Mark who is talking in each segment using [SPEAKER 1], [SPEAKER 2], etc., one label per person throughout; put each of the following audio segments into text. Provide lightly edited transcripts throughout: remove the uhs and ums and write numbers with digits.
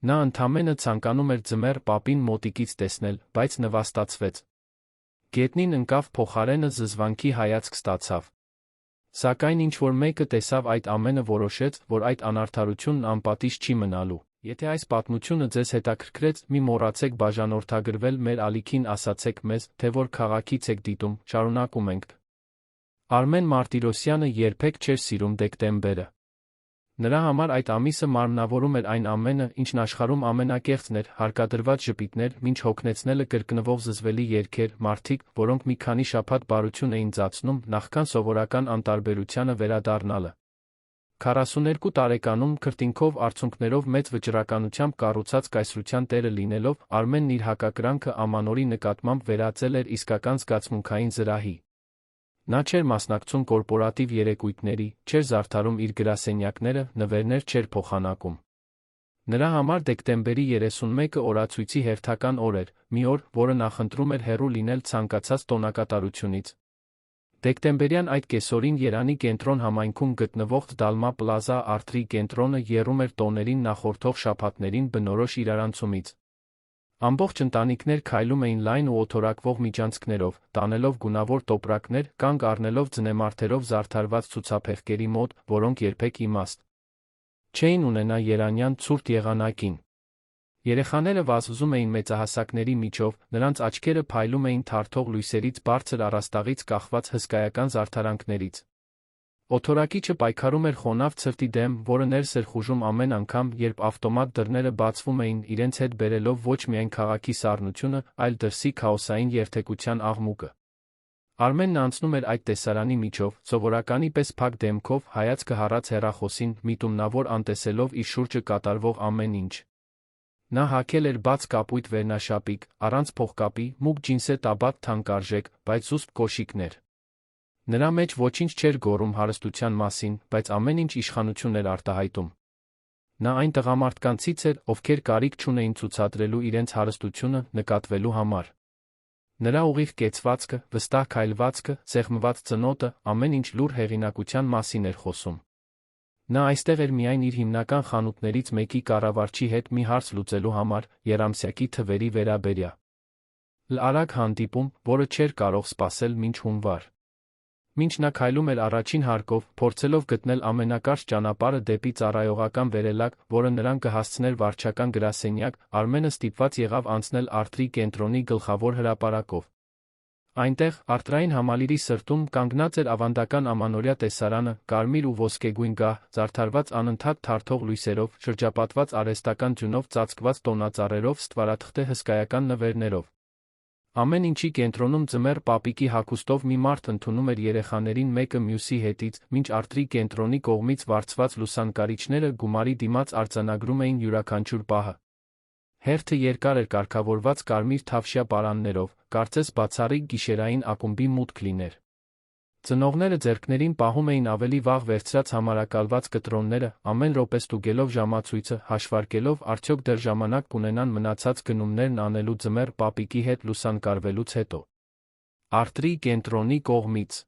[SPEAKER 1] Նա ընդամենը ցանկանում էր ձմեռ պապին մոտիկից տեսնել, բայց նվաստացվեց։ Գետնին ընկավ փոխարենը զզվանքի հայացք ստացավ։ Սակայն ինչ-որ մեկը տեսավ այդ ամենը որոշեց, որ այդ անարդարությունն անպատիժ չի մնալու։ Եթե այս պատմությունը ձեզ հետաքրքրեց, մի մոռացեք բաժանորդագրվել մեր ալիքին, ասացեք մեզ, թե որ քաղաքից եք դիտում, շարունակում ենք։ Արմեն Մարտիրոսյանը երբեք չէր սիրում դեկտեմբերը։ Նրա համար այդ ամիսը մարմնավորում էր այն ամենը, ինչն աշխարհում ամենակեղծն էր, հարկադրված ժպիտներ, մինչ հոգնեցնելը կրկնվող զզվելի երգեր, մարդիկ, որոնք մի քանի շաբաթ բարություն էին ծածնում, նախքան սովորական անտարբերությանը վերադառնալը։ 42 տարեկանում քրտինքով արցունքներով մեծ վճռականությամբ կառուցած կայսրության տերը լինելով, Արմենն իր հակակրանքը Ամանորի նկատմամբ վերածել էր իսկական զգացմունքային զրահի։ Նա չէր մասնակցում կորպորատիվ երեկույթների, չէր զարդարում իր գրասենյակները, նվերներ չէր փոխանակում։ Նրա համար դեկտեմբերի 31-ը օրացույցի հերթական օր էր, մի օր, որը նախընտրում էր հեռու լինել ցանկացած տոնակատարությունից։ Դեկտեմբերյան այդ կեսօրին Երանի կենտրոն համայնքում գտնվող Դալմա Պլազա Արթրի կենտրոնը եռում էր տոներին նախորդող շաբաթներին բնորոշ իրարանցումից։ Ամբողջ ընտանիքներ քայլում էին լայն ու օթորակվող միջանցքներով, տանելով գունավոր տոպրակներ, կանգ առնելով ձնեմարդերով զարդարված ցուցափեղկերի մոտ, որոնք երբեք իմաստ չէին ունենա երանյան ցուրտ եղանակին։ Երեխաները վազվզում էին մեծահասակների միջով, նրանց աչքերը փայլում էին թարթող լույսերից բարձր առաստաղից կախված հսկայական զարդարանքներից։ Օթորակիչը պայքարում էր խոնավ ցրտի դեմ, որը ներս էր խուժում ամեն անգամ, երբ ավտոմատ դռները բացվում էին, իրենց հետ բերելով ոչ միայն քաղաքի սառնությունը, այլ դրսի քաոսային երթեկության աղմուկը։ Արմենն անցնում էր այդ տեսարանի միջով, սովորականի պես փակ դեմքով, հայացքը հառած հեռախոսին, միտումնավոր անտեսելով իր շուրջը կատարվող ամեն ինչ։ Նա հագել էր բաց կապույտ վերնաշապիկ, առանց փողկապի, մուգ ջինսե տաբատ թանկարժեք, բայց զուսպ կոշիկներ։ Նրա մեջ ոչինչ չէր գոռում հարստության մասին, բայց ամեն ինչ իշխանություն էր արտահայտում։ Նա այն տղամարդկանցից էր, ովքեր կարիք չունեին ցուցադրելու իրենց հարստությունը, նկատվելու համար։ Նրա ուղիղ կեցվածքը, վստահ քայլվածքը, սեղմված ծնոտը, ամեն ինչ լուռ հեղինակության մասին էր խոսում։ Նա այստեղ էր միայն իր հիմնական խանութներից մեկի կառավարչի հետ մի հարց լուծելու համար, եռամսյակի թվերի վերաբերյալ արագ հանդիպում, որը չէր կարող սպասել մինչ հունվար։ Մինչ նա քայլում էր առաջին հարկով, փորձելով գտնել ամենակարճ ճանապարհը դեպի ծառայողական վերելակ, որը նրան կհասցներ վարչական գրասենյակ, Արմենը ստիպված եղավ անցնել Արթրի կենտրոնի գլխավոր հրապարակով։ Այնտեղ, Արթրային համալիրի սրտում, կանգնած էր ավանդական ամանորյա տեսարանը, կարմիր ու ոսկեգույն գահ, զարդարված անընդհատ թարթող լույսերով, շրջապատված արհեստական ձյունով ծածկված տոնածառերով, ստվարաթղթե հսկայական նվերներով։ Ամեն ինչի կենտրոնում ձմեռ պապիկի հագուստով մի մարդ ընդունում էր երեխաներին մեկը մյուսի հետից, մինչ Արթրի կենտրոնի կողմից վարձված լուսանկարիչները գումարի դիմաց արձանագրում էին յուրաքանչյուր պահը։ Հերթը երկար էր կարգավորված կարմիր թավշյա պարաններով, կարծես բացառիկ գիշերային ակումբի մուտք լիներ։ Ծնողները ձեռքներին պահում էին ավելի վաղ վերցրած համարակալված կտրոնները, ամեն րոպե ստուգելով ժամացույցը, հաշվարկելով արդյոք դեռ ժամանակ կունենան մնացած գնումներն անելու ձմեռ պապիկի հետ լուսանկարվելուց հետո։ Արթրի կենտրոնի կողմից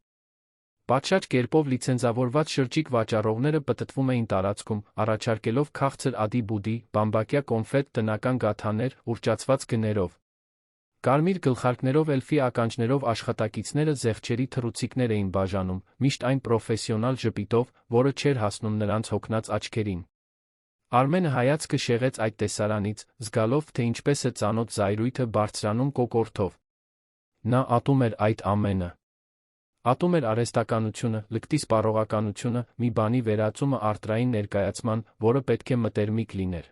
[SPEAKER 1] պատշաճ կերպով լիցենզավորված շրջիկ վաճառողները պտտվում էին տարածքում, առաջարկելով քաղցր ադի-բուդի, բամբակյա կոնֆետ, տնական գաթաներ, ուռճացված գներով։ Կարմիր գլխարկներով էլֆի ականջներով աշխատակիցները զեղչերի թռուցիկներ էին բաժանում, միշտ այն պրոֆեսիոնալ ժպիտով, որը չէր հասնում նրանց հոգնած աչքերին։ Արմենը հայացքը շեղեց այդ տեսարանից, զգալով, թե ինչպես է ծանոթ զայրույթը բարձրանում կոկորդով։ Նա ատում էր այդ ամենը։ Ատում էր արհեստականությունը, լկտի սպառողականությունը, մի բանի վերածումը արթրային ներկայացման, որը պետք է մտերմիկ լիներ։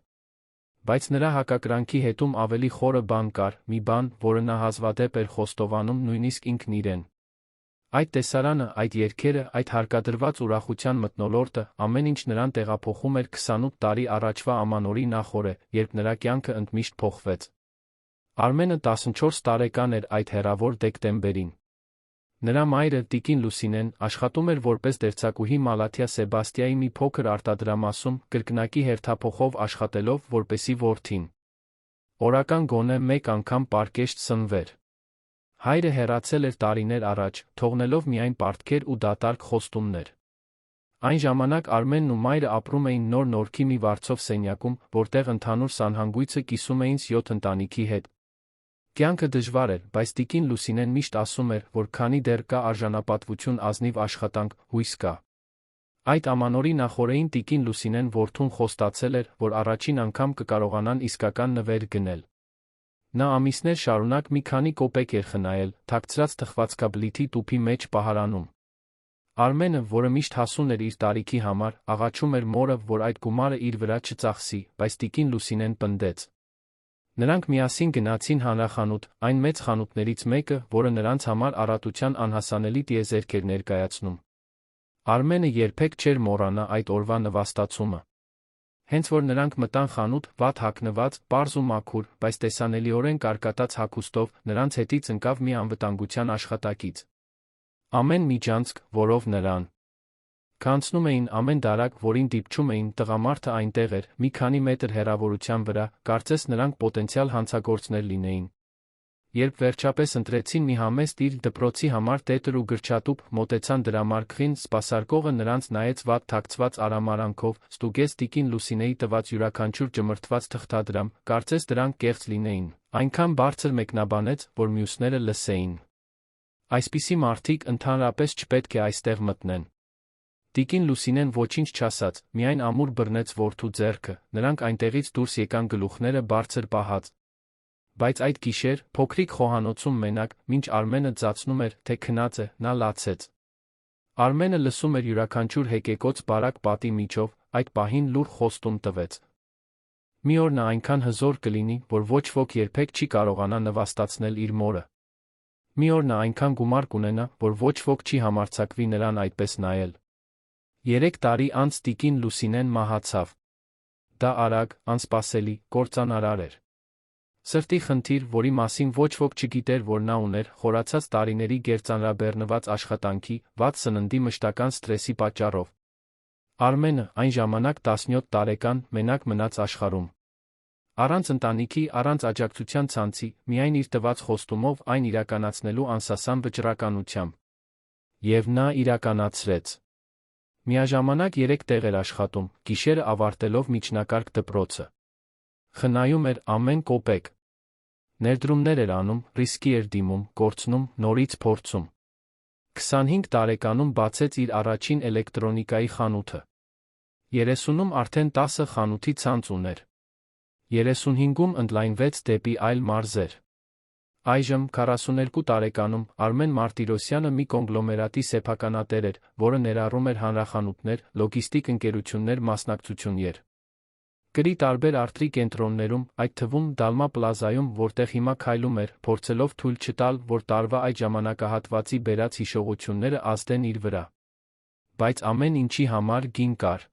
[SPEAKER 1] Բայց նրա հակակրանքի հետում ավելի խորը բան կար, մի բան, որը նա հազվադեպ էր խոստովանում նույնիսկ ինքն իրեն։ Այդ տեսարանը, այդ երգերը, այդ հարկադրված ուրախության մթնոլորտը, ամեն ինչ նրան տեղափոխում էր 28 տարի առաջվա Ամանորի նախօրը, երբ նրա կյանքը ընդմիշտ փոխվեց։ Արմենը 14 տարեկան էր այդ հեռավոր դեկտեմբերին։ Նրա մայրը, տիկին Լուսինեն, աշխատում էր որպես դերձակուհի Մալաթիա Սեբաստիայի մի փոքր արտադրամասում, կրկնակի հերթափոխով աշխատելով, որպեսզի որդին օրական գոնե մեկ անգամ պարկեշտ սնվեր։ Հայրը հեռացել էր տարիներ առաջ, թողնելով միայն պարտքեր ու դատարկ խոստումներ։ Այն ժամանակ Արմենն ու մայրը ապրում էին նոր Նորքի մի վարձով սենյակում, որտեղ ընդհանուր սանհանգույցը կիսում էին 7 ընտանիքի հետ։ Կյանքը դժվար էր, բայց տիկին Լուսինեն միշտ ասում էր, որ քանի դեռ կա արժանապատվություն, ազնիվ աշխատանք, հույս կա։ Այդ ամանորի նախօրեին տիկին Լուսինեն որդուն խոստացել էր, որ առաջին անգամ կկարողանան իսկական նվեր գնել։ Նա ամիսներ շարունակ մի քանի կոպեկ էր խնայել, թաքցրած թխվածքաբլիթի տուփի մեջ պահարանում։ Արմենը, որը միշտ հասուն էր իր տարիքի համար, աղաչում էր մորը, որ այդ գումարը իր վրա չծախսի, բայց տիկին Լուսինեն պնդեց։ Նրանք միասին գնացին հանրախանութ, այն մեծ խանութներից մեկը, որը նրանց համար առատության անհասանելի տիեզերք էր ներկայացնում։ Արմենը երբեք չէր մոռանա այդ օրվա նվաստացումը։ Հենց որ նրանք մտան խանութ, վատ հագնված, պարզ ու մաքուր, բայց տեսանելիորեն կարկատած հագուստով, նրանց հետից ընկավ մի անվտանգության աշխատակից։ Ամեն միջանցք, որով նրան կանցնում էին, ամեն դարակ, որին դիպչում էին, տղամարդը այնտեղ էր, մի քանի մետր հեռավորության վրա, կարծես նրանք պոտենցիալ հանցագործներ լինեին։ Երբ վերջապես ընտրեցին մի համեստ իր դպրոցի համար տետր ու գրչատուփ, մոտեցան դրամարկղին, սպասարկողը նրանց նայեց վատ թաքցված արամարանքով, ստուգեց տիկին Լուսինեի տված յուրաքանչյուր ճմրթված թղթադրամ, կարծես դրանք կեղծ լինեին, այնքան բարձր մեկնաբանեց, որ մյուսները լսեին։ Այսպիսի մարդիկ ընդհանրապես չպետք է այստեղ մտնեն։ Տիկին Լուսինեն ոչինչ չասաց, միայն ամուր բռնեց որդու ձեռքը, նրանք այնտեղից դուրս եկան գլուխները բարձր պահած։ Բայց այդ գիշեր, փոքրիկ խոհանոցում մենակ, մինչ Արմենը ծածնում էր, թե քնած է, նա լացեց։ Արմենը լսում էր յուրաքանչյուր հեկեկոծ բարակ պատի միջով, այդ պահին լուռ խոստում տվեց։ Մի օր նա այնքան հզոր կլինի, որ ոչ ոք երբեք չի կարողանա նվաստացնել իր մորը։ Մի օր նա այնքան գումար կունենա, որ ոչ ոք չի համարձակվի նրան այդպես նայել։ 3 տարի անց տիկին Լուսինեն մահացավ։ Դա արագ, անսպասելի, կործանարար էր։ Սրտի խնդիր, որի մասին ոչ ոք չգիտեր, որ նա ուներ, խորացած տարիների գերծանրաբեռնված աշխատանքի, վատ սննդի մշտական սթրեսի պատճառով։ Արմենը, այն ժամանակ 17 տարեկան, մենակ մնաց աշխարհում։ Առանց ընտանիքի, առանց աջակցության ցանցի, միայն իր տված խոստումով այն իրականացնելու անսասան վճռականությամբ։ Եվ նա իրականացրեց։ Միաժամանակ 3 տեղ էր աշխատում, գիշերը ավարտելով միջնակարգ դպրոցը։ Խնայում էր ամեն կոպեկ։ Ներդրումներ էր անում, ռիսկի էր դիմում, կորցնում, նորից փորձում։ 25 տարեկանում բացեց իր առաջին էլեկտրոնիկայի խանութը։ 30-ում արդեն 10 խանութի ցանց ուներ։ 35-ում ընդլայնվեց դեպի այլ մարզեր։ Այժմ 42 տարեկանում Արմեն Մարտիրոսյանը մի կոնգլոմերատի սեփականատեր էր, որը ներառում էր հանրախանութներ, լոգիստիկ ընկերություններ, մասնակցություններ։ Գրի տարբեր արտրի կենտրոններում, այդ թվում Դալմա պլազայում, որտեղ հիմա քայլում էր, փորձելով թույլ չտալ, որ տարվա այդ ժամանակահատվածի բերած հիշողությունները ազդեն իր վրա։ Բայց ամեն ինչի համար գին կար։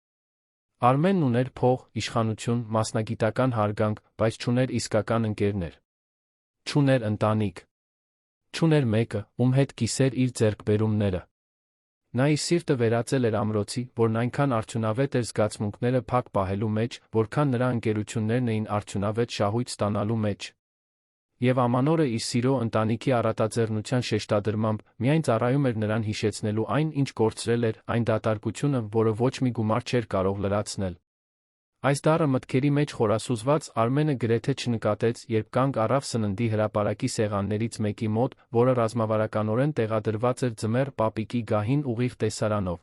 [SPEAKER 1] Արմենն ուներ փող, իշխանություն, մասնագիտական հարգանք, բայց չուներ իսկական ընկերներ։ Չուներ ընտանիք։ Չուներ մեկը, ում հետ կիսեր իր ձեռքբերումները։ Նա իր սիրտը վերածել էր ամրոցի, որն այնքան արդյունավետ էր զգացմունքները փակ պահելու մեջ, որքան նրա ընկերություններն էին արդյունավետ շահույթ ստանալու մեջ։ Եվ ամանորը իր սիրո ընտանիքի առատաձեռնության շեշտադրմամբ միայն ծառայում էր նրան հիշեցնելու այն, ինչ կորցրել էր, այն դատարկությունը, որը ոչ մի գումար չէր կարող լրացնել։ Այս դառը մտքերի մեջ խորասուզված Արմենը գրեթե չնկատեց, երբ կանգ առավ սննդի հրապարակի սեղաններից մեկի մոտ, որը ռազմավարականորեն տեղադրված էր ձմեռ պապիկի գահին ուղիղ տեսարանով։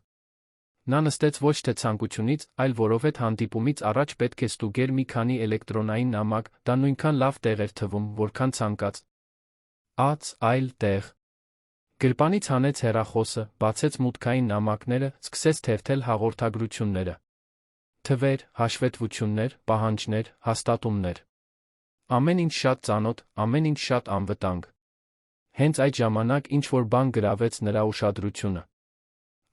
[SPEAKER 1] Նա նստեց ոչ թե ցանկությունից, այլ որովհետև հանդիպումից առաջ պետք է ստուգեր մի քանի էլեկտրոնային նամակ, դա նույնքան լավ տեղ էր թվում, որքան ցանկաց այլ տեղ։ Գրպանից հանեց հեռախոսը, բացեց մուտքային նամակները, սկսեց թերթել հաղորդագրությունները։ Թվեր, հաշվետվություններ, պահանջներ, հաստատումներ։ Ամեն ինչ շատ ծանոթ, ամեն ինչ շատ անվտանգ։ Հենց այդ ժամանակ ինչ-որ բան գրավեց նրա ուշադրությունը։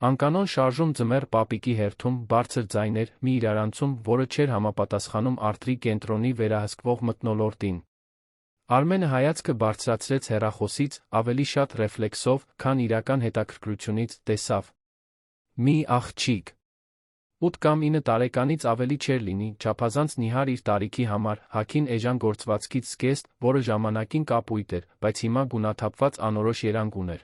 [SPEAKER 1] Անկանոն շարժում ձմեռ պապիկի հերթում, բարձր ձայներ, մի իրարանցում, որը չէր համապատասխանում արտրի կենտրոնի վերահսկվող մթնոլորտին։ Արմենը հայացքը բարձրացրեց հեռախոսից, ավելի շատ ռեֆլեքսով, քան իրական հետաքրքրությունից, տեսավ։ Մի աղջիկ։ 8 կամ 9 տարեկանից ավելի չէր լինի, չափազանց նիհար իր տարիքի համար, հագին էժան գործվածքից զգեստ, որը ժամանակին կապույտ էր, բայց հիմա գունաթափված անորոշ երանգ ուներ։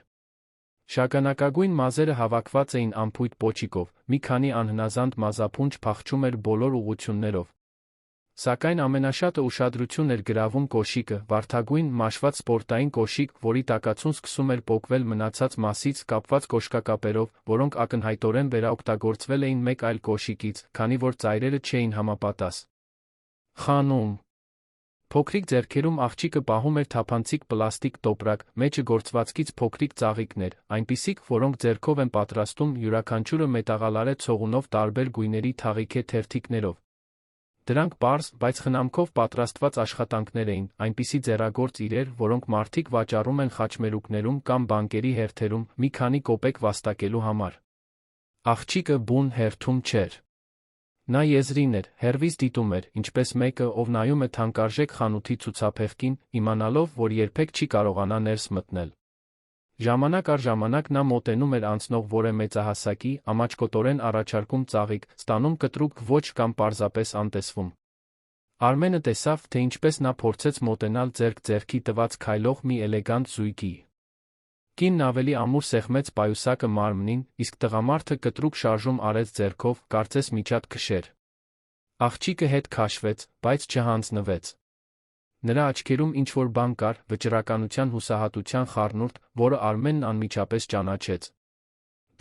[SPEAKER 1] Շագանակագույն մազերը հավաքված էին անփույթ պոչիկով, մի քանի անհնազանդ մազափունջ փախչում էր բոլոր ուղղություններով։ Սակայն ամենաշատը ուշադրություն էր գրավում կոշիկը, վարդագույն, մաշված սպորտային կոշիկ, որի տակացուն սկսում էր պոկվել մնացած մասից կապված կոշկակապերով, որոնք ակնհայտորեն վերաօգտագործվել էին մեկ այլ կոշիկից, քանի որ ծայրերը չէին համապատաս։ Խանում։ Փոքրիկ ձեռքերում աղջիկը պահում էր թափանցիկ պլաստիկ տոպրակ, մեջը գործվածքից փոքրիկ ծաղիկներ, այնպիսիք, որոնք ձեռքով են պատրաստում, յուրաքանչյուրը մետաղալարե ցողունով տարբեր գույների թաղիքե թերթիկներով։ Դրանք պարզ, բայց խնամքով պատրաստված աշխատանքներ էին, այնպիսի ձեռագործ իրեր, որոնք մարդիկ վաճառում են խաչմերուկներում կամ բանկերի հերթերում, մի քանի կոպեկ վաստակելու համար։ Աղջիկը բուն հերթում չէր։ Նա եզրին էր, հեռվից դիտում էր, ինչպես մեկը, ով նայում է թանկարժեք խանութի ցուցափեղկին, իմանալով, որ երբեք չի կարողանա ներս մտնել։ Ժամանակ առ ժամանակ նա մոտենում էր անցնող որևէ մեծահասակի, ամաչկոտորեն առաջարկում ծաղիկ, ստանում կտրուկ ոչ կամ պարզապես անտեսվում։ Արմենը տեսավ, թե ինչպես նա փորձեց մոտենալ ձեռք ձեռքի տված քայլող մի էլեգանտ զույգի։ Կինն ավելի ամուր սեղմեց պայուսակը մարմնին, իսկ տղամարդը կտրուկ շարժում արեց ձեռքով, կարծես միջատ քշեր։ Աղջիկը հետ քաշվեց, բայց չհանձնվեց։ Նրա աչքերում ինչ-որ բան կար, վճռականության հուսահատության խառնուրդ, որը Արմենն անմիջապես ճանաչեց։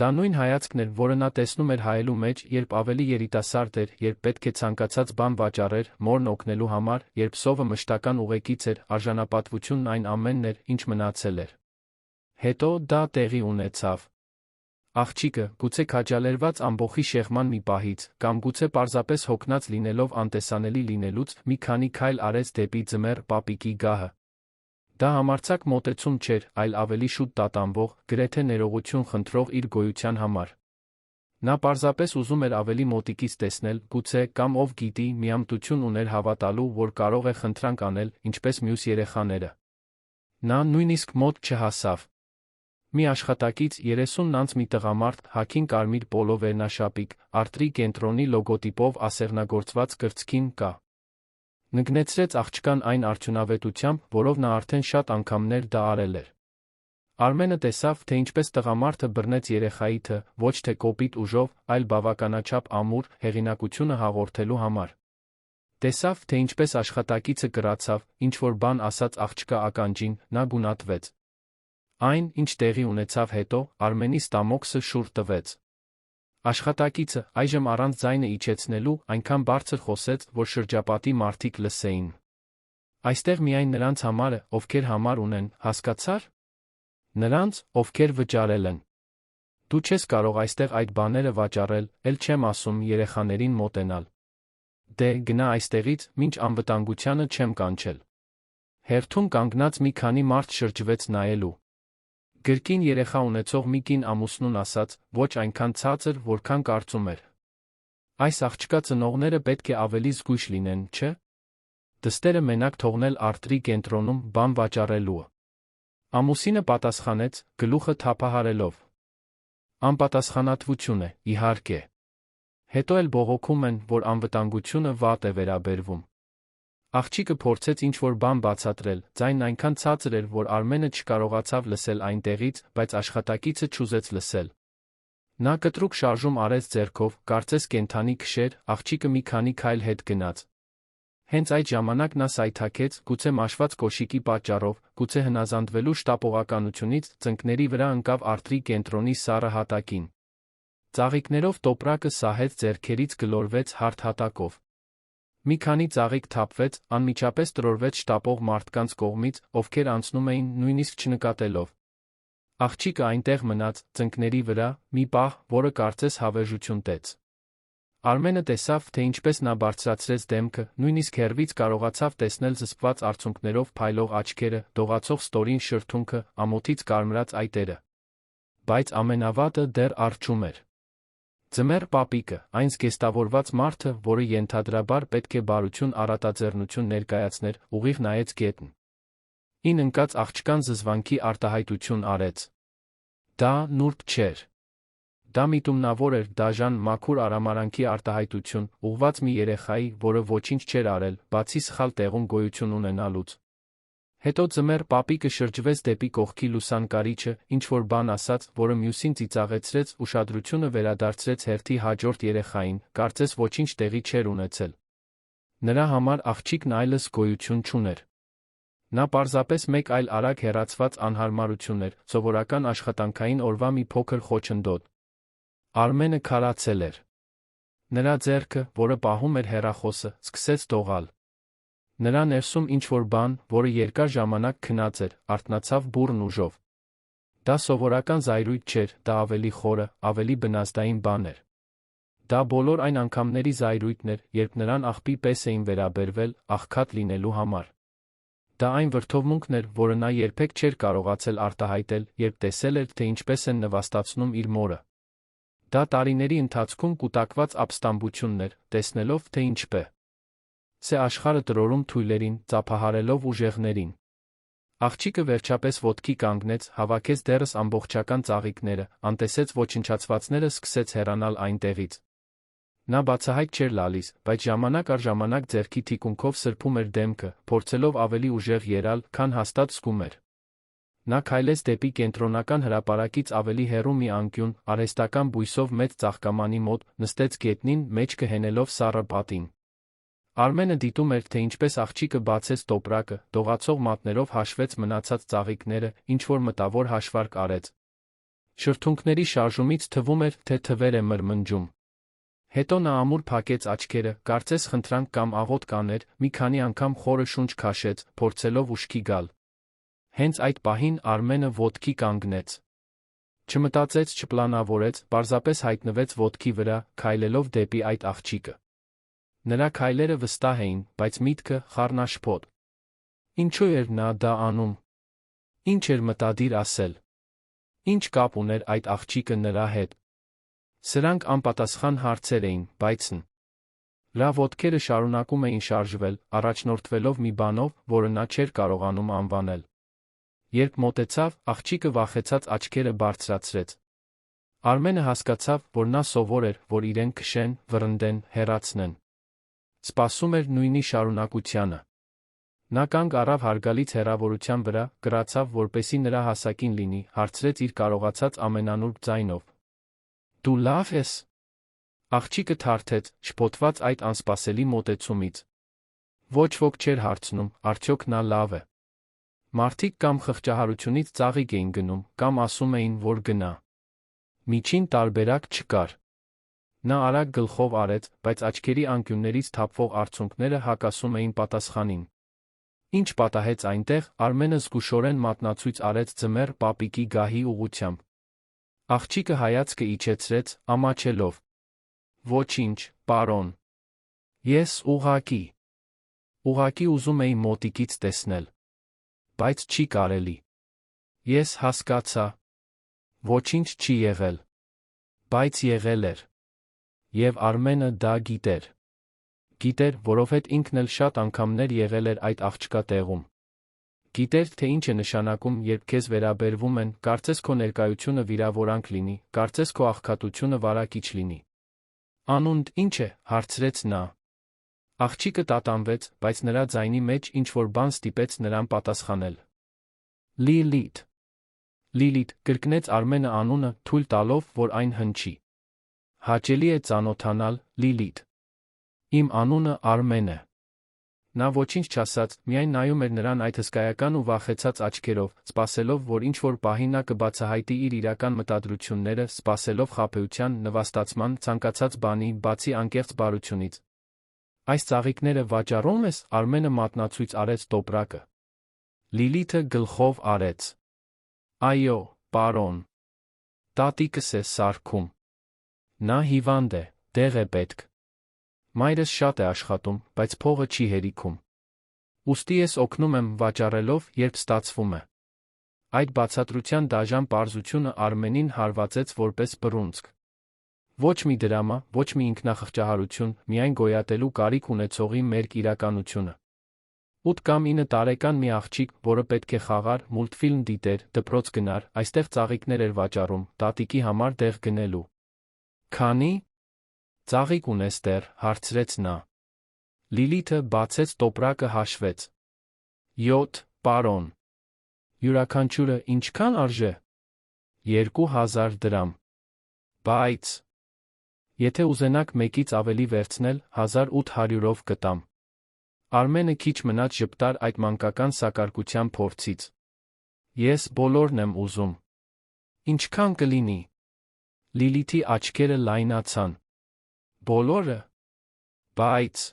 [SPEAKER 1] Դա նույն հայացքն էր, որը նա տեսնում էր հայելու մեջ, երբ ավելի երիտասարդ էր, երբ պետք է ցանկացած բան վաճառեր, մորն օգնելու համար, երբ սովը մշտական ուղեկից էր, արժանապատվությունն այն ամենն էր, ինչ մնացել էր։ Հետո դա տեղի ունեցավ։ Աղջիկը, գուցե քաջալերված ամբոխի շեղման մի պահից, կամ գուցե պարզապես հոգնած լինելով անտեսանելի լինելուց, մի քանի քայլ արեց դեպի ձմեռ պապիկի գահը։ Դա համարձակ մոտեցում չէր, այլ ավելի շուտ տատանվող, գրեթե ներողություն խնդրող իր գոյության համար։ Նա պարզապես ուզում էր ավելի մոտիկից տեսնել, գուցե, կամ ով գիտի, միամտություն ուներ հավատալու, որ կարող է խնդրանք անել, ինչպես մյուս երեխաները։ Նա նույնիսկ մոտ չհասավ։ Մի աշխատակից 30-ն անց մի տղամարդ, հագին կարմիր պոլո վերնաշապիկ, Արտրի կենտրոնի լոգոտիպով ասեղնագործված կրծքին կա։ Նգնեցրեց աղջկան այն արդյունավետությամբ, որով նա արդեն շատ անգամներ դա արել էր։ Արմենը տեսավ, թե ինչպես տղամարդը բռնեց երեխայիթը, ոչ թե կոպիտ ուժով, այլ բավականաչափ ամուր, հեղինակությունը հաղորդելու համար։ Տեսավ, թե ինչպես աշխատակիցը կրացավ, ինչ-որ բան ասաց աղջկա ականջին, նա գունատվեց։ Այն, ինչ տեղի ունեցավ հետո, Արմենի ստամոքսը շուռ տվեց։ Աշխատակիցը, այժմ առանց ձայնը իջեցնելու, այնքան բարձր խոսեց, որ շրջապատի մարդիկ լսեին։ Այստեղ միայն նրանց համար է, ովքեր համար ունեն, հասկացա՞ր։ Նրանց, ովքեր վճարել են։ Դու չես կարող այստեղ այդ բաները վաճառել, էլ չեմ ասում երեխաներին մոտենալ։ Դե, գնա այստեղից, մինչ անվտանգությանը չեմ կանչել։ Հերթում կանգնած մի քանի մարդ շրջվեց նայելու։ Գրկին երեխա ունեցող մի կին ամուսնուն ասաց, ոչ այնքան ցածր, որքան կարծում էր։ Այս աղջկա ծնողները պետք է ավելի զգույշ լինեն, չէ՞։ Դստերը մենակ թողնել Արտրի կենտրոնում բան վաճառելու։ Ամուսինը պատասխանեց, գլուխը թափահարելով։ Անպատասխանատվություն է, իհարկե։ Հետո էլ բողոքում են, որ անվտանգությունը վատ է վերաբերվում։ Աղջիկը փորձեց ինչ-որ բան բացատրել, ձայնն այնքան ցածր էր, որ Արմենը չկարողացավ լսել այնտեղից, բայց աշխատակիցը չուզեց լսել։ Նա կտրուկ շարժում արեց ձեռքով, կարծես կենդանի քշեր, աղջիկը մի քանի քայլ հետ գնաց։ Հենց այդ ժամանակ նա սայթաքեց, գուցե մաշված կոշիկի պատճառով, գուցե հնազանդվելու շտապողականությունից, ծնկների վրա ընկավ Արտրի կենտրոնի սառը հատակին։ Ծաղիկներով տոպրակը սահեց ձեռքերից, գլորվեց հարթ հատակով։ Մի քանի ծաղիկ թափվեց, անմիջապես տրորվեց շտապող մարդկանց կողմից, ովքեր անցնում էին, նույնիսկ չնկատելով։ Աղջիկը այնտեղ մնաց, ծնկների վրա, մի պահ, որը կարծես հավերժություն տեց։ Արմենը տեսավ, թե ինչպես նա բարձրացրեց դեմքը, նույնիսկ հեռվից կարողացավ տեսնել զսպված արցունքներով փայլող աչքերը, դողացող ստորին շրթունքը, ամոթից կարմրած այտերը։ Բայց ամենավատը դեռ առջում էր։ Ձմեռ պապիկը, այն զգեստավորված մարդը, որը ենթադրաբար պետք է բարություն առատաձեռնություն ներկայացներ, ուղիղ նայեց գետնը։ Ին ընկած աղջկան զզվանքի արտահայտություն արեց։ Դա նուրբ չէր։ Դա միտումնավոր էր, դաժան, մաքուր արամարանքի արտահայտություն, ուղղված մի երեխայի, որը ոչինչ չէր արել, բացի սխալ տեղում գոյություն ունենալուց։ Հետո ձմեռ պապիկը շրջվեց դեպի կողքի լուսանկարիչը, ինչ-որ բան ասաց, որը մյուսին ծիծաղեցրեց, ուշադրությունը վերադարձրեց հերթի հաջորդ երեխային, կարծես ոչինչ տեղի չէր ունեցել։ Նրա համար աղջիկն այլս գոյություն չուներ։ Նա պարզապես մեկ այլ արագ հեռացված անհարմարություն էր, սովորական աշխատանքային օրվա մի փոքր խոչընդոտ։ Արմենը քարացել էր։ Նրա ձեռքը, որը պահում էր հեռախոսը, սկսեց դողալ։ Նրա ներսում ինչ-որ բան, որը երկար ժամանակ քնած էր, արթնացավ բուռն ուժով։ Դա սովորական զայրույթ չէր, դա ավելի խորը, ավելի բնազդային բան էր։ Դա բոլոր այն անգամների զայրույթն էր, երբ նրան աղբի պես էին վերաբերվել, աղքատ լինելու համար։ Դա այն վրդովմունքն էր, որը նա երբեք չէր կարողացել արտահայտել, երբ տեսել էր, թե ինչպես են նվաստացնում իր մորը։ Դա տարիների ընթացքում կուտակված ապստամբությունն էր, տեսնելով, թե ինչպես է աշխարհը տրորում թույլերին, ծափահարելով ուժեղներին։ Աղջիկը վերջապես ոտքի կանգնեց, հավաքեց դեռս ամբողջական ծաղիկները, անտեսեց ոչնչացվածները, սկսեց հեռանալ այնտեղից։ Նա բացահայտ չէր լալիս, բայց ժամանակ առ ժամանակ ձեռքի թիկունքով սրբում էր դեմքը, փորձելով ավելի ուժեղ ելալ, քան հաստատ զգում էր։ Նա քայլեց դեպի կենտրոնական հրապարակից ավելի հեռու մի անկյուն, արհեստական բույսով մեծ ծաղկամանի մոտ, նստեց գետնին, մեջքը հենելով սառը պատին։ Արմենը դիտում էր, թե ինչպես աղջիկը բացեց տոպրակը, դողացող մատներով հաշվեց մնացած ծաղիկները, ինչ-որ մտավոր հաշվարկ արեց։ Շրթունքների շարժումից թվում էր, թե թվեր է մրմնջում։ Հետո նա ամուր փակեց աչքերը, կարծես խնդրանք կամ աղոթք աներ, մի քանի անգամ խորը շունչ քաշեց, փորձելով ուշքի գալ։ Հենց այդ պահին Արմենը ոտքի կանգնեց։ Չմտածեց, չպլանավորեց, պարզապես հայտնվեց ոտքի վրա, քայլելով դեպի այդ աղջիկը։ Նրա քայլերը վստահ էին, բայց միտքը խառնաշփոթ։ Ինչու էր նա դա անում։ Ինչ էր մտադիր ասել։ Ինչ կապ ուներ այդ աղջիկը նրա հետ։ Սրանք անպատասխան հարցեր էին, բայց նրա ոտքերը շարունակում էին շարժվել, առաջնորդվելով մի բանով, որը նա չէր կարողանում անվանել։ Երբ մոտեցավ, աղջիկը վախեցած աչքերը բարձրացրեց։ Արմենը հասկացավ, որ նա սովոր էր, որ իրեն քշեն, վռնդեն, հեռացնեն։ Սպասում էր նույնի շարունակությանը։ Նա կանգ առավ հարգալից հեռավորության վրա, կրացավ, որպեսզի նրա հասակին լինի, հարցրեց իր կարողացած ամենանուրբ ձայնով. Դու լավ ես։ Աղջիկը թարթեց, շփոթված այդ անսպասելի մոտեցումից։ Ոչ ոք չէր հարցնում, արդյոք նա լավ է։ Մարդիկ կամ խղճահարությունից ծաղիկ էին գնում, կամ ասում էին, որ գնա։ Միջին տարբերակ չկար։ Նա արագ գլխով արեց, բայց աչքերի անկյուններից թափվող արցունքները հակասում էին պատասխանին։ Ինչ պատահեց այնտեղ, Արմենը զգուշորեն մատնացույց արեց ձմեռ պապիկի գահի ուղղությամբ։ Աղջիկը հայացքը իջեցրեց, ամաչելով։ Ոչինչ, պարոն։ Ես ուղղակի ուզում էի մոտիկից տեսնել։ Բայց չի կարելի։ Ես հասկացա։ Ոչինչ չի եղել։ Բայց եղել էր։ Եվ Արմենը դա գիտեր։ Գիտեր, որովհետև ինքն էլ շատ անգամներ եղել էր այդ աղջկա տեղում։ Գիտեր, թե ինչ է նշանակում, երբ քեզ վերաբերվում են, կարծես քո ներկայությունը վիրավորանք լինի, կարծես քո աղքատությունը վարակիչ լինի։ Անունդ ի՞նչ է, հարցրեց նա։ Աղջիկը տատանվեց, բայց նրա ձայնի մեջ ինչ-որ բան ստիպեց նրան պատասխանել։ Լիլիթ։ Լիլիթ, կրկնեց Արմենը անունը, թույլ տալով, որ այն հնչի։ Հաճելի է ծանոթանալ, Լիլիթ։ Իմ անունը Արմեն է։ Նա ոչինչ չասաց, միայն նայում էր նրան այդ հսկայական ու վախեցած աչքերով, սպասելով, որ ինչ-որ պահի նա կբացահայտի իր իրական մտադրությունները, սպասելով խաբեության, նվաստացման, ցանկացած բանի, բացի անկեղծ բարությունից։ Այս ծաղիկները վաճառում ես, Արմենը մատնացույց արեց տոպրակը։ Լիլիթը գլխով արեց։ Այո, պարոն։ Տատիկս է սարքում։ Նա հիվանդ է, դեղ է պետք։ Մայրս շատ է աշխատում, բայց փողը չի հերիքում։ Ուստի ես օգնում եմ վաճառելով, երբ ստացվում է։ Այդ բացատրության դաժան պարզությունը Արմենին հարվածեց որպես բռունցք։ Ոչ մի դրամա, ոչ մի ինքնախղճահարություն, միայն գոյատելու կարիք ունեցողի մերկ իրականությունը։ 8 կամ 9 տարեկան մի աղջիկ, որը պետք է խաղար, մուլտֆիլմ դիտեր, դպրոց գնար, այստեղ ծաղիկներ էր վաճառում, տատիկի համար դեղ գնելու։ Քանի՞ ծաղիկ ունես դեռ, հարցրեց նա։ Լիլիթը բացեց տոպրակը հաշվեց։ 7, պարոն։ Յուրաքանչյուրը ինչքան արժե։ 2000 դրամ։ Բայց եթե ուզենաք մեկից ավելի վերցնել, 1800-ով կտամ։ Արմենը քիչ մնաց ժպտար այդ մանկական սակարկության փորձից։ Ես բոլորն եմ ուզում։ Ինչքան կլինի։ Լիլիթի աչքերը լայնացան։ Բոլորը։ Բայց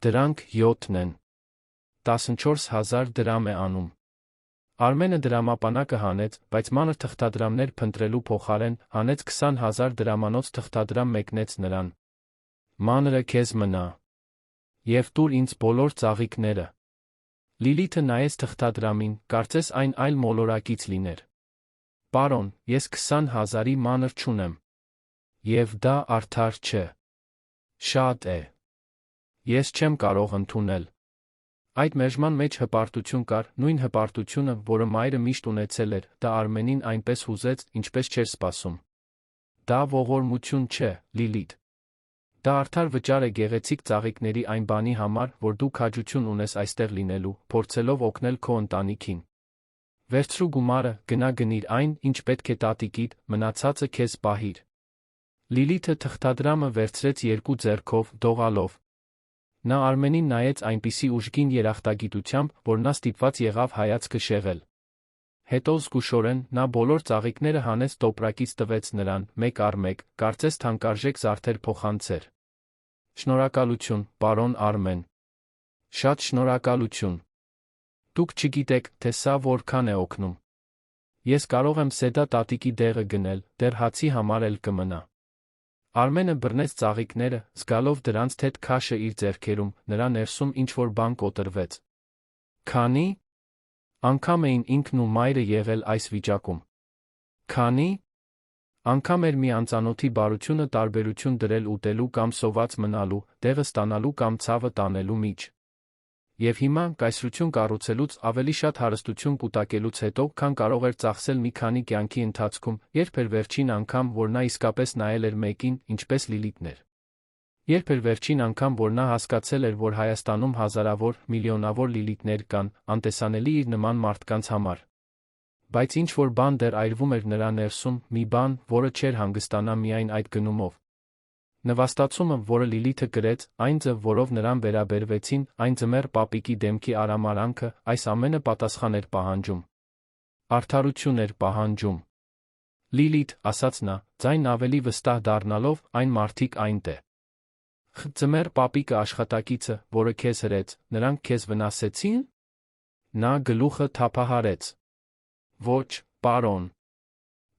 [SPEAKER 1] դրանք 7-ն են։ 14000 դրամ է անում։ Արմենը դրամապանակը հանեց, բայց մանր թղթադրամներ փնտրելու փոխարեն հանեց 20000 դրամանոց թղթադրամ մեկնեց նրան։ Մանրը քեզ մնա։ Եվ տուր ինձ բոլոր ծաղիկները։ Լիլիթը նայեց թղթադրամին, կարծես այն այլ մոլորակից լիներ։ Պարոն, ես 20000-ի մանր չունեմ։ Եվ դա արդար չէ։ Շատ է։ Ես չեմ կարող ընդունել։ Այդ մերժման մեջ հպարտություն կար, նույն հպարտությունը, որը մայրը միշտ ունեցել էր, դա Արմենին այնպես հուզեց, ինչպես չէր սպասում։ Դա ողորմություն չէ, Լիլիթ։ Դա արդար վճար է գեղեցիկ ծաղիկների այն բանի համար, որ դու քաջություն ունես այստեղ լինելու, փորձելով օգնել քո ընտանիքին։ Վերցրու գումարը, գնա գնիր այն, ինչ պետք է տատիկիդ, մնացածը քեզ պահիր։ Լիլիթը թղթադրամը վերցրեց երկու ձեռքով, դողալով։ Նա Արմենին նայեց այնպիսի ուժգին երախտագիտությամբ, որ նա ստիպված եղավ հայացքը շեղել։ Հետո զգուշորեն նա բոլոր ծաղիկները հանեց տոպրակից տվեց նրան, մեկ առ մեկ, կարծես թանկարժեք զարդեր փոխանցեր։ Շնորհակալություն, պարոն Արմեն։ Շատ շնորհակալություն։ Դուք չգիտեք, թե սա որքան է օգնում։ Ես կարող եմ Սեդա տատիկի դեղը գնել, դեռ հացի համար էլ կմնա։ Արմենը բռնեց ծաղիկները, զգալով դրանց թեթ քաշը իր ձեռքերում, նրա ներսում ինչ-որ բան կոտրվեց։ Քանի՞։ Անգամ էին ինքն ու մայրը եղել այս վիճակում։ Քանի՞։ Անգամ էր մի անծանոթի բարությունը տարբերություն դրել ուտելու կամ սոված մնալու, դեղը ստանալու կամ ցավը տանելու մեջ։ Եվ հիմա, կայսրություն կառուցելուց ավելի շատ հարստություն կուտակելուց հետո, քան կարող էր ծախսել մի քանի կյանքի ընթացքում, երբ էր վերջին անգամ, որ նա իսկապես նայել էր մեկին, ինչպես Լիլիթն էր։ Երբ էր վերջին անգամ, որ նա հասկացել էր, որ Հայաստանում հազարավոր, միլիոնավոր Լիլիթներ կան, անտեսանելի իր նման մարդկանց համար։ Բայց ինչ-որ բան դեռ այրվում էր նրա ներսում, մի բան, որը չէր հանգստանա միայն այդ գնումով։ Նվաստացումը, որը Լիլիթը կրեց, այն ձև, որով նրան վերաբերվեցին, այն ձմեռ պապիկի դեմքի արամարանքը, այս ամենը պատասխան էր պահանջում։ Արդարություն էր պահանջում։ Լիլիթ, ասաց նա, ձայնն ավելի վստահ դառնալով, այն մարդիկ այնտե։ Ձմեռ պապիկը աշխատակիցը, որը քեզ հրեց, նրանք քեզ վնասեցին։ Նա գլուխը թափահարեց։ Ոչ, պարոն։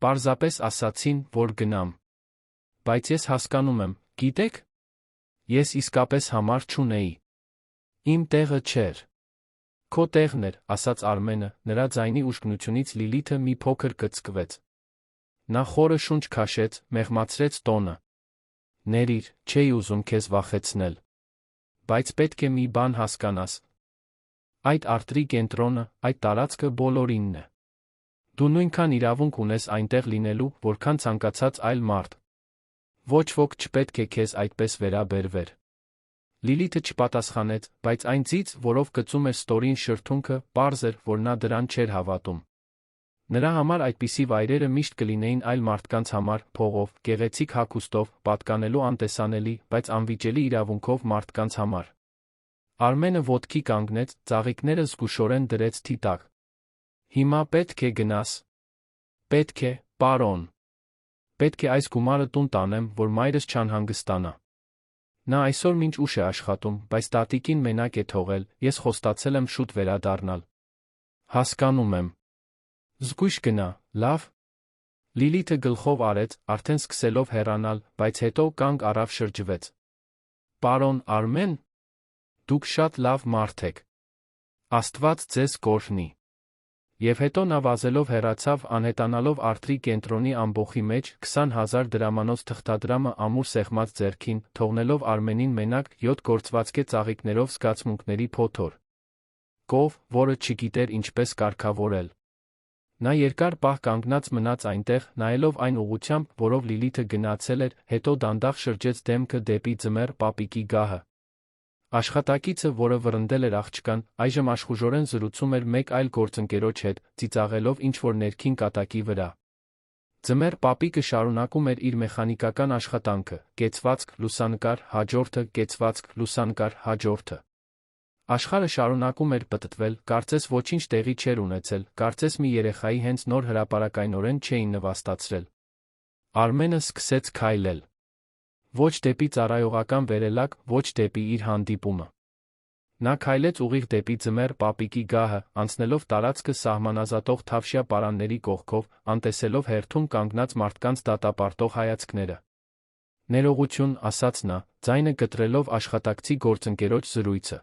[SPEAKER 1] Պարզապես ասացին, որ գնամ։ Բայց ես հասկանում եմ, գիտեք։ Ես իսկապես համար չունեի։ Իմ տեղը չէր։ Քո տեղն էր, ասաց Արմենը, նրա ձայնի ուժգնությունից Լիլիթը մի փոքր կծկվեց։ Նա խորը շունչ քաշեց, մեղմացրեց տոնը։ Ներիր, չէի ուզում քեզ վախեցնել։ Բայց պետք է մի բան հասկանաս։ Այդ արտրի կենտրոնը, այդ տարածքը բոլորինն է։ Դու նույնքան իրավունք ունես այնտեղ լինելու, որքան ցանկացած այլ մարդ։ Ոչ ոք չպետք է քեզ այդպես վերաբերվեր։ Լիլիթը չպատասխանեց, բայց այն ծից, որով գծում էր ստորին շրթունքը, պարզ էր, որ նա դրան չէր հավատում։ Նրա համար այդպիսի վայրերը միշտ կլինեին այլ մարդկանց համար, փողով, գեղեցիկ հագուստով, պատկանելու անտեսանելի, բայց անվիճելի իրավունքով մարդկանց համար։ Արմենը ոտքի կանգնեց, ծաղիկները զգուշորեն դրեց թի տակ։ Հիմա պետք է գնաս։ Պետք է, պարոն։ Պետք է այս գումարը տուն տանեմ, որ մայրս չանհանգստանա։ Նա այսօր մինչ ուշ է աշխատում, բայց տատիկին մենակ է թողել, ես խոստացել եմ շուտ վերադառնալ։ Հասկանում եմ։ Զգույշ գնա, լավ։ Լիլիթը գլխով արեց, արդեն սկսելով հեռանալ, բայց հետո կանգ առավ շրջվեց։ Պարոն Արմեն, դուք շատ լավ մարդ եք։ Աստված ձեզ կօրհնի։ Եվ հետո նա վազելով հեռացավ, անհետանալով արտրի կենտրոնի ամբոխի մեջ 20000 դրամանոց թղթադրամը ամուր սեղմած ձեռքին, թողնելով Արմենին մենակ 7 գործվածքե ծաղիկներով զգացմունքների փոթոր։ Կով, որը չգիտեր ինչպես կարգավորել։ Նա երկար պահ կանգնած մնաց այնտեղ, նայելով այն ուղղությամբ, որով Լիլիթը գնացել էր, հետո դանդաղ շրջեց դեմքը դեպի ձմեռ պապիկի գահը։ Աշխատակիցը, որը վռնդել էր աղջկան, այժմ աշխուժորեն զրուցում էր մեկ այլ գործընկերոջ հետ, ծիծաղելով ինչ-որ ներքին կատակի վրա։ Ձմեռ պապիկը շարունակում էր իր մեխանիկական աշխատանքը՝ կեցվածք, լուսանկար, հաջորդը, կեցվածք, լուսանկար, հաջորդը։ Աշխարհը շարունակում էր պտտվել, կարծես ոչինչ տեղի չէր ունեցել, կարծես մի երեխայի հենց նոր հրապարակայնորեն չէին նվաստացրել։ Արմենը սկսեց քայլել։ Ոչ դեպի ծառայողական վերելակ, ոչ դեպի իր հանդիպումը։ Նա քայլեց ուղիղ դեպի ձմեռ պապիկի գահը, անցնելով տարածքը սահմանազատող թավշյա պարանների կողքով, անտեսելով հերթում կանգնած մարդկանց դատապարտող հայացքները։ Ներողություն, ասաց նա, ձայնը կտրելով աշխատակցի գործընկերոջ զրույցը։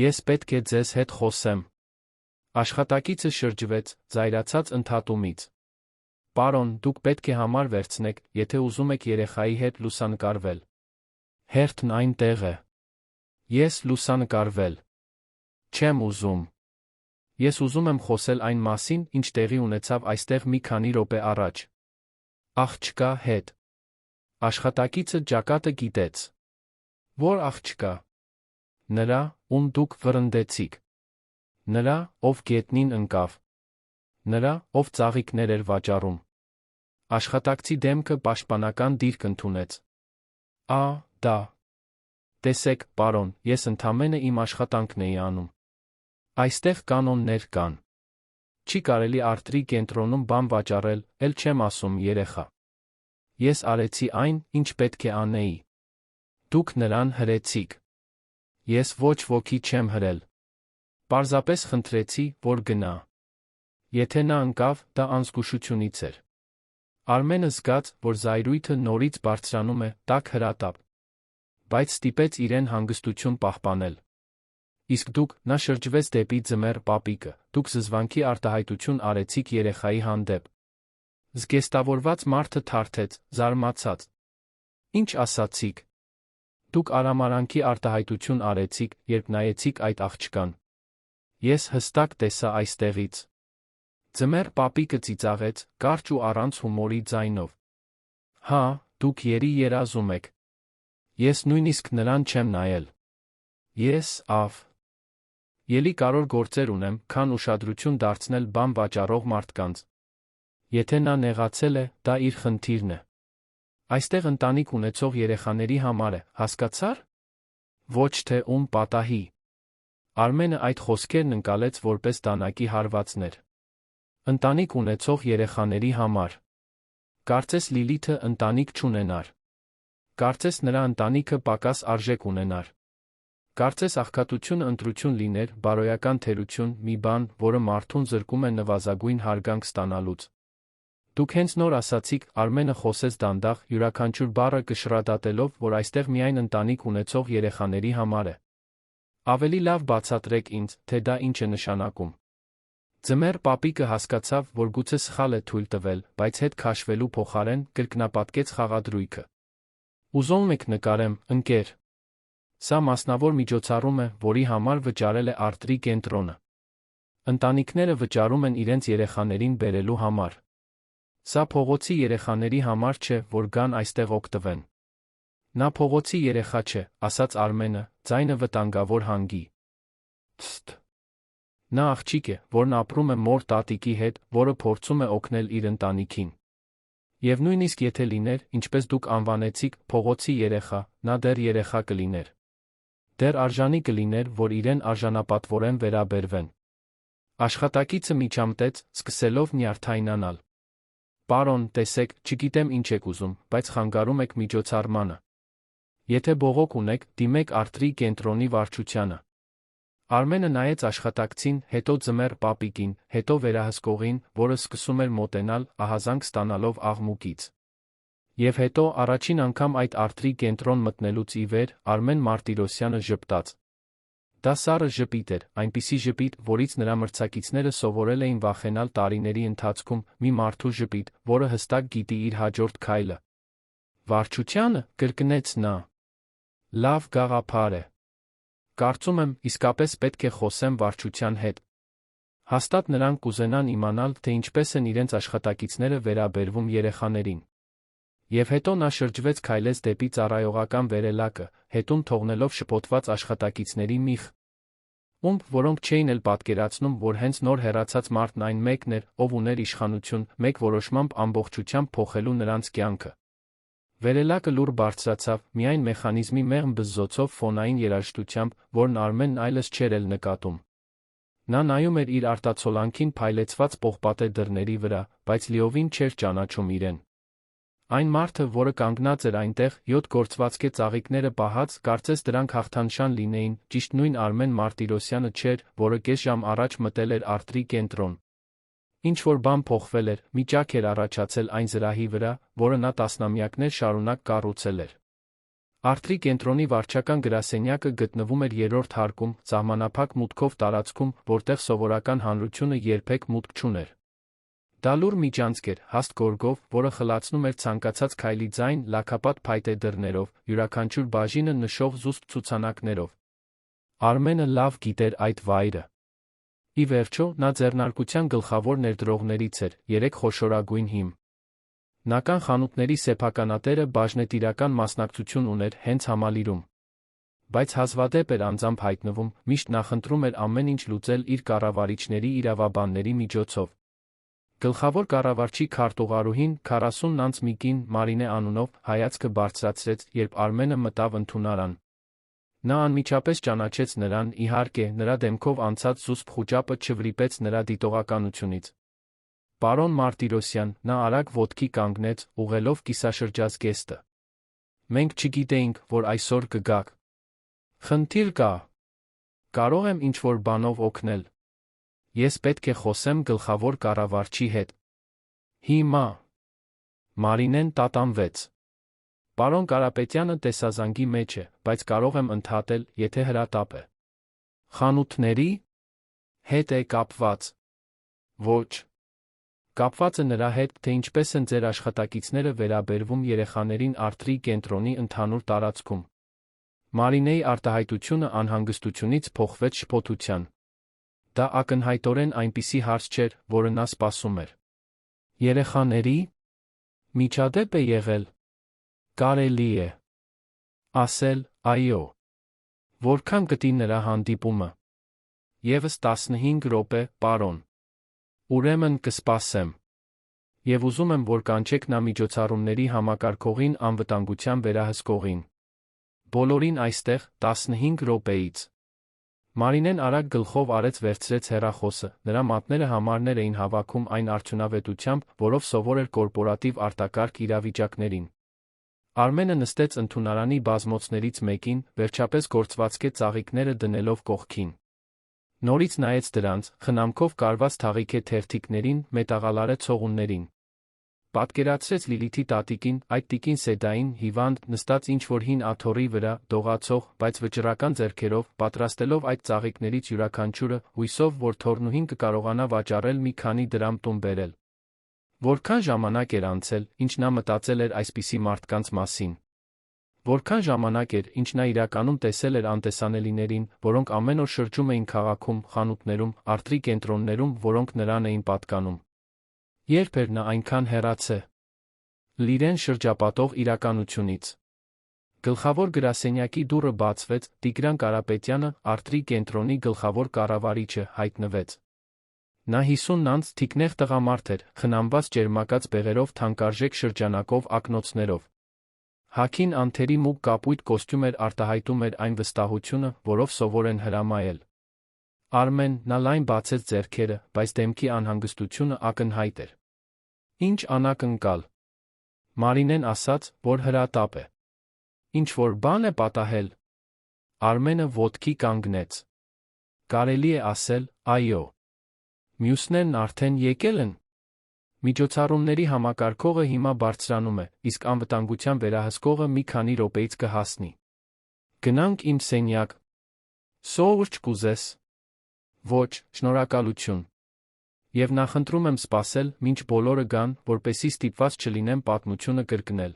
[SPEAKER 1] Ես պետք է ձեզ հետ խոսեմ։ Աշխատակիցը շրջվեց, զայրացած ընդհատումից։ Պարոն, դուք պետք է համար վերցնեք, եթե ուզում եք երեխայի հետ լուսանկարվել։ Հերթն այնտեղ է։ Ես լուսանկարվել չեմ ուզում։ Ես ուզում եմ խոսել այն մասին, ինչ տեղի ունեցավ այստեղ մի քանի րոպե առաջ։ Աղջկա հետ։ Աշխատակիցը ճակատը կիտեց։ Որ աղջկա։ Նրա, ում դուք վռնդեցիք։ Նրա, ով գետնին ընկավ։ Նրա, ով ծաղիկներ էր վաճառում։ Աշխատակցի դեմքը պաշտպանական դիրք ընդունեց։ Դա։ Տեսեք, պարոն, ես ընդամենը իմ աշխատանքն էի անում։ Այստեղ կանոններ կան։ Չի կարելի արտրի կենտրոնում բան վաճառել, էլ չեմ ասում երեխա։ Ես արեցի այն, ինչ պետք է անեի։ Դուք նրան հրեցիք։ Ես ոչ ոքի չեմ հրել։ Պարզապես խնդրեցի, որ գնա։ Եթե նա ընկավ, դա անզգուշությունից էր։ Արմենը զգաց, որ զայրույթը նորից բարձրանում է, տաք հրատապ։ Բայց ստիպեց իրեն հանգստություն պահպանել։ Իսկ դուք, նա շրջվեց դեպի ձմեռ պապիկը, դուք զզվանքի արտահայտություն արեցիք երեխայի հանդեպ։ Զգեստավորված մարդը թարթեց, զարմացած։ Ինչ ասացիք։ Դուք արամարանքի արտահայտություն արեցիք, երբ նայեցիք այդ աղջկան։ Ես հստակ տեսա այստեղից։ Ձմեռ պապիկը ծիծաղեց, կարճ ու առանց հումորի ձայնով։ Հա, դուք երազում եք։ Ես նույնիսկ նրան չեմ նայել։ Ես, Ելի կարոր գործեր ունեմ, քան ուշադրություն դարձնել բան վաճառող մարդկանց։ Եթե նա նեղացել է, դա իր խնդիրն է։ Այստեղ ընտանիք ունեցող երեխաների համար է, հասկացար։ Ոչ թե ում պատահի։ Արմենը այդ խոսքերն ընկալեց որպես դանակի հարվածներ։ Ընտանիք ունեցող երեխաների համար։ Կարծես Լիլիթը ընտանիք չունենար։ Կարծես նրա ընտանիքը պակաս արժեք ունենար։ Կարծես աղքատությունը ընտրություն լիներ, բարոյական թերություն, մի բան, որը մարդուն զրկում է նվազագույն հարգանք ստանալուց։ Դուք հենց նոր ասացիք, Արմենը խոսեց դանդաղ, յուրաքանչյուր բառը կշռադատելով, որ այստեղ միայն ընտանիք ունեցող երեխաների համար է։ Ավելի լավ բացատրեք ինձ, թե դա ինչ է նշանակում։ Ձմեռ պապիկը հասկացավ, որ գուցե սխալ է թույլ տվել, բայց հետ քաշվելու փոխարեն կրկնապատկեց խաղադրույքը։ Ուզում եք նկարեմ, ընկեր։ Սա մասնավոր միջոցառում է, որի համար վճարել է արտրի կենտրոնը։ Ընտանիքները վճարում են իրենց երեխաներին բերելու համար։ Սա փողոցի երեխաների համար չէ, որ գան այստեղ օգտվեն։ Նա փողոցի երեխա չէ, ասաց Արմենը, ձայնը վտանգավոր հանգի։ Նա աղջիկ է, որն ապրում է մոր տատիկի հետ, որը փորձում է օգնել իր ընտանիքին։ Եվ նույնիսկ եթե լիներ, ինչպես դուք անվանեցիք, փողոցի երեխա, նա դեռ երեխա կլիներ։ Դեռ արժանի կլիներ, որ իրեն արժանապատվորեն վերաբերվեն։ Աշխատակիցը միջամտեց, սկսելով նյարդայնանալ։ Պարոն, տեսեք, չգիտեմ ինչ եք ուզում, բայց խանգարում եք միջոցառմանը։ Եթե բողոք ունեք, դիմեք արտրի կենտրոնի վարչությանը։ Արմենը նայեց աշխատակցին, հետո ձմեռ պապիկին, հետո վերահսկողին, որը սկսում էր մոտենալ, ահազանգ ստանալով աղմուկից։ Եվ հետո առաջին անգամ այդ արտրի կենտրոն մտնելուց ի վեր, Արմեն Մարտիրոսյանը ժպտաց։ Դա սառը ժպիտ էր, այնպիսի ժպիտ, որից նրա մրցակիցները սովորել էին վախենալ տարիների ընթացքում, մի մարդու ժպիտ, որը հստակ գիտի իր հաջորդ քայլը։ Վարչությանը, կրկնեց նա։ Լավ գաղափար է։ Կարծում եմ, իսկապես պետք է խոսեմ վարչության հետ։ Հաստատ նրանք կուզենան իմանալ, թե ինչպես են իրենց աշխատակիցները վերաբերվում երեխաներին։ Եվ հետո նա շրջվեց քայլեց դեպի ծառայողական վերելակը, հետում թողնելով շփոթված աշխատակիցների մի խումբ, որոնք չէին էլ պատկերացնում, որ հենց նոր հեռացած մարդն այն մեկն էր, ով ուներ իշխանություն, մեկ որոշմամբ ամբողջությամբ փոխելու նրանց կյանքը։ Վերելակը լուռ բարձրացավ, միայն մեխանիզմի մեղմ բզզոցով ֆոնային երաժշտությամբ, որն Արմենն այլևս չէր էլ նկատում։ Նա նայում էր իր արտացոլանքին փայլեցված պողպատե դռների վրա, բայց լիովին չէր ճանաչում իրեն։ Այն մարդը, որը կանգնած էր այնտեղ, 7 գործվածքե ծաղիկները պահած, կարծես դրանք հաղթանշան լինեին, ճիշտ նույն Արմեն Մարտիրոսյանը չէր, որը կես ժամ առաջ մտել էր Արտրի կենտրոն։ Ինչ-որ բան փոխվել էր, մի ճաք էր առաջացել այն զրահի վրա, որը նա տասնամյակներ շարունակ կառուցել էր։ Արտրի կենտրոնի վարչական գրասենյակը գտնվում էր 3-րդ հարկում, սահմանափակ մուտքով տարածքում, որտեղ սովորական հանրությունը երբեք մուտք չուներ։ Դա լուռ միջանցք էր, հաստ գորգով, որը խլացնում էր ցանկացած քայլի ձայն, լաքապատ փայտե դռներով, յուրաքանչյուր բաժինը նշող զուսպ ցուցանակներով։ Արմենը լավ գիտեր այդ վայրը։ Ի վերջո, նա ձեռնարկության գլխավոր ներդրողներից էր, 3 խոշորագույն հիմնական խանութների սեփականատերը բաժնետիրական մասնակցություն ուներ հենց Համալիրում։ Բայց հազվադեպ էր անձամբ հայտնվում, միշտ նախընտրում էր ամեն ինչ լուծել իր կառավարիչների իրավաբանների միջոցով։ Գլխավոր կառավարչի քարտուղարուհին 40 անց մի կին, Մարինե անունով, հայացքը բարձրացրեց, երբ Արմենը մտավ ընդունարան։ Նա անմիջապես ճանաչեց նրան, իհարկե, նրա դեմքով անցած զուսպ խուճապը չվրիպեց նրա դիտողականությունից։ Պարոն Մարտիրոսյան, նա արագ ոտքի կանգնեց, ուղղելով կիսաշրջած գեստը։ Մենք չգիտեինք, որ այսօր կգաք։ Խնդիր կա։ Կարող եմ ինչ-որ բանով օգնել։ Ես պետք է խոսեմ գլխավոր կառավարչի հետ։ Հիմա։ Մարինեն տատանվեց։ Պարոն Կարապետյանը տեսազանգի մեջ է, բայց կարող եմ ընդհատել, եթե հրատապ է։ Խանութների հետ է կապված։ Ոչ։ Կապված է նրա հետ, թե ինչպես են ձեր աշխատակիցները վերաբերվում երեխաներին Արտրի կենտրոնի ընդհանուր տարածքում։ Մարինեի արտահայտությունը անհանգստությունից փոխվեց շփոթության։ Դա ակնհայտորեն այնպիսի հարց չէր, որը նա սպասում էր։ Երեխաների միջադեպ է եղել։ Կարելի է ասել, այո։ Որքան կտի նրա հանդիպումը։ Եվս 15 րոպե, պարոն։ Ուրեմն կսպասեմ։ Եվ ուզում եմ, որ կանչեք նա միջոցառումների համակարգողին անվտանգության վերահսկողին։ Բոլորին այստեղ 15 րոպեից։ Մարինեն արագ գլխով արեց վերցրեց հեռախոսը, նրա մատները համարներ էին հավաքում այն արդյունավետությամբ, որով սովոր էր կորպորատիվ արտակարգ իրավիճակներին։ Արմենը նստեց ընդունարանի բազմոցներից մեկին, վերջապես գործվածքե ծաղիկները դնելով կողքին։ Նորից նայեց դրանց, խնամքով կարված թաղիքե թերթիկներին, մետաղալարե ցողուններին։ Պատկերացրեց Լիլիթի տատիկին, այդ տիկին Սեդային, հիվանդ, նստած ինչ-որ հին աթոռի վրա, դողացող, բայց վճռական ձեռքերով, պատրաստելով այդ ծաղիկներից յուրաքանչյուրը, հույսով, որ թոռնուհին կկարողանա վաճառել մի քանի դրամ տուն բերել։ Որքան ժամանակ էր անցել, ինչ նա մտածել էր այսպիսի մարդկանց մասին։ Որքան ժամանակ էր, ինչ նա իրականում տեսել էր անտեսանելիներին, որոնք ամեն օր շրջում էին քաղաքում, խանութներում, Արտրի կենտրոններում, որոնք նրան էին պատկանում։ Երբ էր նա այնքան հեռացել իրեն շրջապատող իրականությունից։ Գլխավոր գրասենյակի դուռը բացվեց, Տիգրան Կարապետյանը, Արտրի կենտրոնի գլխավոր կառավարիչը, հայտնվեց։ Նա 50 անց թիկնեղ տղամարդ էր, խնամված ճերմակած բեղերով թանկարժեք շրջանակով ակնոցներով։ Հագին անթերի մուգ կապույտ կոստյում էր արտահայտում էր այն վստահությունը, որով սովոր են հրամայել։ Արմեն, նա լայն բացեց ձեռքերը, բայց դեմքի անհանգստությունը ակնհայտ էր։ Ինչ անակնկալ։ Մարինեն ասաց, որ հրատապ է։ Ինչ-որ բան է պատահել։ Արմենը ոտքի կանգնեց։ Կարելի է ասել, այո։ Մյուսներն արդեն եկել են։ Միջոցառումների համակարգողը հիմա բարձրանում է, իսկ անվտանգության վերահսկողը մի քանի րոպեից կհասնի։ Գնանք իմ սենյակ։ Սուրճ կուզես։ Ոչ, շնորհակալություն։ Եվ նախընտրում եմ սպասել, մինչ բոլորը գան, որպեսզի ստիպված չլինեմ պատմությունը կրկնել։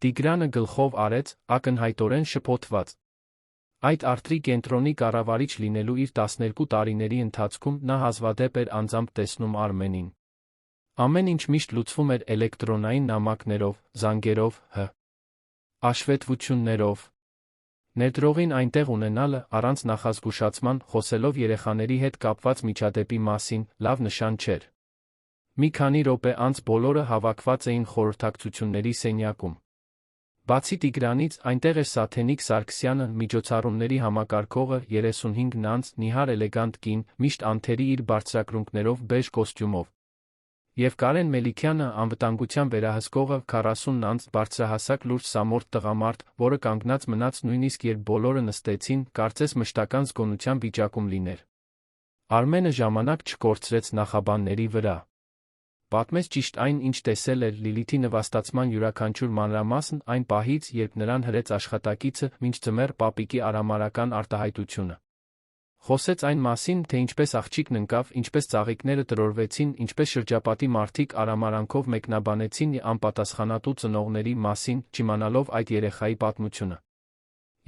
[SPEAKER 1] Տիգրանը գլխով արեց, ակնհայտորեն շփոթված։ Այդ Արտրի կենտրոնի կառավարիչ լինելու իր 12 տարիների ընթացքում նա հազվադեպ էր անձամբ տեսնում Արմենին։ Ամեն ինչ միշտ լուծվում էր էլեկտրոնային նամակներով, զանգերով, հաշվետվություններով։ Ներդրողին այնտեղ ունենալը, առանց նախազգուշացման, խոսելով երեխաների հետ կապված միջադեպի մասին, լավ նշան չէր։ Մի քանի րոպե անց բոլորը հավաքված էին խորհրդակցությունների սենյակում։ Բացի Տիգրանից, այնտեղ էր Սաթենիկ Սարգսյանը, միջոցառումների համակարգողը, 35 անց, նիհար էլեգանտ կին, միշտ անթերի իր բարձրակրունկներով բեժ կոստյումով։ Եվ Կարեն Մելիքյանը, անվտանգության վերահսկողը, 40 անց, բարձրահասակ լուրջ սամորթ տղամարդ, որը կանգնած մնաց նույնիսկ երբ բոլորը նստեցին, կարծես մշտական զգոնության վիճակում լիներ։ Արմենը ժամանակ չկորցրեց նախաբանների վրա։ Պատմեց ճիշտ այն, ինչ տեսել էր, Լիլիթի նվաստացման յուրաքանչյուր մանրամասն, այն պահից, երբ նրան հրեց աշխատակիցը, մինչ ձմեռ պապիկի արամարական արտահայտությունը։ Խոսեց այն մասին, թե ինչպես աղջիկն ընկավ, ինչպես ծաղիկները տրորվեցին, ինչպես շրջապատի մարդիկ արամարանքով մեկնաբանեցին անպատասխանատու ծնողների մասին, չիմանալով այդ երեխայի պատմությունը։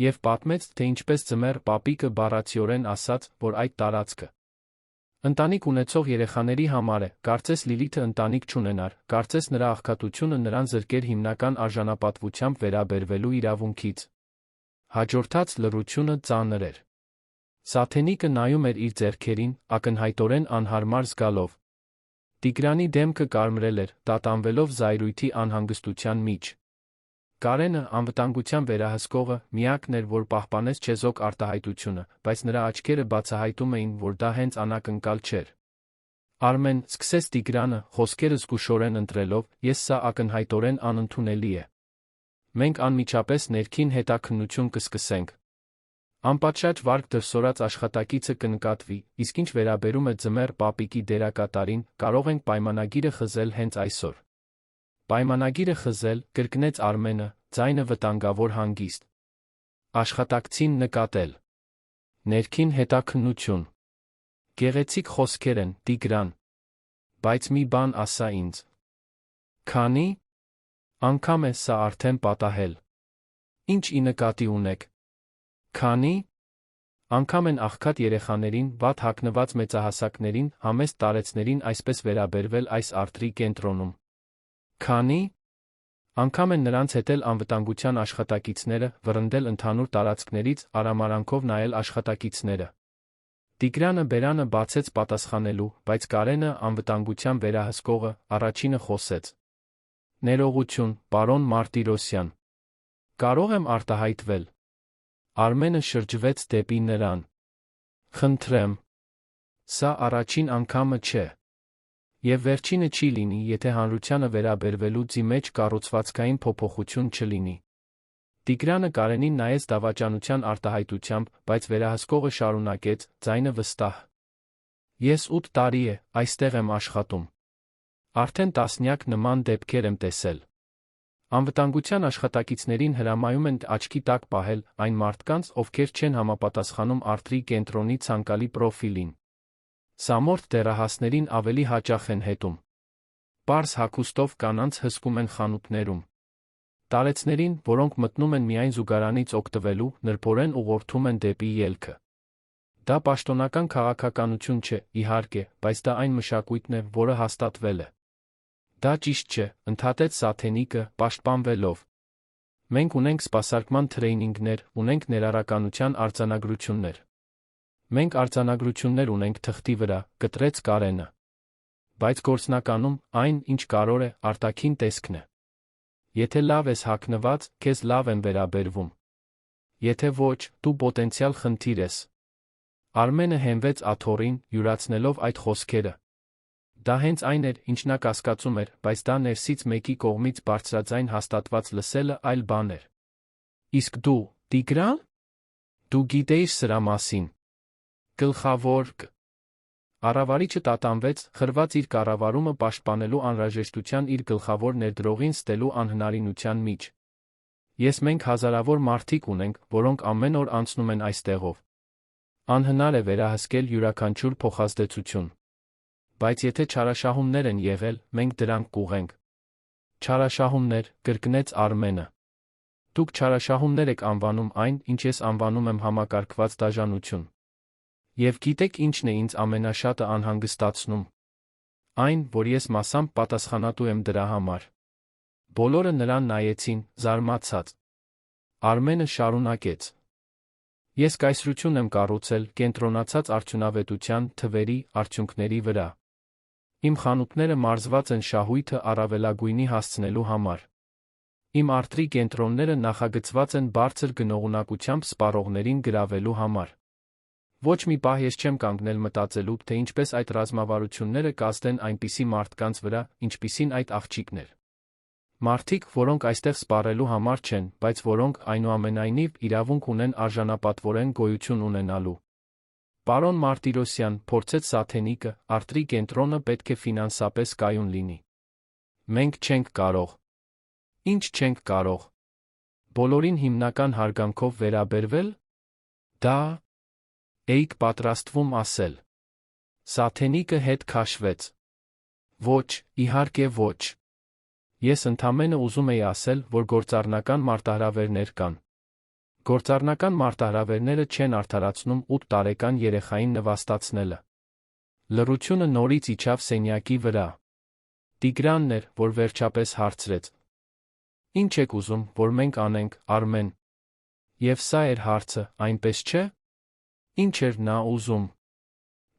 [SPEAKER 1] Եվ պատմեց, թե ինչպես ձմեռ պապիկը բառացիորեն ասաց, որ այդ տարածքը ընտանիք ունեցող երեխաների համար է, կարծես Լիլիթը ընտանիք չունենար, կարծես նրա աղքատությունը նրան զրկեր հիմնական արժանապատվությամբ վերաբերվելու իրավունքից։ Հաջորդած լռությունը ծանր էր։ Սաթենիկը նայում էր իր ձեռքերին, ակնհայտորեն անհարմար զգալով։ Տիգրանի դեմքը կարմրել էր, տատանվելով զայրույթի անհանգստության մեջ։ Կարենը, անվտանգության վերահսկողը, միակն էր, որ պահպանեց չեզոք արտահայտությունը, բայց նրա աչքերը բացահայտում էին, որ դա հենց անակնկալ չէր։ Արմեն, սկսեց Տիգրանը, խոսքերը զգուշորեն ընտրելով, ես սա ակնհայտորեն անընդունելի է։ Մենք անմիջապես ներքին հետաքննություն կսկսենք։ Անպատշաճ վարկ դրսորած աշխատակիցը կնկատվի, իսկ ինչ վերաբերում է ձմեռ պապիկի դերակատարին, կարող ենք պայմանագիրը խզել հենց այսօր։ Պայմանագիրը խզել, կրկնեց Արմենը, ձայնը վտանգավոր հանգիստ։ Աշխատակցին նկատել։ Ներքին հետաքննություն։ Գեղեցիկ խոսքեր են, Տիգրան։ Բայց մի բան ասա ինձ։ Քանի՞ անգամ է սա արդեն պատահել։ Ինչ ի նկատի ունեք։ Քանի՞ անգամ են աղքատ երեխաներին, վատ հագնված մեծահասակներին, համեստ տարեցներին այսպես վերաբերվել այս արթրի կենտրոնում։ Քանի՞ անգամ են նրանց հետ էլ անվտանգության աշխատակիցները, վռնդել ընդհանուր տարածքներից, արամարանքով նայել աշխատակիցները։ Տիգրանը բերանը բացեց պատասխանելու, բայց Կարենը, անվտանգության վերահսկողը, առաջինը խոսեց։ Ներողություն, պարոն Մարտիրոսյան։ Կարող եմ արտահայտվել։ Արմենը շրջվեց դեպի նրան։ Խնդրեմ։ Սա առաջին անգամը չէ։ Եվ վերջինը չի լինի, եթե հանրությանը վերաբերվելու ձի մեջ կառուցվածքային փոփոխություն չլինի։ Տիգրանը Կարենին նայեց դավաճանության արտահայտությամբ, բայց վերահսկողը շարունակեց, ձայնը վստահ։ Ես 8 տարի է, այստեղ եմ աշխատում։ Արդեն տասնյակ նման դեպքեր եմ տեսել։ Անվտանգության աշխատակիցներին հրամայում են աչքի տակ պահել այն մարդկանց, ովքեր չեն համապատասխանում արթրի կենտրոնի ցանկալի պրոֆիլին։ Սամորթ դեռահասներին ավելի հաճախ են հետում։ Պարզ հագուստով կանանց հսկում են խանութներում։ Տարեցներին, որոնք մտնում են միայն զուգարանից օգտվելու, նրբորեն ուղղորդում են դեպի ելքը։ Դա պաշտոնական քաղաքականություն չէ, իհարկե, բայց դա այն մշակույթն է, որը հաստատվել է։ Դա ճիշտ չէ, ընդհատեց Սաթենիկը, պաշտպանվելով։ Մենք ունենք սպասարկման թրեյնինգներ, ունենք ներառականության արձանագրություններ։ Մենք արձանագրություններ ունենք թղթի վրա, կտրեց Կարենը։ Բայց գործնականում, այն, ինչ կարող է, արտաքին տեսքն է։ Եթե լավ ես հագնված, քեզ լավ են վերաբերվում։ Եթե ոչ, դու պոտենցիալ խնդիր ես։ Արմենը հենվեց աթոռին, յուրացնելով այդ խոսքերը։ Դա հենց այն էր, ինչ նա կասկածում էր, բայց դա ներսից մեկի կողմից բարձրաձայն հաստատված լսելը այլ բան էր։ Իսկ դու, Տիգրան, դու գիտեիր սրա մասին։ Գլխավոր Առավարիչը տատանվեց, խրված իր կառավարումը պաշտպանելու անհրաժեշտության իր գլխավոր ներդրողին ստելու անհնարինության մեջ։ Ես մենք հազարավոր մարդիկ ունենք, որոնք ամեն օր անցնում են այստեղով։ Անհնար է վերահսկել յուրաքանչյուր փոխազդեցություն։ Բայց եթե չարաշահումներ են եղել, մենք դրանք կուղենք։ Չարաշահումներ, կրկնեց Արմենը։ Դուք չարաշահումներ եք անվանում այն, ինչ ես անվանում եմ համակարգված դաժանություն։ Եվ գիտեք ինչն է ինձ ամենաշատը անհանգստացնում։ Այն, որ ես մասամբ պատասխանատու եմ դրա համար։ Բոլորը նրան նայեցին, զարմացած։ Արմենը շարունակեց. Ես կայսրություն եմ կառուցել կենտրոնացած արդյունավետության թվերի արդյունքների վրա։ Իմ խանութները մարզված են շահույթը առավելագույնի հասցնելու համար։ Իմ արթրի կենտրոնները նախագծված են բարձր գնողունակությամբ սպառողներին գրավելու համար։ Ոչ մի պահ ես չեմ կանգնել մտածելու, թե ինչպես այդ ռազմավարությունները կազդեն այնպիսի մարդկանց վրա, ինչպիսին այդ աղջիկներ։ Մարդիկ, որոնք այստեղ սպառելու համար չեն, բայց որոնք այնուամենայնիվ իրավունք ունեն արժանապատվորեն գոյություն ունենալու։ Պարոն Մարտիրոսյան, փորձեց Սաթենիկը, արթրի կենտրոնը պետք է ֆինանսապես կայուն լինի։ Մենք չենք կարող։ Ինչ չենք կարող։ Բոլորին հիմնական հարգանքով վերաբերվել։ Դա էիք պատրաստվում ասել։ Սաթենիկը հետ քաշվեց։ Ոչ, իհարկե ոչ։ Ես ընդամենը ուզում էի ասել, որ գործառնական մարտահրավերներ կան։ Գործառնական մարտահրավերները չեն արդարացնում 8 տարեկան երեխային նվաստացնելը։ Լռությունը նորից իջավ սենյակի վրա։ Տիգրանն էր, որ վերջապես հարցրեց. Ինչ եք ուզում, որ մենք անենք, Արմեն։ Եվ սա էր հարցը, այնպես չէ։ Ինչ էր նա ուզում։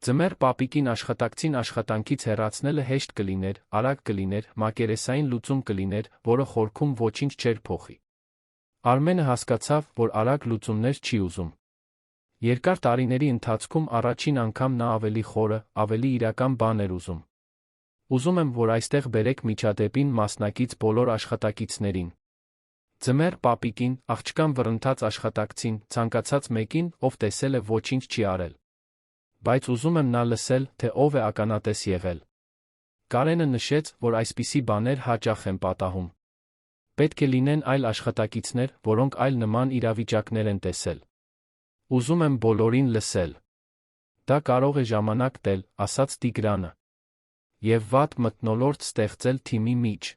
[SPEAKER 1] Ձմեռ պապիկին աշխատակցին աշխատանքից հեռացնելը հեշտ կլիներ, արագ կլիներ, մակերեսային լուծում կլիներ, որը խորքում ոչինչ չէր փոխի։ Արմենը հասկացավ, որ արագ լուծումներ չի ուզում։ Երկար տարիների ընթացքում առաջին անգամ նա ավելի խորը, ավելի իրական բան էր ուզում։ Ուզում եմ, որ այստեղ բերեք միջադեպին մասնակից բոլոր աշխատակիցներին։ Ձմեռ պապիկին, աղջկան վռնդած աշխատակցին, ցանկացած մեկին, ով տեսել է ոչինչ չի արել։ Բայց ուզում եմ նա լսել, թե ով է ականատես եղել։ Կարենը նշեց, որ այսպիսի բաներ հաճախ են պատահում։ Պետք է լինեն այլ աշխատակիցներ, որոնք այլ նման իրավիճակներ են տեսել։ Ուզում եմ բոլորին լսել։ Դա կարող է ժամանակ տել, ասաց Տիգրանը։ Եվ վատ մթնոլորտ ստեղծել թիմի մեջ։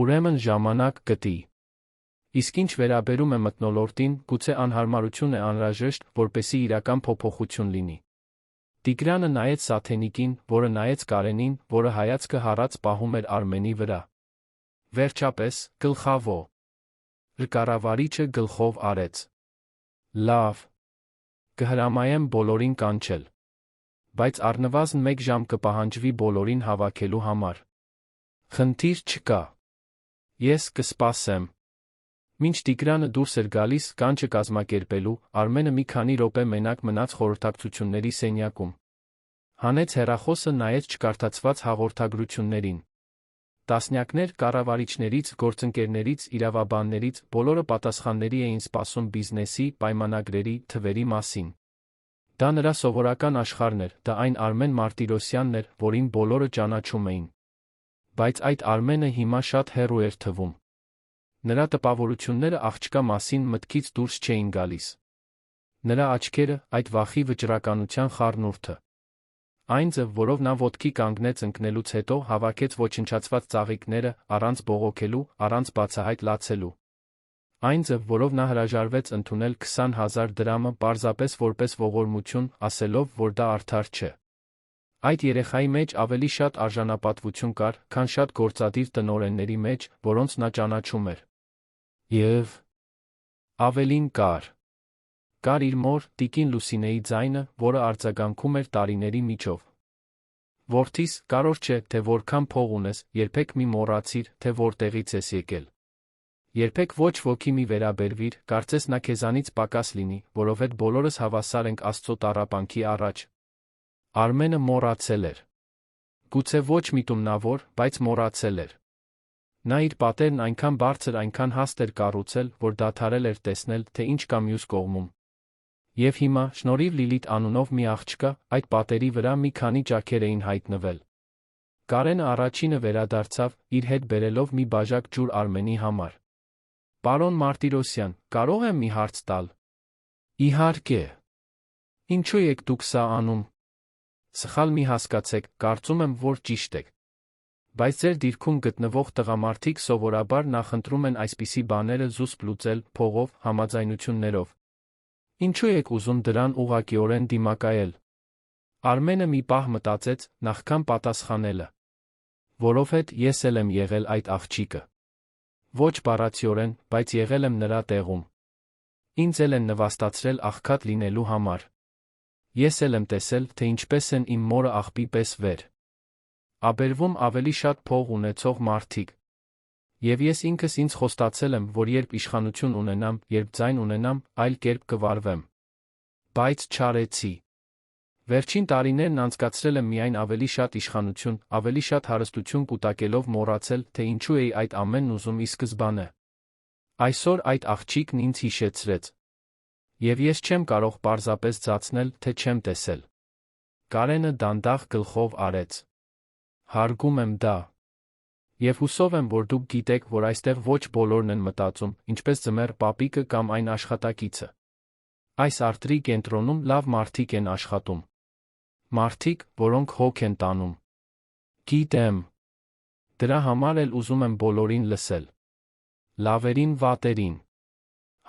[SPEAKER 1] Ուրեմն ժամանակ գտի։ Իսկ ինչ վերաբերում է մթնոլորտին, գուցե անհարմարություն է անհրաժեշտ, որպեսզի իրական փոփոխություն լինի։ Տիգրանը նայեց Սաթենիկին, որը նայեց Կարենին, որը հայացքը հառած պահում էր Արմենի վրա։ Վերջապես, գլխավո։ Կառավարիչը գլխով արեց։ Լավ։ Կհրամայեմ բոլորին կանչել։ Բայց առնվազն 1 ժամ կպահանջվի բոլորին հավաքելու համար։ Խնդիր չկա։ Ես կսպասեմ։ Մինչ Տիգրանը դուրս էր գալիս կանչը կազմակերպելու, Արմենը մի քանի րոպե մենակ մնաց խորհրդակցությունների սենյակում։ Հանեց հեռախոսը, նայեց չկարդացված հաղորդագրություններին։ Տասնյակներ կառավարիչներից, գործընկերներից, իրավաբաններից, բոլորը պատասխանների էին սպասում բիզնեսի, պայմանագրերի, թվերի մասին։ Դա նրա սովորական աշխարհն էր, դա այն Արմեն Մարտիրոսյանն էր, որին բոլորը ճանաչում էին։ Բայց այդ Արմենը հիմա շատ հեռու էր թվում։ Նրա տպավորությունները աղջկա մասին մտքից դուրս չէին գալիս։ Նրա աչքերը, այդ վախի վճռականության խառնուրդը։ Այն ձև, որով նա ոտքի կանգնեց ընկնելուց հետո, հավաքեց ոչնչացված ծաղիկները, առանց բողոքելու, առանց բացահայտ լացելու։ Այն ձև, որով նա հրաժարվեց ընդունել 20,000 դրամը պարզապես որպես ողորմություն, ասելով, որ դա արդար չէ։ Այդ երեխայի մեջ ավելի շատ արժանապատվություն կար, քան շատ գործադիր տնօրենների մեջ, որոնց նա ճանաչում էր։ Եվ ավելին կար իր մոր, տիկին Լուսինեի ձայնը, որը արձագանքում էր տարիների միջով։ Որդիս, կարող չէ, թե որքան փող ունես, երբեք մի մոռացիր, թե որտեղից ես եկել։ Երբեք ոչ ոքի մի վերաբերվիր, կարծես նա քեզանից պակաս լինի, որովհետև բոլորս հավասար ենք Աստծո տառապանքի առաջ։ Արմենը մոռացել էր։ Գուցե ոչ միտումնավոր, բայց մոռացել էր։ Նա իր պատերն այնքան բարձր, այնքան հաստ էր կառուցել, որ դադարել էր տեսնել, թե ինչ կա մյուս կողմում։ Եվ հիմա, շնորհիվ Լիլիթ անունով մի աղջկա, այդ պատերի վրա մի քանի ճաքեր էին հայտնվել։ Կարենը առաջինը վերադարձավ, իր հետ բերելով մի բաժակ ջուր Արմենի համար։ Պարոն Մարտիրոսյան, կարող եմ մի հարց տալ։ Իհարկե։ Ինչու եք դուք սա անում։ Սխալ մի հասկացեք, կարծում եմ, որ ճիշտ եք։ Բայց ձեր դիրքում գտնվող տղամարդիկ սովորաբար նախընտրում են այսպիսի բաները զուսպ լուծել, փողով, համաձայնություններով։ Ինչու եք ուզում դրան ուղղակիորեն դիմակայել։ Արմենը մի պահ մտածեց, նախքան պատասխանելը. որովհետ ես էլ եմ եղել այդ աղջիկը։ Ոչ բառացիորեն, բայց եղել եմ նրա տեղում։ Ինձ էլ են նվաստացրել աղքատ լինելու համար։ Ես էլ եմ տեսել, թե ինչպես են իմ մորը աղբի պես վեր abերվում ավելի շատ փող ունեցող մարդիկ։ Եվ ես ինքս ինձ խոստացել եմ, որ երբ իշխանություն ունենամ, երբ ձայն ունենամ, այլ կերպ կվարվեմ։ Բայց չարեցի։ Վերջին տարիներն անցկացրել եմ միայն ավելի շատ իշխանություն, ավելի շատ հարստություն կուտակելով մոռացել, թե ինչու էի այդ ամենն ուզում ի սկզբանե։ Այսօր այդ աղջիկն ինձ հիշեցրեց։ Եվ ես չեմ կարող պարզապես ձացնել, թե չեմ տեսել։ Կարենը դանդաղ գլխով արեց։ Հարգում եմ դա։ Եվ հուսով եմ, որ դուք գիտեք, որ այստեղ ոչ բոլորն են մտածում, ինչպես Ձմեռ պապիկը կամ այն աշխատակիցը։ Այս արտրի կենտրոնում լավ մարդիկ են աշխատում։ Մարդիկ, որոնք հոգ են տանում։ Գիտեմ։ Դրա համար էլ ուզում եմ բոլորին լսել։ Լավերին, վատերին։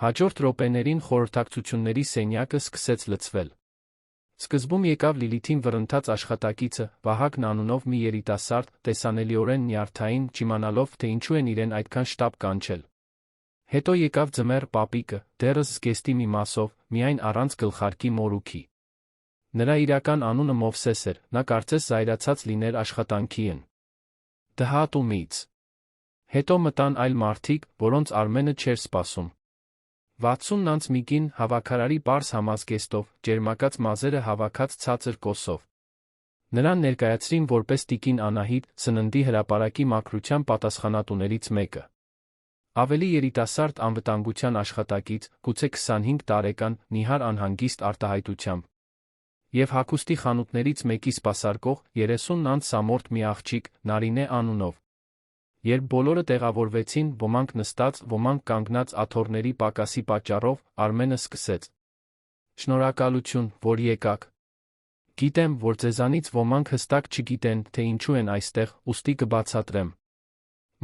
[SPEAKER 1] Հաջորդ րոպեներին խորհրդակցությունների սենյակը սկսեց լցվել։ Սկզբում եկավ Լիլիթին վռնդած աշխատակիցը, Վահագն անունով մի երիտասարդ, տեսանելիորեն նյարդային, չիմանալով, թե ինչու են իրեն այդքան շտապ կանչել։ Հետո եկավ Ձմեռ պապիկը, դեռս զգեստի մի մասով, միայն առանց գլխարկի մորուքի։ Նրա իրական անունը Մովսես էր, նա կարծես զայրացած լիներ աշխատանքին։ Դհատումից։ Հետո մտան այլ մարդիկ, որոնց Արմենը չէր սպասում։ 60-անց մի կին, հավաքարարի պարզ համազգեստով, ջերմակած մազերը հավաքած ցածր կոսով։ Նրան ներկայացրին որպես տիկին Անահիտ, սննդի հրապարակի մաքրության պատասխանատուներից մեկը։ Ավելի երիտասարդ անվտանգության աշխատակից, գուցե 25 տարեկան, նիհար անհանգիստ արտահայտությամբ։ Եվ հագուստի խանութներից մեկի սպասարկող, 30-անց սամորթ մի աղջիկ, Նարինե անունով։ Երբ բոլորը տեղավորվեցին, ոմանք նստած, ոմանք կանգնած աթոռների պակասի պատճառով, Արմենը սկսեց. Շնորհակալություն, որ եկաք։ Գիտեմ, որ ձեզանից ոմանք հստակ չգիտեն, թե ինչու են այստեղ, ուստի կբացատրեմ։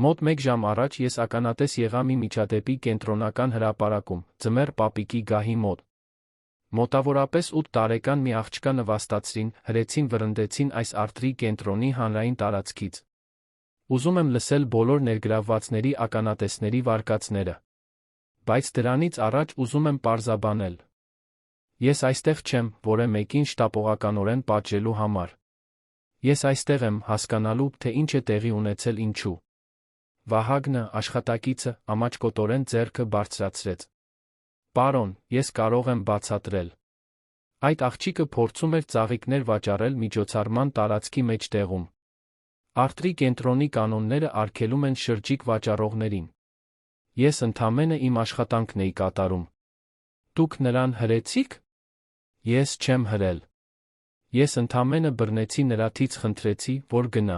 [SPEAKER 1] Մոտ 1 ժամ առաջ ես ականատես եղա մի միջադեպի կենտրոնական հրապարակում, Ձմեռ պապիկի գահի մոտ։ Մոտավորապես 8 տարեկան մի աղջկա նվաստացրին, հրեցին վռնդեցին այս արտրի կենտրոնի հանրային տարածքից։ Ուզում եմ լսել բոլոր ներգրավվածների ականատեսների վարկածները։ Բայց դրանից առաջ ուզում եմ պարզաբանել։ Ես այստեղ չեմ, որը մեկին շտապողականորեն պատժելու համար։ Ես այստեղ եմ հասկանալու, թե ինչ է տեղի ունեցել ինչու։ Վահագնը, աշխատակիցը, ամաչկոտորեն ձեռքը բարձրացրեց։ Պարոն, ես կարող եմ բացատրել։ Այդ աղջիկը փորձում էր ծաղիկներ վաճառել միջոցառման տարածքի մեջտեղում։ Արտրի կենտրոնի կանոնները արգելում են շրջիկ վաճառողներին։ Ես ընդամենը իմ աշխատանքն էի կատարում։ Դուք նրան հրեցիք։ Ես չեմ հրել։ Ես ընդամենը բռնեցի նրա թից խնդրեցի, որ գնա։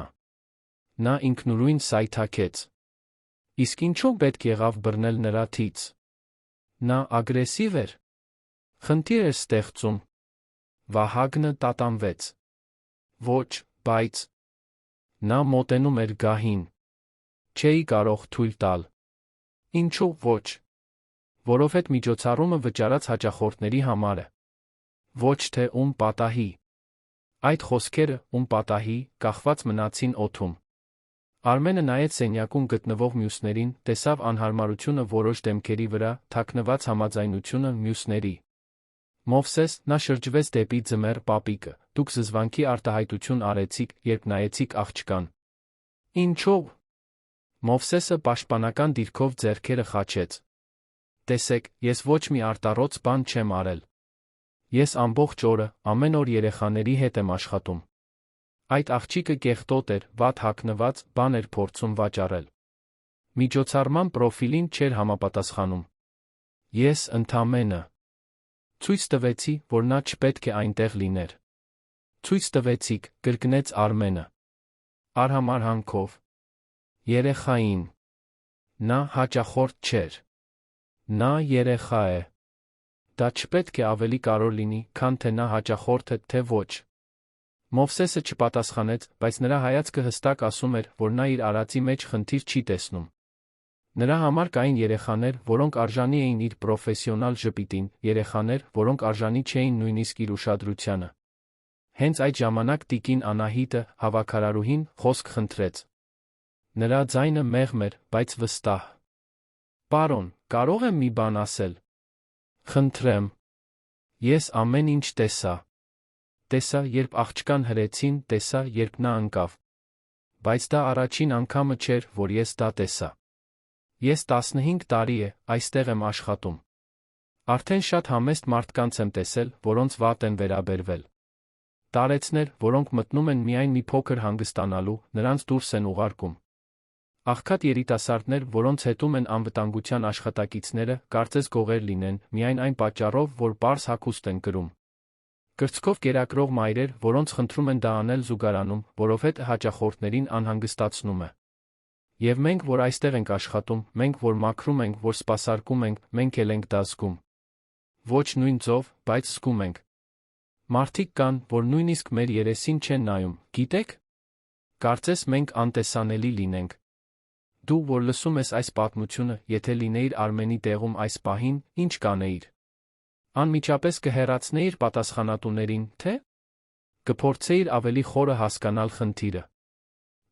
[SPEAKER 1] Նա ինքնուրույն սայթաքեց։ Իսկ ինչու պետք եղավ բռնել նրա թից։ Նա ագրեսիվ էր։ Խնդիր էր ստեղծում։ Վահագնը տատանվեց։ Ոչ, բայց… Նա մոտենում էր գահին։ Չէի կարող թույլ տալ։ Ինչու ոչ։ Որովհետև միջոցառումը վճարած հաճախորդների համար է։ Ոչ թե ում պատահի։ Այդ խոսքերը, ում պատահի, կախված մնացին օդում։ Արմենը նայեց սենյակում գտնվող մյուսներին, տեսավ անհարմարությունը որոշ դեմքերի վրա, թաքնված համաձայնությունը մյուսների։ Մովսես, նա շրջվեց դեպի Ձմեռ պապիկը, դուք զզվանքի արտահայտություն արեցիք, երբ նայեցիք աղջկան։ Ինչո՞վ։ Մովսեսը պաշտպանական դիրքով ձեռքերը խաչեց։ Տեսեք, ես ոչ մի արտառոց բան չեմ արել։ Ես ամբողջ օրը, ամեն օր երեխաների հետ եմ աշխատում։ Այդ աղջիկը կեղտոտ էր, վատ հագնված, բան էր փորձում վաճառել։ Միջոցառման պրոֆիլին չէր համապատասխանում։ Ես ընդամենը ցույց տվեցի, որ նա չպետք է այնտեղ լիներ։ Ցույց տվեցիք, կրկնեց Արմենը։ Արհամարհանքով։ Երեխային։ Նա հաճախորդ չէր։ Նա երեխա է։ Դա չպետք է ավելի կարևոր լինի, քան թե նա հաճախորդ է, թե ոչ։ Մովսեսը չպատասխանեց, բայց նրա հայացքը հստակ ասում էր, որ նա իր արածի մեջ խնդիր չի տեսնում։ Նրա համար կային երեխաներ, որոնք արժանի էին իր պրոֆեսիոնալ ժպիտին, երեխաներ, որոնք արժանի չէին նույնիսկ իր ուշադրությանը։ Հենց այդ ժամանակ տիկին Անահիտը, հավաքարարուհին, խոսք խնդրեց։ Նրա ձայնը մեղմ էր, բայց վստահ։ Պարոն, կարող եմ մի բան ասել։ Խնդրեմ։ Ես ամեն ինչ տեսա։ Տեսա, երբ աղջկան հրեցին, տեսա, երբ նա ընկավ։ Բայց դա առաջին անգամը չէր, որ ես դա տեսա։ Ես 15 տարի է այստեղ եմ աշխատում։ Արդեն շատ համեստ մարդկանց եմ տեսել, որոնց վատ են վերաբերվել։ Տարեցներ, որոնք մտնում են միայն մի փոքր հանգստանալու, նրանց դուրս են ուղարկում։ Աղքատ երիտասարդներ, որոնց հետում են անվտանգության աշխատակիցները, կարծես գողեր լինեն, միայն այն պատճառով, որ պարզ հագուստ են կրում։ Կրծքով կերակրող մայրեր, որոնց խնդրում են դա անել զուգարանում, որովհետև հաճախորդներին անհանգստացնում է։ Եվ մենք, որ այստեղ ենք աշխատում, մենք, որ մաքրում ենք, որ սպասարկում ենք, մենք էլ ենք դա զգում։ Ոչ նույն ձով, բայց զգում ենք։ Մարդիկ կան, որ նույնիսկ մեր երեսին չեն նայում, գիտեք։ Կարծես մենք անտեսանելի լինենք։ Դու, որ լսում ես այս պատմությունը, եթե լինեիր Արմենի տեղում այս պահին, ինչ կանեիր։ Անմիջապես կհեռացնեիր պատասխանատուներին, թե՞ կփորձեիր ավելի խորը հասկանալ խնդիրը։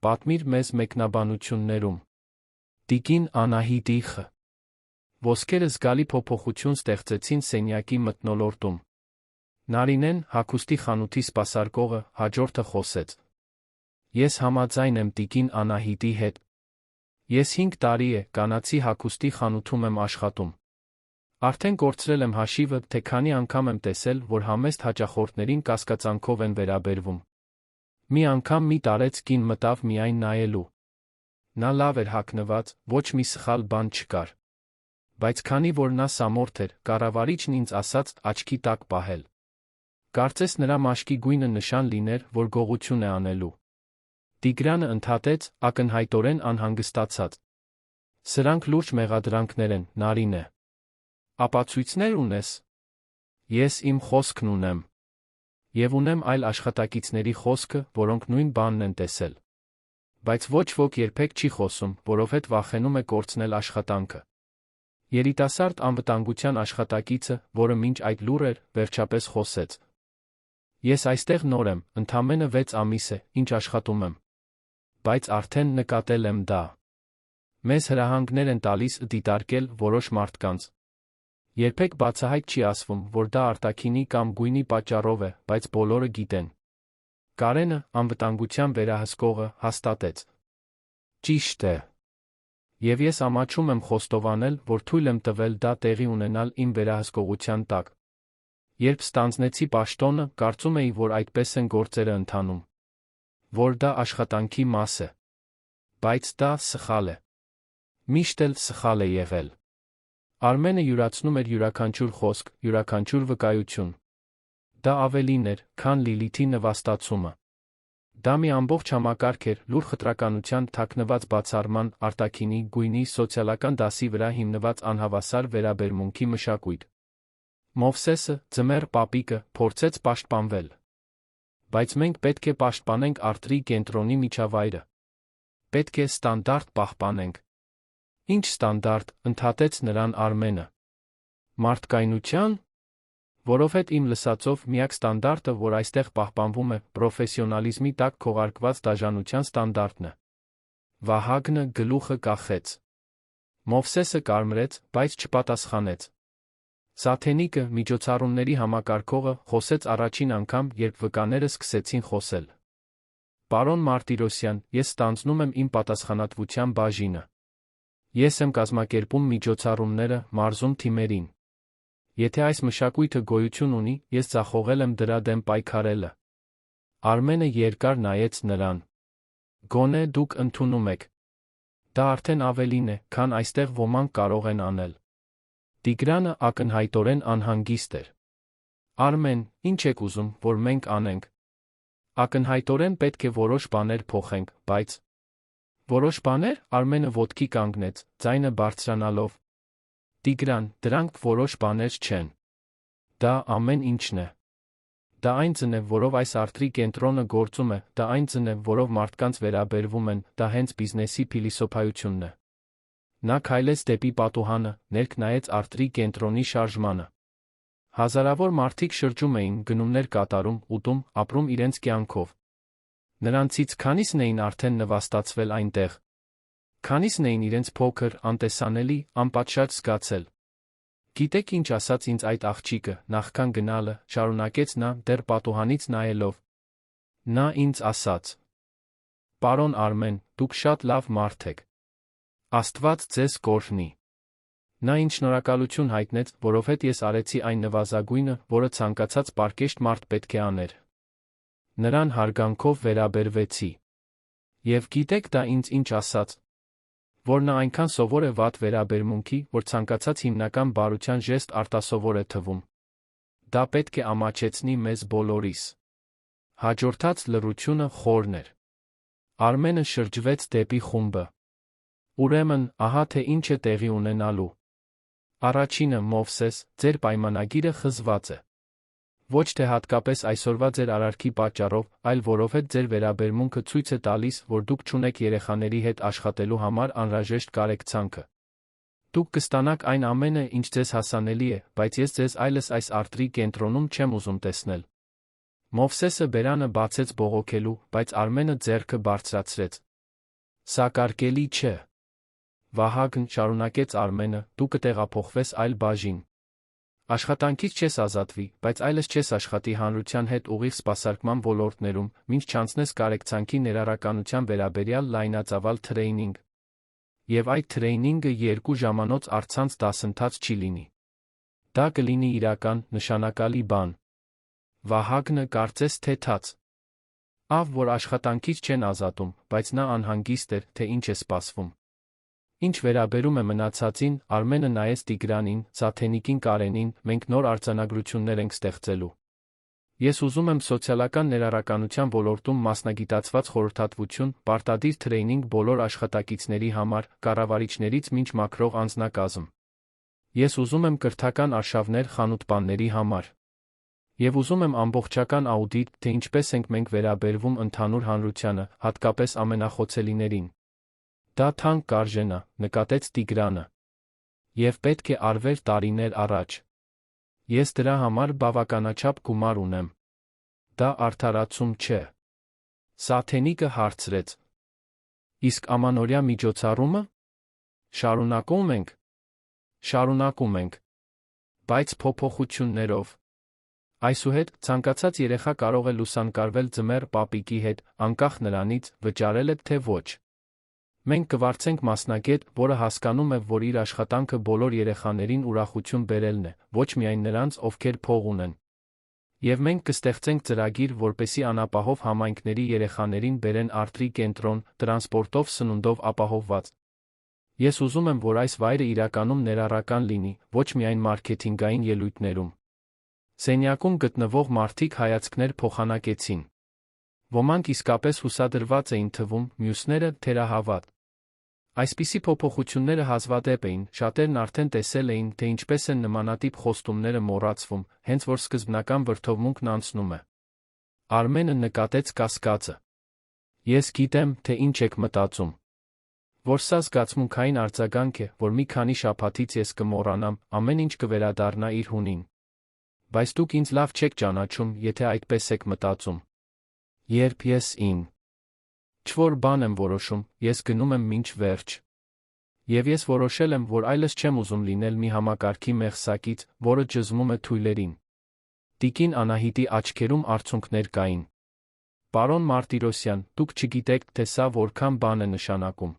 [SPEAKER 1] Պատմիր մեզ մեկնաբանություններում։ Տիկին Անահիտի Խ. ոսկերը զգալի փոփոխություն ստեղծեցին սենյակի մթնոլորտում։ Նարինեն, հագուստի խանութի սպասարկողը, հաջորդը խոսեց։ Ես համաձայն եմ տիկին Անահիտի հետ։ Ես 5 տարի է կանացի հագուստի խանութում եմ աշխատում։ Արդեն կորցրել եմ հաշիվը, թե քանի անգամ եմ տեսել, որ համեստ հաճախորդներին կասկածանքով են վերաբերվում։ Մի անգամ մի տարեց կին մտավ միայն նայելու։ Նա լավ էր հագնված, ոչ մի սխալ բան չկար։ Բայց քանի որ նա սամորթ էր, կառավարիչն ինձ ասաց աչքի տակ պահել։ Կարծես նրա մաշկի գույնը նշան լիներ, որ գողություն է անելու։ Տիգրանը ընդհատեց, ակնհայտորեն անհանգստացած։ Սրանք լուրջ մեղադրանքներ են, Նարինե։ Ապացույցներ ունես։ Ես իմ խոսքն ունեմ։ Եվ ունեմ այլ աշխատակիցների խոսքը, որոնք նույն բանն են տեսել։ Բայց ոչ ոք երբեք չի խոսում, որովհետև վախենում է կորցնել աշխատանքը։ Երիտասարդ անվտանգության աշխատակիցը, որը մինչ այդ լուր էր, վերջապես խոսեց։ Ես այստեղ նոր եմ, ընդամենը 6 ամիս է, ինչ աշխատում եմ։ Բայց արդեն նկատել եմ դա։ Մեզ հրահանգներ են տալիս դիտարկել որոշ մարդկանց։ Երբեք բացահայտ չի ասվում, որ դա արտաքինի կամ գույնի պատճառով է, բայց բոլորը գիտեն։ Կարենը, անվտանգության վերահսկողը, հաստատեց։ Ճիշտ է։ Եվ ես ամաչում եմ խոստովանել, որ թույլ եմ տվել դա տեղի ունենալ իմ վերահսկողության տակ։ Երբ ստանձնեցի պաշտոնը, կարծում էի, որ այդպես են գործերը ընթանում։ Որ դա աշխատանքի մաս է։ Բայց դա սխալ է։ Միշտ էլ սխալ է եղել։ Արմենը յուրացնում էր յուրաքանչյուր խոսք, յուրաքանչյուր վկայություն։ Դա ավելին էր, քան Լիլիթի նվաստացումը։ Դա մի ամբողջ համակարգ էր, լուր խտրականության, թաքնված բացառման, արտաքինի, գույնի, սոցիալական դասի վրա հիմնված անհավասար վերաբերմունքի մշակույթ։ Մովսեսը, ձմեռ պապիկը, փորձեց պաշտպանվել։ Բայց մենք պետք է պաշտպանենք արտրի կենտրոնի միջավայրը։ Պետք է ստանդարտ պահպանենք։ Ինչ ստանդարտ, ընդհատեց նրան Արմենը։ Մարդկայնության։ Որովհետև իմ լսածով միակ ստանդարտը, որ այստեղ պահպանվում է, պրոֆեսիոնալիզմի տակ քողարկված դաժանության ստանդարտն է։ Վահագնը գլուխը կախեց։ Մովսեսը կարմրեց, բայց չպատասխանեց։ Սաթենիկը, միջոցառումների համակարգողը, խոսեց առաջին անգամ, երբ վկաները սկսեցին խոսել։ Պարոն Մարտիրոսյան, ես ստանձնում եմ իմ պատասխանատվության բաժինը։ Ես եմ կազմակերպում միջոցառումները, մարզում թիմերին։ Եթե այս մշակույթը գոյություն ունի, ես ձախողել եմ դրա դեմ պայքարելը։ Արմենը երկար նայեց նրան։ Գոնե դուք ընդունում եք։ Դա արդեն ավելին է, քան այստեղ ոմանք կարող են անել։ Տիգրանը ակնհայտորեն անհանգիստ էր։ Արմեն, ինչ եք ուզում, որ մենք անենք։ Ակնհայտորեն պետք է որոշ բաներ փոխենք, բայց… Որոշ բաներ, Արմենը ոտքի կանգնեց, ձայնը բարձրանալով։ Տիգրան, դրանք որոշ բաներ չեն։ Դա ամեն ինչն է։ Դա այն ձն է, որով այս արտրի կենտրոնը գործում է, դա այն ձն է, որով մարդկանց վերաբերվում են, դա հենց բիզնեսի փիլիսոփայությունն է։ Նա քայլեց դեպի պատուհանը, ներք նայեց արտրի կենտրոնի շարժմանը։ Հազարավոր մարդիկ շրջում էին, գնումներ կատարում, ուտում, ապրում իրենց կյանքով։ Նրանցից քանիսն էին արդեն նվաստացվել այնտեղ։ Քանիսն էին իրենց փոքր, անտեսանելի, անպատշաճ զգացել։ Գիտեք ինչ ասաց ինձ այդ աղջիկը, նախքան գնալը, շարունակեց նա, դեռ պատուհանից նայելով։ Նա ինձ ասաց. «Պարոն Արմեն, դուք շատ լավ մարդ եք։ Աստված ձեզ կօրհնի»։ Նա ինձ շնորհակալություն հայտնեց, որովհետև ես արեցի այն նվազագույնը, որը ցանկացած պարկեշտ մարդ պետք է աներ։ Նրան հարգանքով վերաբերվեցի։ Եվ գիտեք դա ինձ ինչ ասաց, որ նա այնքան սովոր է վատ վերաբերմունքի, որ ցանկացած հիմնական բարության ժեստ արտասովոր է թվում։ Դա պետք է ամաչեցնի մեզ բոլորիս։ Հաջորդած լռությունը խորն էր։ Արմենը շրջվեց դեպի խումբը։ Ուրեմն, ահա թե ինչ է տեղի ունենալու։ Առաջինը, Մովսես, ձեր պայմանագիրը խզված է։ Ոչ թե հատկապես այսօրվա ձեր արարքի պատճառով, այլ որովհետև ձեր վերաբերմունքը ցույց է տալիս, որ դուք չունեք երեխաների հետ աշխատելու համար անհրաժեշտ կարեկցանքը։ Դուք կստանաք այն ամենը, ինչ ձեզ հասանելի է, բայց ես ձեզ այլս այս արտրի կենտրոնում չեմ ուզում տեսնել։ Մովսեսը բերանը բացեց բողոքելու, բայց Արմենը ձեռքը բարձրացրեց։ Սա կարգելի չէ։ Վահագն, շարունակեց Արմենը, դու կտեղափոխվես այլ բաժին։ Աշխատանքից չես ազատվի, բայց այլս չես աշխատի հանրության հետ ուղիղ սպասարկման ոլորտներում, մինչ չանցնես կարեկցանքի ներառականության վերաբերյալ լայնածավալ թրեյնինգ։ Եվ այդ թրեյնինգը 2 ժամանոց առցանց դասընթաց չի լինի։ Դա կլինի իրական, նշանակալի բան։ Վահագնը կարծես թեթաց։ Ավ, որ աշխատանքից չեն ազատում, բայց նա անհանգիստ էր, թե ինչ է սպասվում։ Ինչ վերաբերում է մնացածին, Արմենը նայեց Տիգրանին, Սաթենիկին, Կարենին, մենք նոր արձանագրություններ ենք ստեղծելու։ Ես ուզում եմ սոցիալական ներառականության ոլորտում մասնագիտացված խորհրդատվություն, պարտադիր թրեյնինգ բոլոր աշխատակիցների համար, կառավարիչներից մինչ մաքրող անձնակազմ։ Ես ուզում եմ կրթական արշավներ խանութպանների համար։ Եվ ուզում եմ ամբողջական աուդիտ, թե ինչպես ենք մենք վերաբերվում ընդհանուր հանրությանը, հատկապես ամենախոցելիներին։ Դա թանկ կարժենա, նկատեց Տիգրանը։ Եվ պետք է արվեր տարիներ առաջ։ Ես դրա համար բավականաչափ գումար ունեմ։ Դա արդարացում չէ։ Սաթենիկը հարցրեց. Իսկ ամանորյա միջոցառումը։ Շարունակում ենք։ Շարունակում ենք։ Բայց փոփոխություններով։ Այսուհետ, ցանկացած երեխա կարող է լուսանկարվել ձմեռ պապիկի հետ, անկախ նրանից, վճարել է թե ոչ։ Մենք կվարձենք մասնագետ, որը հասկանում է, որ իր աշխատանքը բոլոր երեխաներին ուրախություն բերելն է, ոչ միայն նրանց, ովքեր փող ունեն։ Եվ մենք կստեղծենք ծրագիր, որպեսզի անապահով համայնքների երեխաներին բերեն արտրի կենտրոն, տրանսպորտով, սնունդով ապահովված։ Ես ուզում եմ, որ այս վայրը իրականում ներառական լինի, ոչ միայն մարքեթինգային ելույթներում։ Սենյակում գտնվող մարդիկ հայացքներ փոխանակեցին։ Ոմանք իսկապես հուսադրված էին թվում, մյուսները՝ թերահավատ։ Այսպիսի փոփոխությունները հազվադեպ էին, շատերն արդեն տեսել էին, թե ինչպես են նմանատիպ խոստումները մոռացվում, հենց որ սկզբնական վրդովմունքն անցնում է։ Արմենը նկատեց կասկածը։ Ես գիտեմ, թե ինչ եք մտածում։ Որ սա զգացմունքային արձագանք է, որ մի քանի շաբաթից ես կմոռանամ, ամեն ինչ կվերադառնա իր հունին։ Բայց դուք ինձ լավ չեք ճանաչում, եթե այդպես եք մտածում։ Երբ ես ինչ-որ բան եմ որոշում, ես գնում եմ մինչ վերջ։ Եվ ես որոշել եմ, որ այլս չեմ ուզում լինել մի համակարգի մեղսակից, որը ջզմում է թույլերին։ Տիկին Անահիտի աչքերում արցունքներ կային։ Պարոն Մարտիրոսյան, դուք չգիտեք, թե սա որքան բան է նշանակում։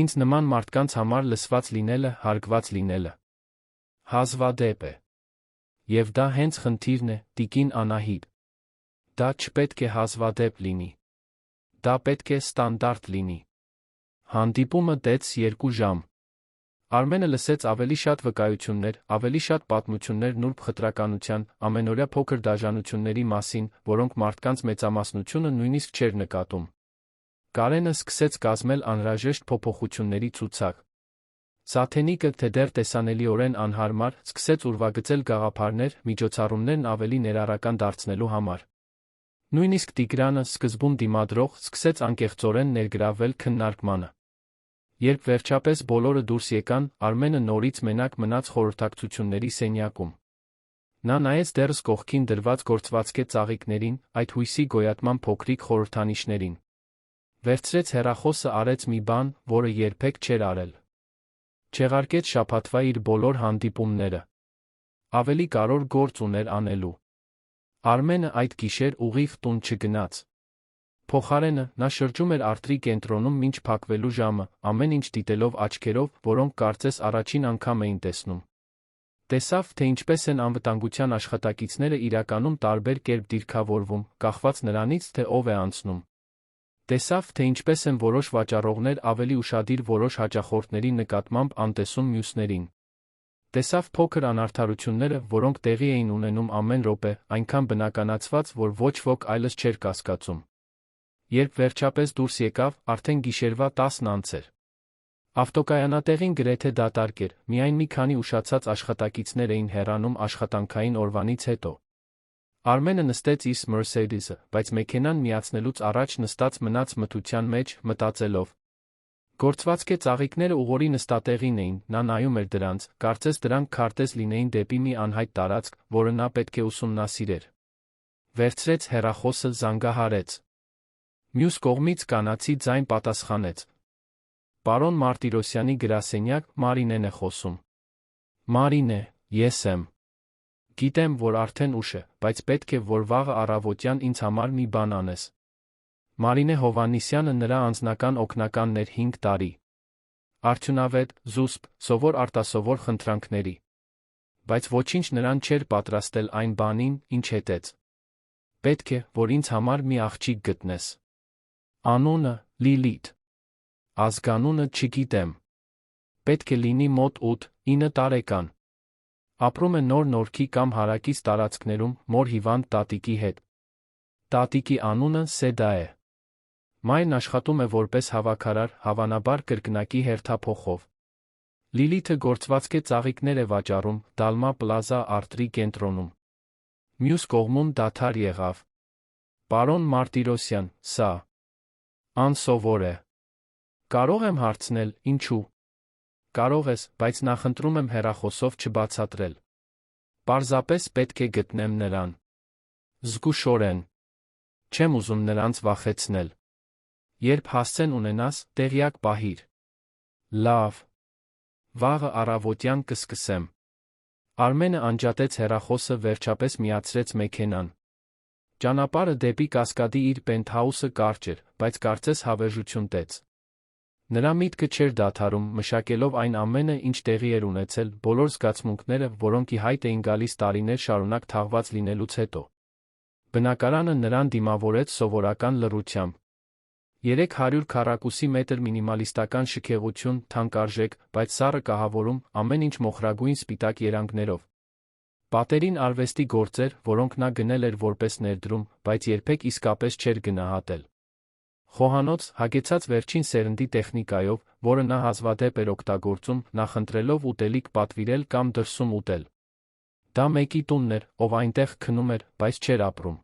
[SPEAKER 1] Ինձ նման մարդկանց համար լսված լինելը, հարգված լինելը հազվադեպ է։ Եվ դա հենց խնդիրն է, տիկին Անահիտ։ Դա չպետք է հազվադեպ լինի։ Դա պետք է ստանդարտ լինի։ Հանդիպումը տեց 2 ժամ։ Արմենը լսեց ավելի շատ վկայություններ, ավելի շատ պատմություններ նուրբ խտրականության, ամենօրյա փոքր դաժանությունների մասին, որոնք մարդկանց մեծամասնությունը նույնիսկ չէր նկատում։ Կարենը սկսեց կազմել անհրաժեշտ փոփոխությունների ցուցակ։ Սաթենիկը, թե դեռ տեսանելիորեն անհարմար, սկսեց ուրվագծել գաղափարներ, միջոցառումներն ավելի ներառական դարձնելու համար։ Նույնիսկ Տիգրանը, սկզբում դիմադրող, սկսեց անկեղծորեն ներգրավվել քննարկմանը։ Երբ վերջապես բոլորը դուրս եկան, Արմենը նորից մենակ մնաց խորհրդակցությունների սենյակում։ Նա նայեց դեռս կողքին դրված գործվածքե ծաղիկներին, այդ հույսի գոյատման փոքրիկ խորհրդանիշներին։ Վերցրեց հեռախոսը, արեց մի բան, որը երբեք չէր արել։ Չեղարկեց շաբաթվա իր բոլոր հանդիպումները։ Ավելի կարևոր գործ ուներ անելու։ Արմենը այդ գիշեր ուղիղ տուն չգնաց։ Փոխարենը, նա շրջում էր արթրի կենտրոնում մինչ փակվելու ժամը, ամեն ինչ դիտելով աչքերով, որոնք կարծես առաջին անգամ էին տեսնում։ Տեսավ, թե ինչպես են անվտանգության աշխատակիցները իրականում տարբեր կերպ դիրքավորվում, կախված նրանից, թե ով է անցնում։ Տեսավ, թե ինչպես են որոշ վաճառողներ ավելի ուշադիր որոշ հաճախորդների նկատմամբ անտեսում մյուսներին։ Տեսավ փոքր անարդարությունները, որոնք տեղի էին ունենում ամեն րոպե, այնքան բնականացված, որ ոչ ոք այլս չէր կասկածում։ Երբ վերջապես դուրս եկավ, արդեն գիշերվա 10-ն անց էր։ Ավտոկայանատեղին գրեթե դատարկ էր, միայն մի քանի ուշացած աշխատակիցներ էին հեռանում աշխատանքային օրվանից հետո։ Արմենը նստեց իր Mercedes-ը, բայց մեքենան միացնելուց առաջ նստած մնաց մթության մեջ, մտածելով. Գործվածքե ծաղիկները ուղղորի նստատեղին էին, նա նայում էր դրանց, կարծես դրանք քարտեզ լինեին դեպի մի անհայտ տարածք, որը նա պետք է ուսումնասիրեր։ Վերցրեց հեռախոսը, զանգահարեց։ Մյուս կողմից կանացի ձայն պատասխանեց. Պարոն Մարտիրոսյանի գրասենյակ, Մարինեն է խոսում։ Մարինե, ես եմ։ Գիտեմ, որ արդեն ուշ է, բայց պետք է, որ վաղը առավոտյան ինձ համար մի բան անես։ Մարինե Հովհաննիսյանը նրա անձնական օգնականն էր 5 տարի։ Արդյունավետ, զուսպ, սովոր արտասովոր խնդրանքների։ Բայց ոչինչ նրան չէր պատրաստել այն բանին, ինչ հետեց։ Պետք է, որ ինձ համար մի աղջիկ գտնես։ Անունը՝ Լիլիթ։ Ազգանունը չգիտեմ։ Պետք է լինի մոտ 8-9 տարեկան։ Ապրում է Նոր Նորքի կամ հարակից տարածքներում, մոր հիվանդ տատիկի հետ։ Տատիկի անունը Սեդա է։ Մայրն աշխատում է որպես հավաքարար, հավանաբար կրկնակի հերթափոխով։ Լիլիթը գործվածքե ծաղիկներ է վաճառում Դալմա Պլազա արթրի կենտրոնում։ Մյուս կողմում դադար եղավ։ Պարոն Մարտիրոսյան, սա անսովոր է։ Կարող եմ հարցնել, ինչու։ Կարող ես, բայց նախընտրում եմ հեռախոսով չբացատրել։ Պարզապես պետք է գտնեմ նրան։ Զգուշորեն։ Չեմ ուզում նրանց վախեցնել։ Երբ հասցեն ունենաս, տեղյակ պահիր։ Լավ։ Վաղը առավոտյան կսկսեմ։ Արմենը անջատեց հեռախոսը, վերջապես միացրեց մեքենան։ Ճանապարհը դեպի Կասկադի իր պենթհաուսը կարճ էր, բայց կարծես հավերժություն տեց։ Նրա միտքը չէր դադարում, մշակելով այն ամենը, ինչ տեղի էր ունեցել, բոլոր զգացմունքները, որոնք ի հայտ էին գալիս տարիներ շարունակ թաղված լինելուց հետո։ Բնակարանը նրան դիմավորեց սովորական լռությամբ։ 300 քառակուսի մետր մինիմալիստական շքեղություն, թանկարժեք, բայց սառը կահավորում, ամեն ինչ մոխրագույն սպիտակ երանգներով։ Պատերին արվեստի գործեր, որոնք նա գնել էր որպես ներդրում, բայց երբեք իսկապես չէր գնահատել։ Խոհանոց, հագեցած վերջին սերնդի տեխնիկայով, որը նա հազվադեպ էր օգտագործում, նախընտրելով ուտելիք պատվիրել կամ դրսում ուտել։ Դա մեկի տունն էր, ով այնտեղ քնում էր, բայց չէր ապրում։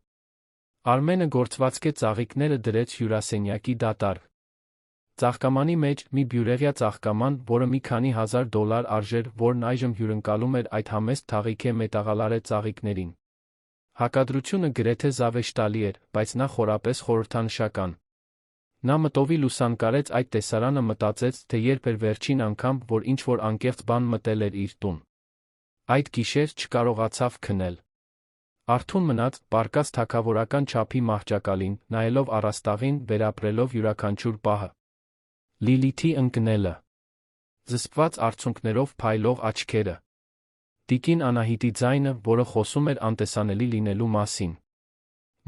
[SPEAKER 1] Արմենը գործվածքե ծաղիկները դրեց հյուրասենյակի դատարկ։ Ծաղկամանի մեջ մի բյուրեղյա ծաղկաման, որը մի քանի $1000 արժեր, որն այժմ հյուրընկալում էր այդ համեստ թաղիքե մետաղալարե ծաղիկներին։ Հակադրությունը գրեթե զավեշտալի էր, բայց նա խորապես խորհրդանշական։ Նա մտովի լուսանկարեց այդ տեսարանը, մտածեց, թե երբ էր վերջին անգամ, որ ինչ-որ անկեղծ բան մտել էր իր տուն։ Այդ գիշեր չկարողացավ քնել։ Արթուն մնաց, պառկած թագավորական չափի մահճակալին, նայելով առաստաղին, վերապրելով յուրաքանչյուր պահը։ Լիլիթի ընկնելը։ Զսպված արցունքներով փայլող աչքերը։ Տիկին Անահիտի ձայնը, որը խոսում էր անտեսանելի լինելու մասին։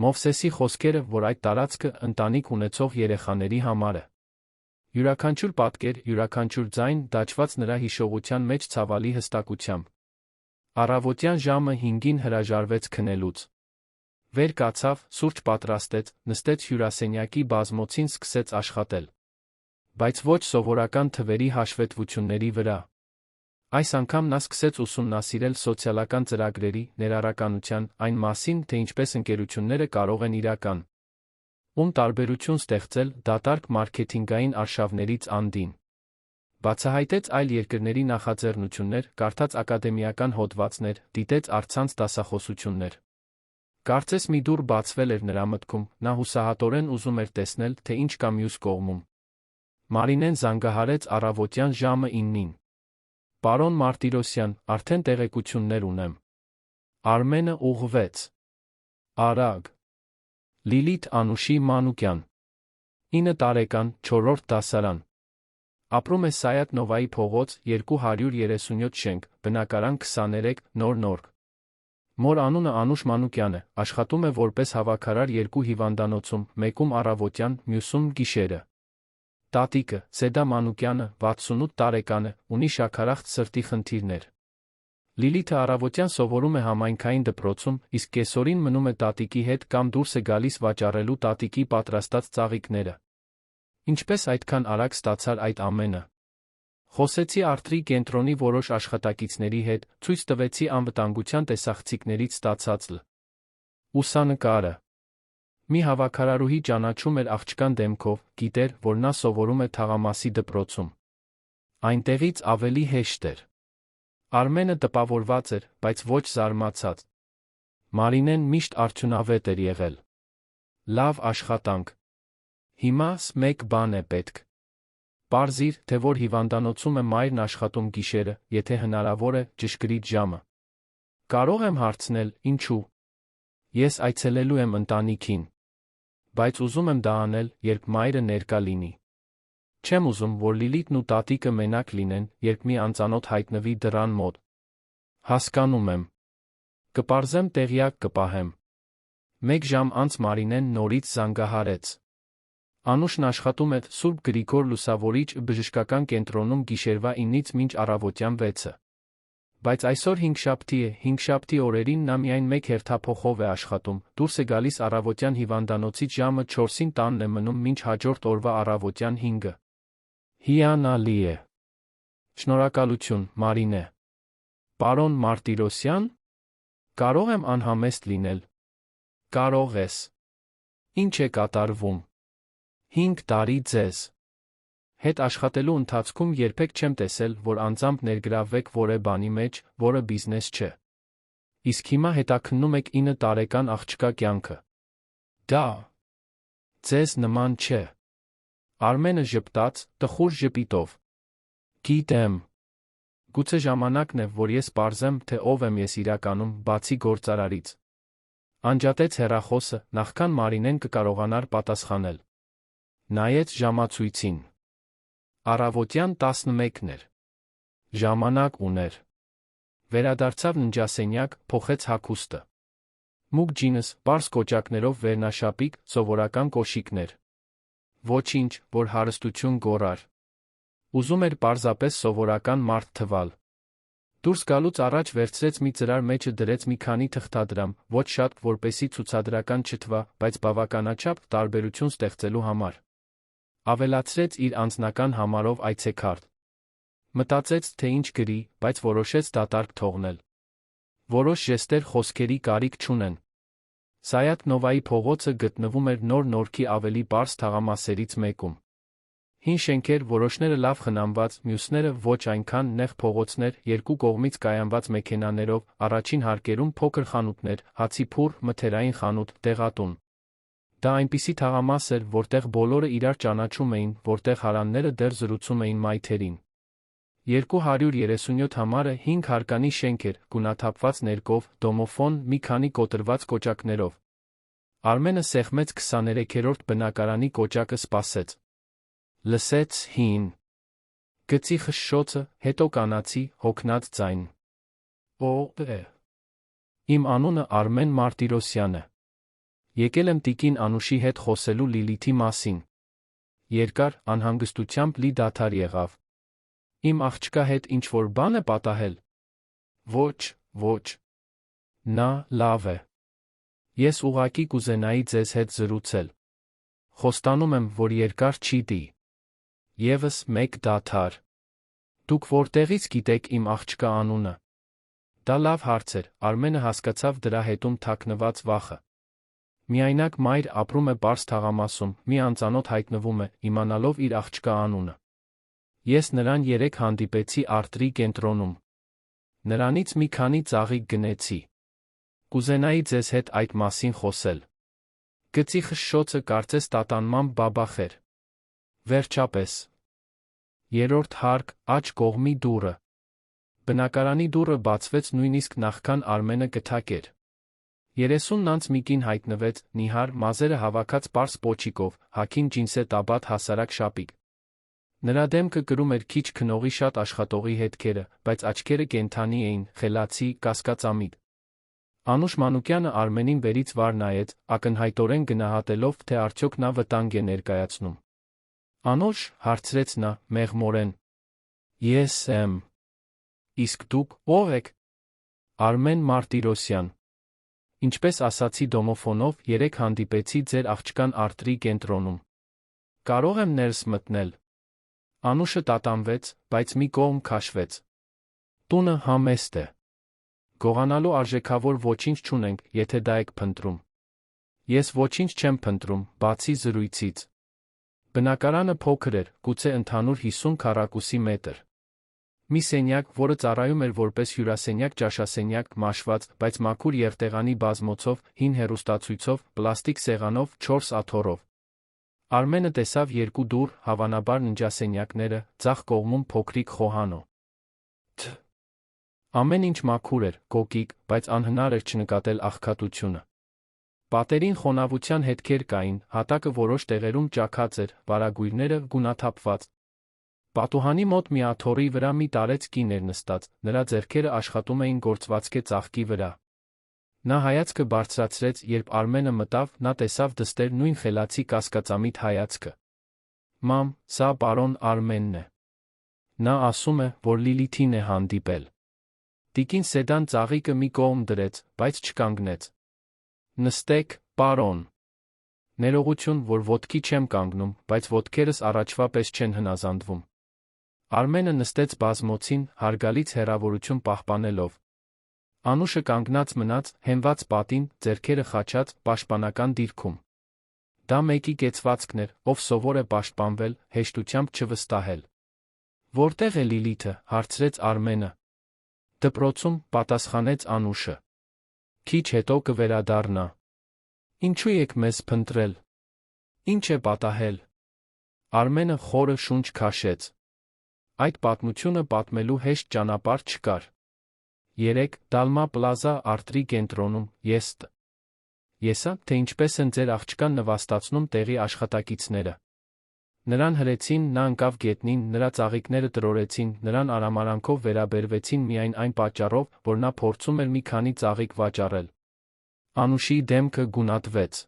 [SPEAKER 1] Մովսեսի խոսքերը, որ այդ տարածքը ընտանիք ունեցող երեխաների համար է։ Յուրաքանչյուր պատկեր, յուրաքանչյուր ձայն դաջված նրա հիշողության մեջ ցավալի հստակությամբ։ Առավոտյան ժամը 5-ին հրաժարվեց քնելուց։ Վեր կացավ, սուրճ պատրաստեց, նստեց հյուրասենյակի բազմոցին, սկսեց աշխատել։ Բայց ոչ սովորական թվերի հաշվետվությունների վրա։ Այս անգամ նա սկսեց ուսումնասիրել սոցիալական ծրագրերի, ներառականության, այն մասին, թե ինչպես ընկերությունները կարող են իրական տարբերություն ստեղծել դատարկ մարքեթինգային արշավներից անդին։ Բացահայտեց այլ երկրների նախաձեռնություններ, կարդաց ակադեմիական հոդվածներ, դիտեց առցանց դասախոսություններ։ Կարծես մի դուռ բացվել էր նրա մտքում, նա հուսահատորեն ուզում էր տեսնել, թե ինչ կա մյուս կողմում։ Մարինեն զանգահարեց առավոտյան ժամը 9-ին։ Պարոն Մարտիրոսյան, արդեն տեղեկություններ ունեմ։ Արմենը ուղղվեց։ Արագ։ Լիլիթ Անուշի Մանուկյան, 9 տարեկան, 4-րդ դասարան։ Ապրում է Սայաթ Նովայի փողոց 237 շենք, բնակարան 23, Նոր Նորք։ Մոր անունը Անուշ Մանուկյան է, աշխատում է որպես հավաքարար 2 հիվանդանոցում, մեկում առավոտյան, մյուսում գիշերը։ Տատիկը, Սեդա Մանուկյանը, 68 տարեկան է, ունի շաքարախտ սրտի խնդիրներ։ Լիլիթը առավոտյան սովորում է համայնքային դպրոցում, իսկ կեսօրին մնում է տատիկի հետ կամ դուրս է գալիս վաճառելու տատիկի պատրաստած ծաղիկները։ Ինչպես այդքան արագ ստացար այդ ամենը։ Խոսեցի արթրի կենտրոնի որոշ աշխատակիցների հետ, ցույց տվեցի անվտանգության տեսախցիկներից ստացած լուսանկարը։ Մի հավաքարարուհի ճանաչում էր աղջկան դեմքով, գիտեր, որ նա սովորում է Թաղամասի դպրոցում։ Այնտեղից ավելի հեշտ էր։ Արմենը տպավորված էր, բայց ոչ զարմացած։ Մարինեն միշտ արդյունավետ էր եղել։ Լավ աշխատանք։ Հիմաս մեկ բան է պետք։ Պարզիր, թե որ հիվանդանոցում է մայրն աշխատում գիշերը, եթե հնարավոր է, ճշգրիտ ժամը։ Կարող եմ հարցնել, ինչու։ Ես այցելելու եմ ընտանիքին։ Բայց ուզում եմ դա անել, երբ մայրը ներկա լինի։ Չեմ ուզում, որ Լիլիթն ու տատիկը մենակ լինեն, երբ մի անծանոթ հայտնվի դռան մոտ։ Հասկանում եմ։ Կպարզեմ տեղյակ կպահեմ։ 1 ժամ անց Մարինեն նորից զանգահարեց։ Անուշն աշխատում է Սուրբ Գրիգոր Լուսավորիչ բժշկական կենտրոնում գիշերվա 9-ից մինչ առավոտյան 6-ը։ Բայց այսօր հինգշաբթի է, հինգշաբթի օրերին նա միայն 1 հերթափոխով է աշխատում, դուրս է գալիս առավոտյան հիվանդանոցից ժամը 4-ին տանն է մնում մինչ հաջորդ օրվա առավոտյան 5-ը։ Հիանալի է։ Շնորհակալություն, Մարինե։ Պարոն Մարտիրոսյան։ Կարող եմ անհամեստ լինել։ Կարող ես։ Ինչ է կատարվում։ 5 տարի ձեզ հետ աշխատելու ընթացքում երբեք չեմ տեսել, որ անձամբ ներգրավվեք որևէ բանի մեջ, որը բիզնես չէ։ Իսկ հիմա հետաքննում եք 9 տարեկան աղջկա կյանքը։ Դա ձեզ նման չէ։ Արմենը ժպտաց, տխուր ժպիտով։ Գիտեմ։ Գուցե ժամանակն է, որ ես պարզեմ, թե ով եմ ես իրականում, բացի գործարարից։ Անջատեց հեռախոսը, նախքան Մարինեն կկարողանար պատասխանել։ Նայեց ժամացույցին։ Առավոտյան 11-ն էր։ Ժամանակ ուներ։ Վերադարձավ ննջասենյակ, փոխեց հագուստը։ Մուգ ջինս, պարզ կոճակներով վերնաշապիկ, սովորական կոշիկներ։ Ոչինչ, որ հարստություն գոռար։ Ուզում էր պարզապես սովորական մարդ թվալ։ Դուրս գալուց առաջ վերցրեց մի ծրար մեջը դրեց մի քանի թղթադրամ, ոչ շատ, որպեսի ցուցադրական չթվա, բայց բավականաչափ տարբերություն ստեղծելու համար։ Ավելացրեց իր անձնական համարով այցեքարտ։ Մտածեց, թե ինչ գրի, բայց որոշեց դատարկ թողնել։ Որոշ ժեստեր խոսքերի կարիք չունեն։ Սայաթ Նովայի փողոցը գտնվում էր Նոր Նորքի ավելի պարզ թաղամասերից մեկում։ Հին շենքեր, որոշները լավ խնամված, մյուսները ոչ այնքան, նեղ փողոցներ, երկու կողմից կայանված մեքենաներով, առաջին հարկերում փոքր խանութներ, հացի փուռ, մթերային խանութ, դեղատուն։ Դա այնպիսի թաղամաս էր, որտեղ բոլորը իրար ճանաչում էին, որտեղ հարանները դեռ զրուցում էին մայթերին։ 237 համարը 5 հարկանի շենք էր, գունաթափված ներկով, դոմոֆոն, մի քանի կոտրված կոճակներով։ Արմենը սեղմեց 23-րդ բնակարանի կոճակը սպասեց։ Լսեց հին գծի խշշոցը, հետո կանացի, հոգնած ձայն։ Իմ անունը Արմեն Մարտիրոսյան է։ Եկել եմ տիկին Անուշի հետ խոսելու Լիլիթի մասին։ Երկար, անհանգստությամբ լի դադար եղավ։ Իմ աղջկա հետ ինչ-որ բան է պատահել։ Ոչ։ Նա լավ է։ Ես ուղղակի կուզենայի ձեզ հետ զրուցել։ Խոստանում եմ, որ երկար չի տի։ Եվս մեկ դադար։ Դուք որտեղից գիտեք իմ աղջկա անունը։ Դա լավ հարց էր, Արմենը հասկացավ դրա հետում թաքնված վախը։ Միայնակ մայր ապրում է պարզ թաղամասում, մի անծանոթ հայտնվում է, իմանալով իր աղջկա անունը։ Ես նրան երեկ հանդիպեցի արտրի կենտրոնում։ Նրանից մի քանի ծաղիկ գնեցի։ Կուզենայի ձեզ հետ այդ մասին խոսել։ Գծի խշշոցը կարծես տատանմամբ բաբախեր։ Վերջապես։ Երրորդ հարկ, աջ կողմի դուռը։ Բնակարանի դուռը բացվեց նույնիսկ նախքան Արմենը կթակեր։ 30-ն անց մի կին հայտնվեց, նիհար, մազերը հավաքած պարզ պոչիկով, հագին ջինսե տաբատ հասարակ շապիկ։ Նրա դեմքը կրում էր քիչ քնողի շատ աշխատողի հետքերը, բայց աչքերը կենդանի էին, խելացի, կասկածամիտ։ Անուշ Մանուկյանը Արմենին վերից վար նայեց, ակնհայտորեն գնահատելով, թե արդյոք նա վտանգ է ներկայացնում։ Անուշ, հարցրեց նա, մեղմորեն։ Ես եմ։ Իսկ դուք ո՞վ եք։ Արմեն Մարտիրոսյան։ Ինչպես ասացի դոմոֆոնով, երեկ հանդիպեցի ձեր աղջկան արտրի կենտրոնում։ Կարող եմ ներս մտնել։ Անուշը տատանվեց, բայց մի կողմ քաշվեց։ Տունը համեստ է։ Գողանալու արժեքավոր ոչինչ չունենք, եթե դա եք փնտրում։ Ես ոչինչ չեմ փնտրում, բացի զրույցից։ Բնակարանը փոքր էր, գուցե ընդհանուր 50 քառակուսի մետր։ Մի սենյակ, որը ծառայում էր որպես հյուրասենյակ, ճաշասենյակ, մաշված, բայց մաքուր երթեղանի բազմոցով, հին հեռուստացույցով, պլաստիկ սեղանով, 4 աթոռով։ Արմենը տեսավ երկու դուռ, հավանաբար ննջասենյակները, ձախ կողմում փոքրիկ խոհանո։ Ամեն ինչ մաքուր էր, կոկիկ, բայց անհնար էր չնկատել աղքատությունը։ Պատերին խոնավության հետքեր կային, հատակը որոշ տեղերում ճաքած էր, վարագույրները գունաթափված։ Պատուհանի մոտ մի աթոռի վրա մի տարեց կին էր նստած, նրա ձեռքերը աշխատում էին գործվածքը ծաղկի վրա։ Նա հայացքը բարձրացրեց, երբ Արմենը մտավ, նա տեսավ դստեր նույն խելացի կասկածամիտ հայացքը։ Մամ, սա պարոն Արմենն է։ Նա ասում է, որ Լիլիթին է հանդիպել։ Տիկին Սեդան ծաղիկը մի կողմ դրեց, բայց չկանգնեց։ Նստեք, պարոն։ Ներողություն, որ ոտքի չեմ կանգնում, բայց ոտքերս առաջվա պես չեն հնազանդվում։ Արմենը նստեց բազմոցին, հարգալից հեռավորություն պահպանելով։ Անուշը կանգնած մնաց, հենված պատին, ձեռքերը խաչած, պաշտպանական դիրքում։ Դա մեկի կեցվածքն էր, ով սովոր է պաշտպանվել, հեշտությամբ չվստահել։ Որտեղ է Լիլիթը, հարցրեց Արմենը։ Դպրոցում, պատասխանեց Անուշը։ Քիչ հետո կվերադառնա։ Ինչու եք մեզ փնտրել։ Ինչ է պատահել։ Արմենը խորը շունչ քաշեց։ Այդ պատմությունը պատմելու հեշտ ճանապարհ չկար։ Երեկ, Դալմա Պլազա արտրի կենտրոնում, Եսա, թե ինչպես են ձեր աղջկան նվաստացնում տեղի աշխատակիցները։ Նրան հրեցին, նա ընկավ գետնին, նրա ծաղիկները տրորեցին, նրան արամարանքով վերաբերվեցին միայն այն պատճառով, որ նա փորձում էր մի քանի ծաղիկ վաճառել։ Անուշի դեմքը գունատվեց։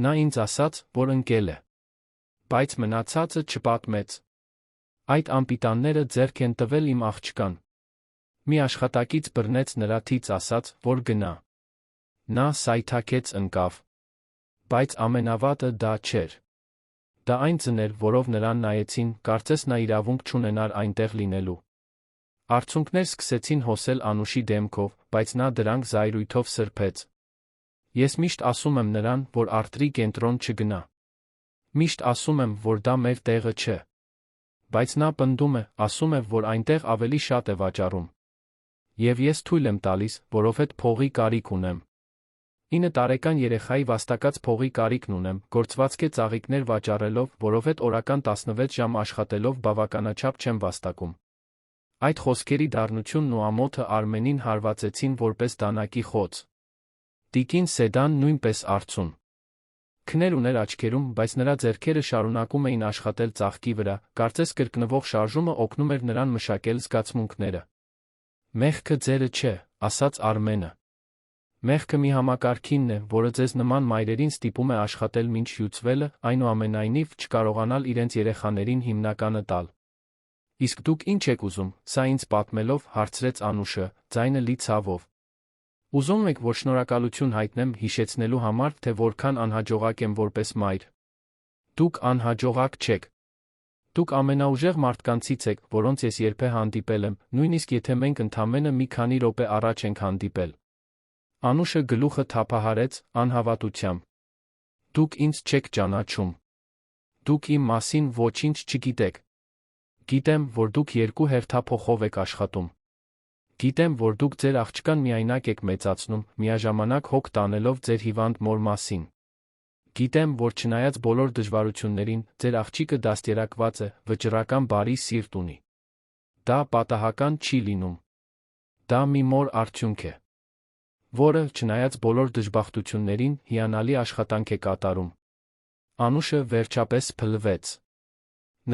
[SPEAKER 1] Նա ինձ ասաց, որ ընկել է։ Բայց մնացածը չպատմեց։ Այդ անպիտանները ձեռք են տվել իմ աղջկան։ Մի աշխատակից բռնեց նրա թից, ասաց, որ գնա։ Նա սայթաքեց, ընկավ։ Բայց ամենավատը դա չէր։ Դա այն ձն էր, որով նրան նայեցին, կարծես նա իրավունք չունենար այնտեղ լինելու։ Արցունքներ սկսեցին հոսել Անուշի դեմքով, բայց նա դրանք զայրույթով սրբեց։ Ես միշտ ասում եմ նրան, որ արտրի կենտրոն չգնա։ Միշտ ասում եմ, որ դա մեր տեղը չէ։ Բայց նա պնդում է, ասում է, որ այնտեղ ավելի շատ է վաճառում։ Եվ ես թույլ եմ տալիս, որովհետև փողի կարիք ունեմ։ 9 տարեկան երեխայի վաստակած փողի կարիքն ունեմ, գործվածքը ծաղիկներ վաճառելով, որովհետև օրական 16 ժամ աշխատելով բավականաչափ չեմ վաստակում։ Այդ խոսքերի դառնությունն ու ամոթը Արմենին հարվածեցին որպես դանակի խոց։ Տիկին Սեդան նույնպես արցուն։ Քներ ուներ աչքերում, բայց նրա ձեռքերը շարունակում էին աշխատել ծաղկի վրա, կարծես կրկնվող շարժումը օգնում էր նրան մշակել զգացմունքները։ Մեղքը ձերը չէ, ասաց Արմենը։ Մեղքը մի համակարգինն է, որը ձեզ նման մայրերին ստիպում է աշխատել մինչ հյուծվելը, այնուամենայնիվ չկարողանալ իրենց երեխաներին հիմնականը տալ։ Իսկ դուք ինչ եք ուզում, սա ինձ պատմելով, հարցրեց Անուշը, ձայնը լի ցավով։ Ուզում եք, որ շնորհակալություն հայտնեմ, հիշեցնելու համար, թե որքան անհաջողակ եմ որպես մայր։ Դուք անհաջողակ չեք։ Դուք ամենաուժեղ մարդկանցից եք, որոնց ես երբեք հանդիպել եմ, նույնիսկ եթե մենք ընդամենը մի քանի րոպե առաջ ենք հանդիպել։ Անուշը գլուխը թափահարեց, անհավատությամբ։ Դուք ինձ չեք ճանաչում։ Դուք իմ մասին ոչինչ չգիտեք։ Գիտեմ, որ դուք երկու հերթափոխով եք աշխատում։ Գիտեմ, որ դուք ձեր աղջկան միայնակ եք մեծացնում, միաժամանակ հոգ տանելով ձեր հիվանդ մոր մասին։ Գիտեմ, որ չնայած բոլոր դժվարություններին, ձեր աղջիկը դաստիարակված է, վճռական բարի սիրտ ունի։ Դա պատահական չի լինում։ Դա մի մոր արդյունք է, որը, չնայած բոլոր դժբախտություններին, հիանալի աշխատանք է կատարում։ Անուշը վերջապես փլվեց։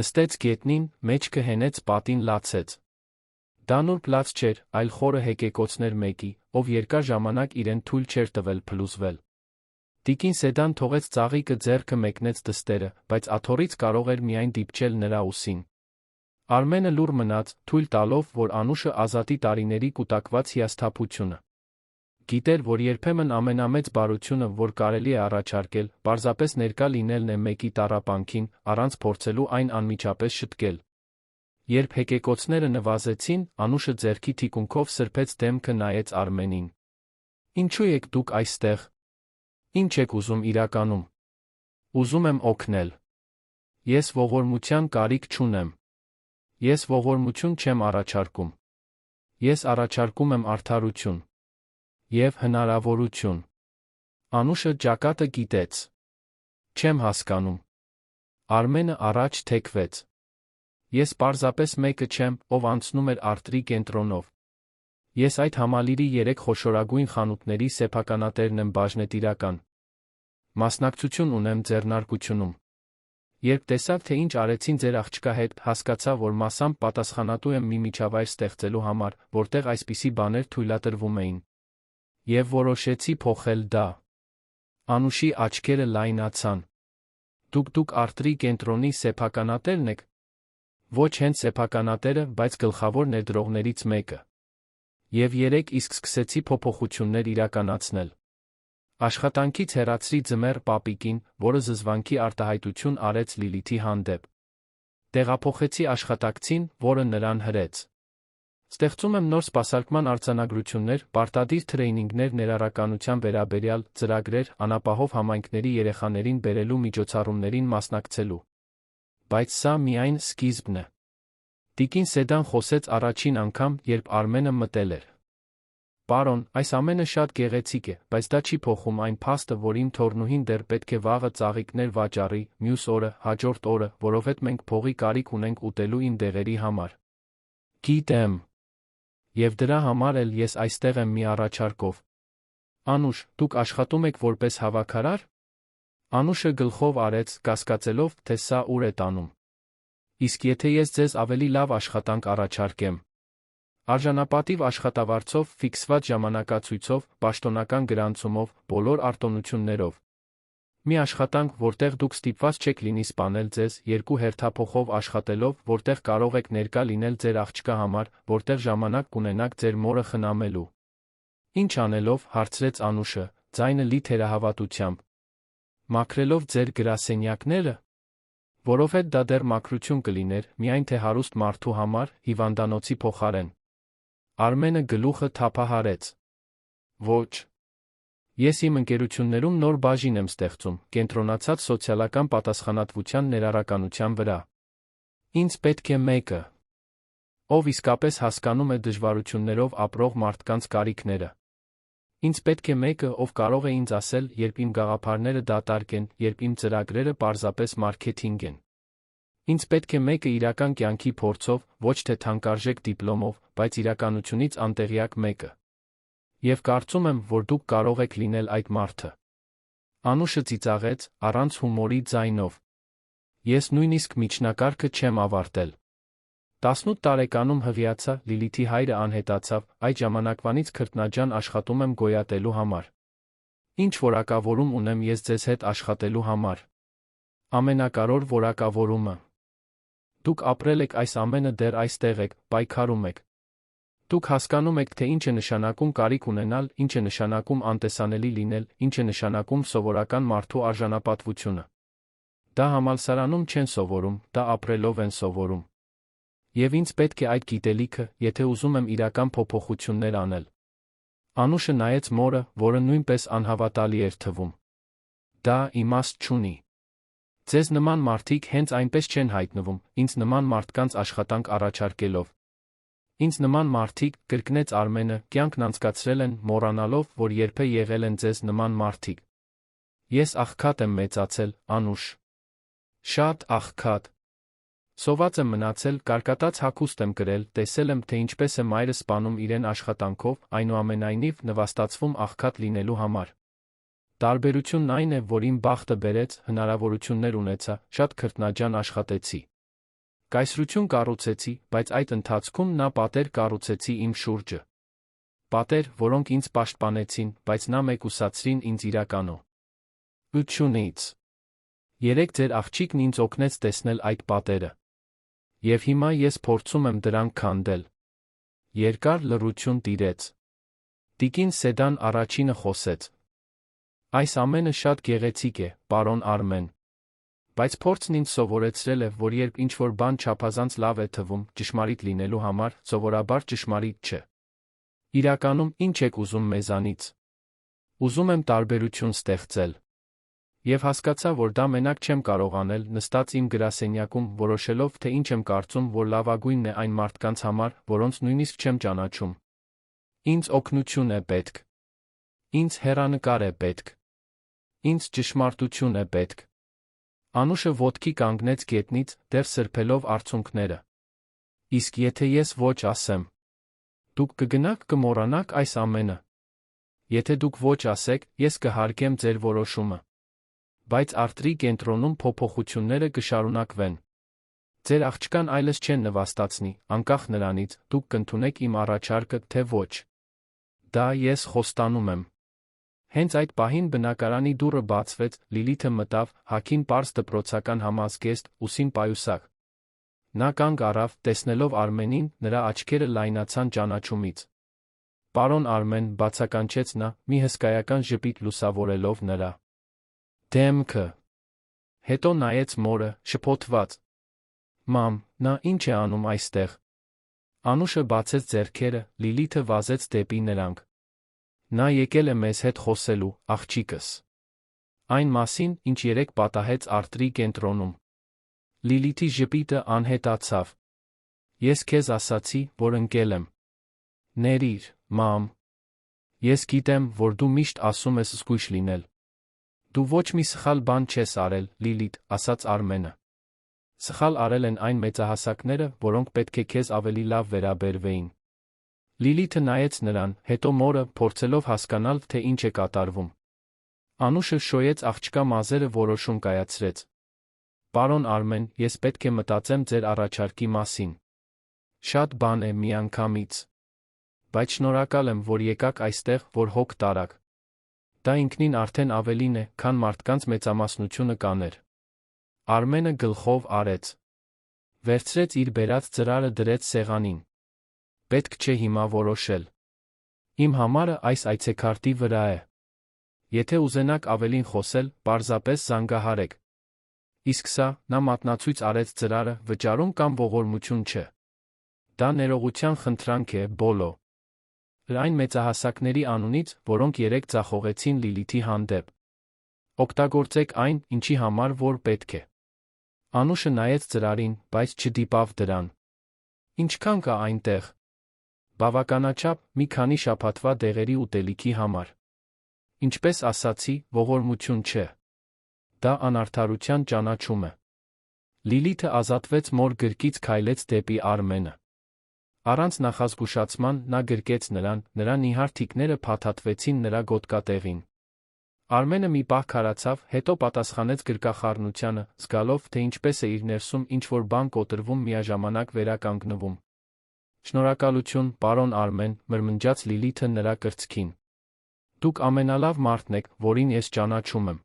[SPEAKER 1] Նստեց գետնին, մեջքը հենեց պատին լացեց։ Դա նուրբ լաց չէր, այլ խորը հեկեկոցներ մեկի, ով երկար ժամանակ իրեն թույլ չէր տվել փլուզվել։ Տիկին Սեդան թողեց ծաղիկը ձեռքը մեկնեց դստերը, բայց աթոռից կարող էր միայն դիպչել նրա ուսին։ Արմենը լուռ մնաց, թույլ տալով, որ Անուշը ազատի տարիների կուտակված հիասթափությունը։ Գիտեր, որ երբեմն ամենամեծ բարությունը, որ կարելի է առաջարկել, պարզապես ներկա լինելն է մեկի տառապանքին, առանց փորձելու այն անմիջապես շտկել։ Երբ հեկեկոցները նվազեցին, Անուշը ձեռքի թիկունքով սրբեց դեմքը նայեց Արմենին։ Ինչու եք դուք այստեղ։ Ինչ եք ուզում իրականում։ Ուզում եմ օգնել։ Ես ողորմության կարիք չունեմ։ Ես ողորմություն չեմ առաջարկում։ Ես առաջարկում եմ արդարություն և հնարավորություն։ Անուշը ճակատը գիտեց։ Չեմ հասկանում։ Արմենը առաջ թեքվեց։ Ես պարզապես մեկը չեմ, ով անցնում էր արտրի կենտրոնով։ Ես այդ համալիրի 3 խոշորագույն խանութների սեփականատերն եմ բաժնետիրական։ Մասնակցություն ունեմ ձեռնարկությունում։ Երբ տեսավ, թե ինչ արեցին ձեր աղջկա հետ, հասկացա, որ մասամբ պատասխանատու եմ մի միջավայր ստեղծելու համար, որտեղ այսպիսի բաներ թույլատրվում էին։ Եվ որոշեցի փոխել դա։ Անուշի աչքերը լայնացան։ Դուք արտրի կենտրոնի սեփականատերն եք։ Ոչ հենց սեփականատերը, բայց գլխավոր ներդրողներից մեկը։ Եվ 3 իսկ սկսեցի փոփոխություններ իրականացնել։ Աշխատանքից հեռացրի ձմեռ պապիկին, որը զզվանքի արտահայտություն արեց Լիլիթի հանդեպ։ Տեղափոխեցի աշխատակցին, որը նրան հրեց։ Ստեղծում եմ նոր սպասարկման արձանագրություններ, պարտադիր թրեյնինգներ ներառականության վերաբերյալ, ծրագրեր, անապահով համայնքների երեխաներին բերելու միջոցառումներին մասնակցելու։ Բայց սա միայն սկիզբն է։ Տիկին Սեդան խոսեց առաջին անգամ, երբ Արմենը մտել էր։ Պարոն, այս ամենը շատ գեղեցիկ է, բայց դա չի փոխում այն փաստը, որ իմ թոռնուհին դեռ պետք է վաղը ծաղիկներ վաճառի, մյուս օրը, հաջորդ օրը, որովհետև մենք փողի կարիք ունենք ուտելու իմ դեղերի համար։ Գիտեմ։ Եվ դրա համար էլ ես այստեղ եմ մի առաջարկով։ Անուշ, դուք աշխատում եք որպես հավաքարար։ Անուշը գլխով արեց, կասկածելով, թե սա ուր է տանում։ Իսկ եթե ես ձեզ ավելի լավ աշխատանք առաջարկեմ։ Արժանապատիվ աշխատավարձով, ֆիքսված ժամանակացույցով, պաշտոնական գրանցումով, բոլոր արտոնություններով։ Մի աշխատանք, որտեղ դուք ստիպված չեք լինի սպանել ձեզ, 2 հերթափոխով աշխատելով, որտեղ կարող եք ներկա լինել ձեր աղջկա համար, որտեղ ժամանակ կունենաք ձեր մորը խնամելու։ Ինչ անելով, հարցրեց Անուշը, ձայնը լի թերահավատությամբ։ Մաքրելով ձեր գրասենյակները։ Որովհետև դա դեռ մաքրություն կլիներ, միայն թե հարուստ մարդու համար, հիվանդանոցի փոխարեն։ Արմենը գլուխը թափահարեց։ Ոչ։ Ես իմ ընկերություններում նոր բաժին եմ ստեղծում, կենտրոնացած սոցիալական պատասխանատվության ներառականության վրա։ Ինձ պետք է մեկը, ով իսկապես հասկանում է դժվարություններով ապրող մարդկանց կարիքները։ Ինձ պետք է մեկը, ով կարող է ինձ ասել, երբ իմ գաղափարները դատարկ են, երբ իմ ծրագրերը պարզապես մարքեթինգ են։ Ինձ պետք է մեկը իրական կյանքի փորձով, ոչ թե թանկարժեք դիպլոմով, բայց իրականությունից անտեղյակ մեկը։ Եվ կարծում եմ, որ դուք կարող եք լինել այդ մարդը։ Անուշը ծիծաղեց, առանց հումորի ձայնով։ Ես նույնիսկ միջնակարգը չեմ ավարտել։ 18 տարեկանում հղիացա, Լիլիթի հայրը անհետացավ, այդ ժամանակվանից քրտնաջան աշխատում եմ գոյատելու համար։ Ինչ որակավորում ունեմ ես ձեզ հետ աշխատելու համար։ Ամենակարևոր որակավորումը։ Դուք ապրել եք այս ամենը դեռ այստեղ եք, պայքարում եք։ Դուք հասկանում եք, թե ինչ է նշանակում կարիք ունենալ, ինչ է նշանակում անտեսանելի լինել, ինչ է նշանակում սովորական մարդու արժանապատվությունը։ Դա համալսարանում չեն սովորում, դա ապրելով են սովորում։ Եվ ինձ պետք է այդ գիտելիքը, եթե ուզում եմ իրական փոփոխություններ անել։ Անուշը նայեց մորը, որը նույնպես անհավատալի էր թվում։ Դա իմաստ չունի։ Ձեզ նման մարդիկ հենց այնպես չեն հայտնվում, ինձ նման մարդկանց աշխատանք առաջարկելով։ Ինձ նման մարդիկ, կրկնեց Արմենը, կյանքն անցկացրել են, մոռանալով, որ երբե եղել են ձեզ նման մարդիկ։ Ես աղքատ եմ մեծացել, Անուշ։ Շատ աղքատ։ Սոված եմ մնացել, կարկատած հագուստ եմ կրել, տեսել եմ, թե ինչպես է մայրը սպանում իրեն աշխատանքով, այնուամենայնիվ նվաստացվում աղքատ լինելու համար։ Տարբերությունն այն է, որ իմ բախտը բերեց, հնարավորություններ ունեցա, շատ քրտնաջան աշխատեցի։ Կայսրություն կառուցեցի, բայց այդ ընթացքում նա պատեր կառուցեցի իմ շուրջը։ Պատեր, որոնք ինձ պաշտպանեցին, բայց նա մեկուսացրին ինձ իրականությունից։ Երեկ ձեր աղջիկն ինձ օգնեց տեսնել այդ պատերը։ Եվ հիմա ես փորձում եմ դրանք քանդել։ Երկար լռություն տիրեց։ Տիկին Սեդան առաջինը խոսեց. Այս ամենը շատ գեղեցիկ է, պարոն Արմեն։ Բայց փորձն ինձ սովորեցրել է, որ երբ ինչ-որ բան չափազանց լավ է թվում, ճշմարիտ լինելու համար, սովորաբար ճշմարիտ չէ։ Իրականում, ինչ եք ուզում մեզանից։ Ուզում եմ տարբերություն ստեղծել։ Եվ հասկացա, որ դա մենակ չեմ կարող անել, նստած իմ գրասենյակում, որոշելով, թե ինչ եմ կարծում, որ լավագույնն է այն մարդկանց համար, որոնց նույնիսկ չեմ ճանաչում։ Ինձ օգնություն է պետք։ Ինձ հեռանկար է պետք։ Ինձ ճշմարտություն է պետք։ Անուշը ոտքի կանգնեց գետնից, դեռ սրբելով արցունքները։ Իսկ եթե ես ոչ ասեմ, դուք կգնաք կմոռանաք այս ամենը։ Եթե դուք ոչ ասեք, ես կհարգեմ ձեր որոշումը։ Բայց արտրի կենտրոնում փոփոխությունները կշարունակվեն։ Ձեր աղջկան այլս չեն նվաստացնի, անկախ նրանից, դուք կընդունեք իմ առաջարկը, թե ոչ։ Դա ես խոստանում եմ։ Հենց այդ պահին բնակարանի դուռը բացվեց, Լիլիթը մտավ, հագին պարզ դպրոցական համազգեստ, ուսին պայուսակ։ Նա կանգ առավ, տեսնելով Արմենին, նրա աչքերը լայնացան ճանաչումից։ Պարոն Արմեն, բացականչեց նա, մի հսկայական ժպիտ լուսավորելով նրա դեմքը։ Հետո նայեց մորը, շփոթված։ Մամ, նա ինչ է անում այստեղ։ Անուշը բացեց ձեռքերը, Լիլիթը վազեց դեպի նրանք։ Նա եկել է մեզ հետ խոսելու, աղջիկս։ Այն մասին, ինչ երեկ պատահեց արտրի կենտրոնում։ Լիլիթի ժպիտը անհետացավ։ Ես քեզ ասացի, որ ընկել եմ։ Ներիր, մամ։ Ես գիտեմ, որ դու միշտ ասում ես զգույշ լինել։ Դու ոչ մի սխալ բան չես արել, Լիլիթ, ասաց Արմենը։ Սխալ արել են այն մեծահասակները, որոնք պետք է քեզ ավելի լավ վերաբերվեին։ Լիլիթը նայեց նրան, հետո մորը, փորձելով հասկանալ, թե ինչ է կատարվում։ Անուշը շոյեց աղջկա մազերը, որոշում կայացրեց։ Պարոն Արմեն, ես պետք է մտածեմ ձեր առաջարկի մասին։ Շատ բան է միանգամից։ Բայց շնորհակալ եմ, որ եկաք այստեղ, որ հոգ տարաք։ Դա ինքնին արդեն ավելին է, քան մարդկանց մեծամասնությունը կաներ։ Արմենը գլխով արեց։ Վերցրեց իր բերած ծրարը դրեց սեղանին։ Պետք չէ հիմա որոշել։ Իմ համարը այս այցեքարտի վրա է։ Եթե ուզենաք ավելին խոսել, պարզապես զանգահարեք։ Իսկ սա, նա մատնացույց արեց ծրարը, վճարում կամ ողորմություն չէ։ Դա ներողության խնդրանք է, Բոլո։ Այն մեծահասակների անունից, որոնք երեկ ձախողեցին Լիլիթի հանդեպ։ Օգտագործեք այն, ինչի համար որ պետք է։ Անուշը նայեց ծրարին, բայց չդիպավ դրան։ Ինչքան կա այնտեղ։ Բավականաչափ, մի քանի շաբաթվա դեղերի ուտելիքի համար։ Ինչպես ասացի, ողորմություն չէ։ Դա անարդարության ճանաչում է։ Լիլիթը ազատվեց մոր գրկից քայլեց դեպի Արմենը։ Առանց նախազգուշացման նա գրկեց նրան, նրա նիհար թիկները փաթաթվեցին նրա գոտկատեղին։ Արմենը մի պահ քարացավ, հետո պատասխանեց գրկախառնությանը, զգալով, թե ինչպես է իր ներսում ինչ-որ բան կոտրվում միաժամանակ վերականգնվում։ Շնորհակալություն, պարոն Արմեն, մրմնջաց Լիլիթը նրա կրծքին։ Դուք ամենալավ մարդն եք, որին ես ճանաչում եմ։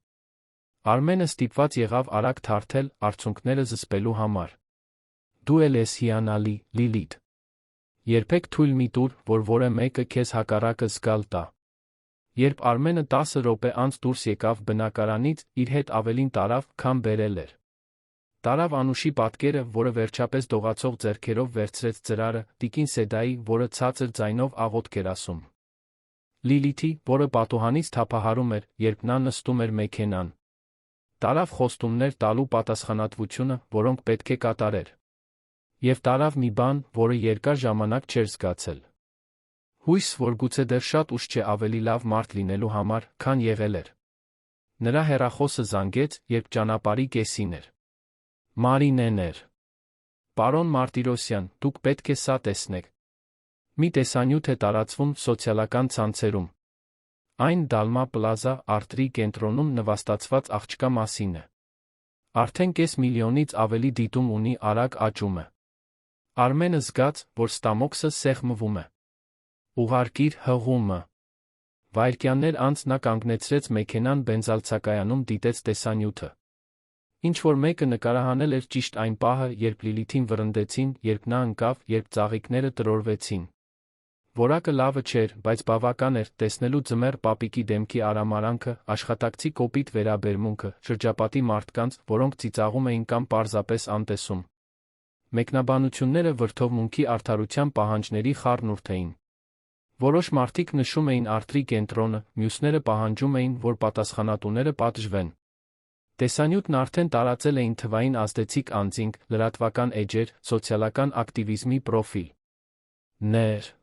[SPEAKER 1] Արմենը ստիպված եղավ արագ թարթել, արցունքները զսպելու համար։ Դու էլ ես հիանալի, Լիլիթ։ Երբեք թույլ մի տուր, որ որը մեկը քեզ հակառակը զգալ տա։ Երբ Արմենը 10 րոպե անց դուրս եկավ բնակարանից, իր հետ ավելին տարավ, քան բերել էր։ Տարավ Անուշի պատկերը, որը վերջապես դողացող ձեռքերով վերցրեց ծրարը, տիկին Սեդայի, որը ցածր ձայնով աղոթք էր ասում։ Լիլիթի, որը պատուհանից թափահարում էր, երբ նա նստում էր մեքենան։ Տարավ խոստումներ տալու պատասխանատվությունը, որոնք պետք է կատարեր։ Եվ տարավ մի բան, որը երկար ժամանակ չէր զգացել։ Հույս, որ գուցե դեռ շատ ուշ չէ ավելի լավ մարդ լինելու համար, քան եղել էր։ Նրա հեռախոսը զանգեց, երբ ճանապարհի կեսին էր։ Մարինեն էր։ Պարոն Մարտիրոսյան, դուք պետք է սա տեսնեք։ Մի տեսանյութ է տարածվում սոցիալական ցանցերում։ Այն Դալմա Պլազա Արտրի կենտրոնում նվաստացված աղջկա մասին է։ Արդեն կես միլիոնից ավելի դիտում ունի արագ աճում է։ Արմենը զգաց, որ ստամոքսը սեղմվում է։ Ուղարկիր հղումը։ Վայրկյաններ անց նա կանգնեցրեց մեքենան բենզալցակայանում դիտեց տեսանյութը։ Ինչ-որ մեկը նկարահանել էր ճիշտ այն պահը, երբ Լիլիթին վրընդեցին, երբ նա ընկավ, երբ ծաղիկները տրորվեցին։ Որակը լավը չէր, բայց բավական էր տեսնելու ձմեռ պապիկի դեմքի արամարանքը, աշխատակցի կոպիտ վերաբերմունքը, շրջապատի մարդկանց, որոնք ծիծաղում էին կամ պարզապես անտեսում։ Մեկնաբանությունները վրդովմունքի արդարության պահանջների խառնուրդ էին։ Որոշ մարդիկ նշում էին Արտրի կենտրոնը, մյուսները պահանջում էին, որ պատասխանատուները պատժվեն։ Տեսանյութն արդեն տարածել էին թվային ազդեցիկ անձինք, լրատվական էջեր, սոցիալական ակտիվիզմի պրոֆիլ։ Ներ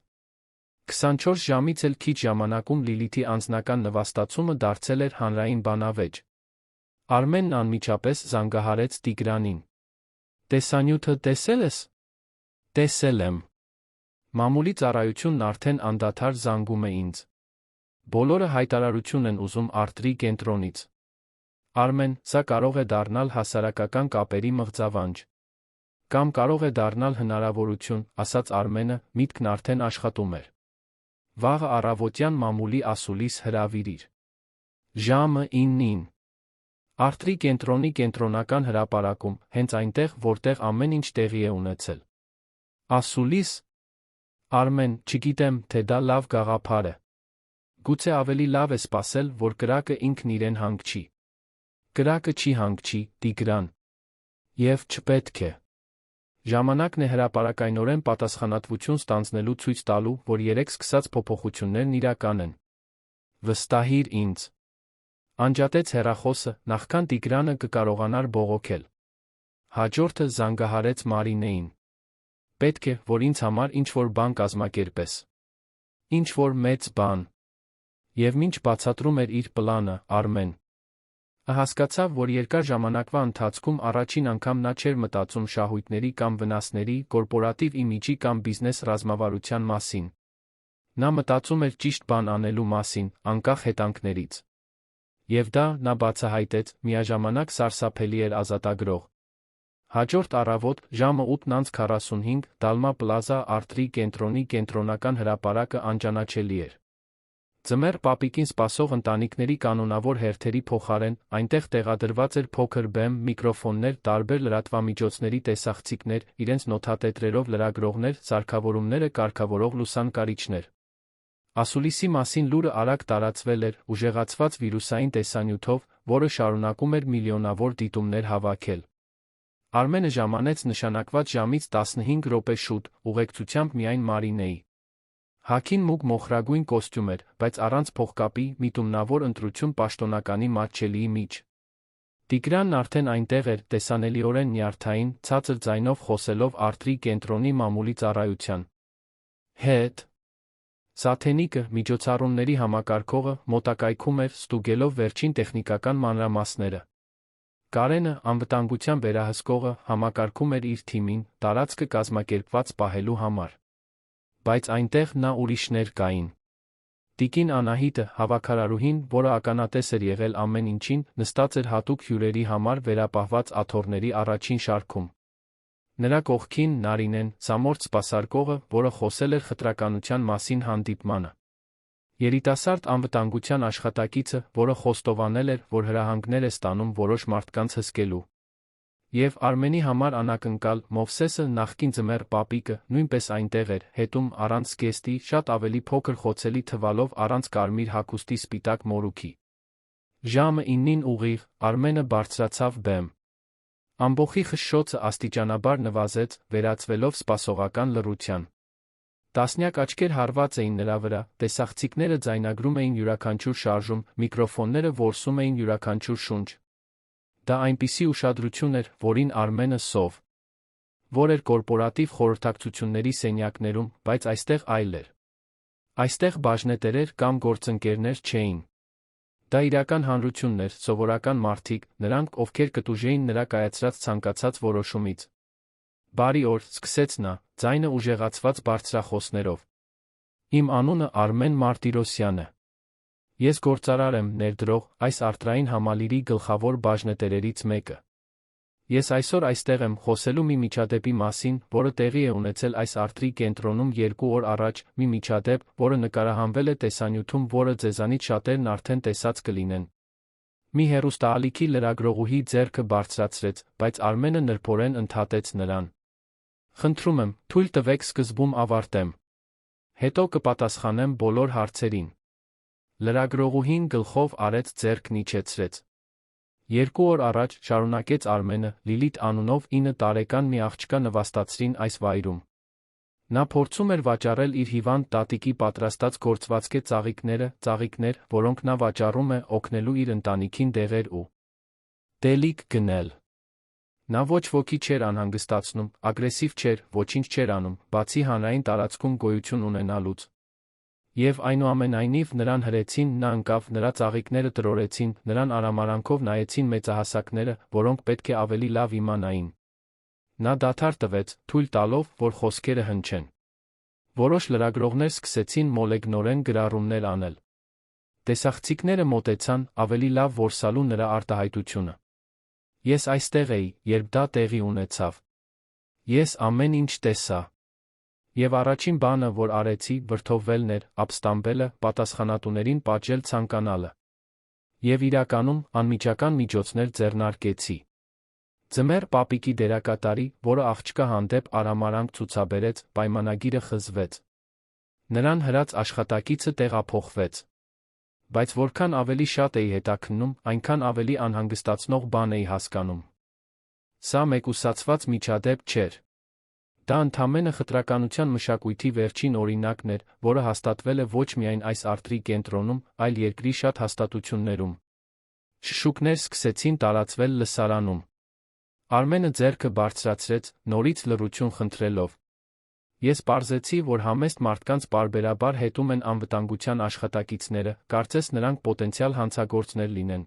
[SPEAKER 1] 24 ժամից էլ քիչ ժամանակում Լիլիթի անձնական նվաստացումը դարձել էր հանրային բանավեճ։ Արմենն անմիջապես զանգահարեց Տիգրանին։ Տեսանյութը տեսել ես։ Տեսել եմ։ Մամուլի ծառայությունն արդեն անդադար զանգում է ինձ։ Բոլորը հայտարարություն են ուզում Արտրի կենտրոնից։ Արմեն, սա կարող է դառնալ հասարակական կապերի մղձավանջ։ Կամ կարող է դառնալ հնարավորություն, ասաց Արմենը, միտքն արդեն աշխատում էր։ Վաղը առավոտյան մամուլի ասուլիս հրավիրիր։ Ժամը 9-ին։ Արտրի կենտրոնի կենտրոնական հրապարակում, հենց այնտեղ, որտեղ ամեն ինչ տեղի է ունեցել։ Ասուլիս։ Արմեն, չգիտեմ, թե դա լավ գաղափար է։ Գուցե ավելի լավ է սպասել, որ կրակը ինքն իրեն հանգչի։ Կրակը չի հանգչի, Տիգրան։ Եվ չպետք է։ Ժամանակն է հրապարակայնորեն պատասխանատվություն ստանձնելու ցույց տալու, որ երեք սկսած փոփոխություններն իրական են։ Վստահիր ինձ։ Անջատեց հեռախոսը, նախքան Տիգրանը կկարողանար բողոքել։ Հաջորդը զանգահարեց Մարինեին։ Պետք է, որ ինձ համար ինչ-որ բան կազմակերպես։ Ինչ-որ մեծ բան։ Եվ մինչ բացատրում էր իր պլանը, Արմեն հասկացավ, որ երկար ժամանակվա ընթացքում առաջին անգամ նա չէր մտածում շահույթների կամ վնասների, կորպորատիվ իմիջի կամ բիզնես ռազմավարության մասին։ Նա մտածում էր ճիշտ բան անելու մասին, անկախ հետանքներից։ Եվ դա, նա բացահայտեց, միաժամանակ սարսափելի էր ազատագրող։ Հաջորդ առավոտ, ժամը 8:45, Դալմա Պլազա Արտրի կենտրոնի կենտրոնական հրապարակը անճանաչելի էր։ Ձմեռ պապիկին սպասող ընտանիքների կանոնավոր հերթերի փոխարեն, այնտեղ տեղադրված էր փոքր բեմ, միկրոֆոններ, տարբեր լրատվամիջոցների տեսախցիկներ, իրենց նոթատետրերով լրագրողներ, սարքավորումները կարգավորող լուսանկարիչներ։ Ասուլիսի մասին լուրը արագ տարածվել էր, ուժեղացված վիրուսային տեսանյութով, որը շարունակում էր միլիոնավոր դիտումներ հավաքել։ Արմենը ժամանեց նշանակված ժամից 15 րոպե շուտ, ուղեկցությամբ միայն Մարինեի։ Հագին մուգ մոխրագույն կոստյում էր, բայց առանց փողկապի, միտումնավոր ընտրություն պաշտոնականի մատչելիի մեջ։ Տիգրանն արդեն այնտեղ էր, տեսանելիորեն նյարդային, ցածր ձայնով խոսելով Արտրի կենտրոնի մամուլի ծառայության հետ։ Սաթենիկը, միջոցառումների համակարգողը, մոտակայքում էր, ստուգելով վերջին տեխնիկական մանրամասները։ Կարենը, անվտանգության վերահսկողը, համակարգում էր իր թիմին, տարածքը կազմակերպված պահելու համար։ Բայց այնտեղ նա ուրիշներ կային։ Տիկին Անահիտը, հավաքարարուհին, որը ականատես էր եղել ամեն ինչին, նստած էր հատուկ հյուրերի համար վերապահված աթոռների առաջին շարքում։ Նրա կողքին Նարինեն, ցամորթ սպասարկողը, որը խոսել էր խտրականության մասին հանդիպմանը։ Երիտասարդ անվտանգության աշխատակիցը, որը խոստովանել էր, որ հրահանգներ է ստանում որոշ մարդկանց հսկելու։ Եվ Արմենի համար անակնկալ Մովսեսը, նախկին ձմեռ պապիկը, նույնպես այնտեղ էր, հետում առանց զգեստի, շատ ավելի փոքր խոցելի թվալով առանց կարմիր հագուստի սպիտակ մորուքի։ Ժամը 9-ին ուղիղ, Արմենը բարձրացավ բեմ։ Ամբոխի խշշոցը աստիճանաբար նվազեց, վերածվելով սպասողական լռության։ Տասնյակ աչքեր հարված էին նրա վրա, տեսախցիկները ձայնագրում էին յուրաքանչյուր շարժում, միկրոֆոնները որսում էին յուրաքանչյուր շունչ։ Դա այնպիսի ուշադրություն էր, որին Արմենը սով, որ էր կորպորատիվ խորհրդակցությունների սենյակներում, բայց այստեղ այլ էր։ Այստեղ բաժնետերեր կամ գործընկերներ չէին։ Դա իրական հանրությունն էր, սովորական մարդիկ, նրանք, ովքեր կտուժեին նրա կայացրած ցանկացած որոշումից։ Բարի օր, սկսեց նա, ձայնը ուժեղացված բարձրախոսներով։ Իմ անունը Արմեն Մարտիրոսյան է։ Ես գործարար եմ, ներդրող, այս առտրային համալիրի գլխավոր բաժնետերերից մեկը։ Ես այսօր այստեղ եմ խոսելու մի միջադեպի մասին, որը տեղի է ունեցել այս առտրի կենտրոնում 2 օր առաջ, մի միջադեպ, որը նկարահանվել է տեսանյութում, որը ձեզանից շատերն արդեն տեսած կլինեն։ Մի հեռուստաալիքի լրագրողուհի ձեռքը բարձրացրեց, բայց Արմենը նրբորեն ընդհատեց նրան։ Խնդրում եմ, թույլ տվեք սկզբում ավարտեմ։ Հետո կպատասխանեմ բոլոր հարցերին։ Լրագրողուհին գլխով արեց ձեռքն իջեցրեց։ 2 օր առաջ, շարունակեց Արմենը, Լիլիթ անունով 9 տարեկան մի աղջկա նվաստացրին այս վայրում։ Նա փորձում էր վաճառել իր հիվանդ տատիկի պատրաստած գործվածքե ծաղիկներ, որոնք նա վաճառում է օգնելու իր ընտանիքին դեղեր ու դելիք գնել։ Նա ոչ ոքի չէր անհանգստացնում, ագրեսիվ չէր, ոչինչ չէր անում, բացի հանրային տարածքում գոյություն ունենալուց։ Եվ այնուամենայնիվ նրան հրեցին, նա ընկավ, նրա ծաղիկները տրորեցին, նրան արամարանքով նայեցին մեծահասակները, որոնք պետք է ավելի լավ իմանային։ Նա դադար տվեց, թույլ տալով, որ խոսքերը հնչեն։ Որոշ լրագրողներ սկսեցին մոլեգնորեն գրառումներ անել։ Տեսախցիկները մոտեցան, ավելի լավ որսալու նրա արտահայտությունը։ Ես այստեղ էի, երբ դա տեղի ունեցավ։ Ես ամեն ինչ տեսա։ Եվ առաջին բանը, որ արեցի, վրդովվելն էր, ապստամբելը, պատասխանատուներին պատժել ցանկանալը։ Եվ իրականում, անմիջական միջոցներ ձեռնարկեցի։ Ձմեռ պապիկի դերակատարի, որը աղջկա հանդեպ արամարանք ցուցաբերեց, պայմանագիրը խզվեց։ Նրան հրած աշխատակիցը տեղափոխվեց։ Բայց որքան ավելի շատ էի հետաքննում, այնքան ավելի անհանգստացնող բան էի հասկանում։ Սա մեկուսացված միջադեպ չէր։ Դա ընդամենը խտրականության մշակույթի վերջին օրինակն էր, որը հաստատվել է ոչ միայն այս առտրի կենտրոնում, այլ երկրի շատ հաստատություններում։ Շշուկներ սկսեցին տարածվել լսարանում։ Արմենը ձեռքը բարձրացրեց, նորից լռություն խնդրելով։ Ես պարզեցի, որ համեստ մարդկանց պարբերաբար հետում են անվտանգության աշխատակիցները, կարծես նրանք պոտենցիալ հանցագործներ լինեն։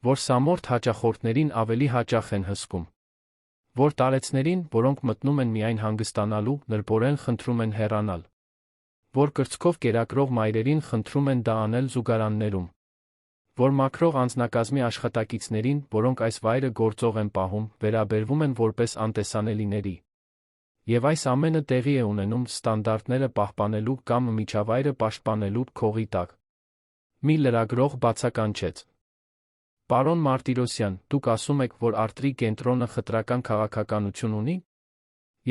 [SPEAKER 1] Որ սամորթ հաճախորդներին ավելի հաճախ են հսկում։ Որ տարեցներին, որոնք մտնում են միայն հանգստանալու, նրբորեն խնդրում են հեռանալ։ Որ կրծքով կերակրող մայրերին խնդրում են դա անել զուգարաններում։ Որ մաքրող անձնակազմի աշխատակիցներին, որոնք այս վայրը գործող են պահում, վերաբերվում են որպես անտեսանելիների։ Եվ այս ամենը տեղի է ունենում ստանդարտները պահպանելու կամ միջավայրը պաշտպանելու քողի տակ։ Մի լրագրող բացականչեց. Պարոն Մարտիրոսյան, դուք ասում եք, որ առտրի կենտրոնը խտրական քաղաքականություն ունի։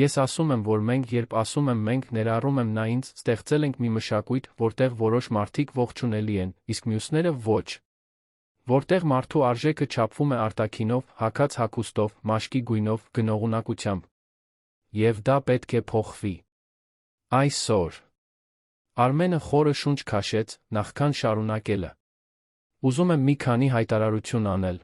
[SPEAKER 1] Ես ասում եմ, որ մենք, երբ ասում եմ մենք, ներառում եմ նա ինձ, ստեղծել ենք մի մշակույթ, որտեղ որոշ մարդիկ ողջունելի են, իսկ մյուսները ոչ։ Որտեղ մարդու արժեքը չափվում է արտաքինով, հագած հագուստով, մաշկի գույնով, գնողունակությամբ։ Եվ դա պետք է փոխվի։ Այսօր։ Արմենը խորը շունչ քաշեց, նախքան շարունակելը։ Ուզում եմ մի քանի հայտարարություն անել։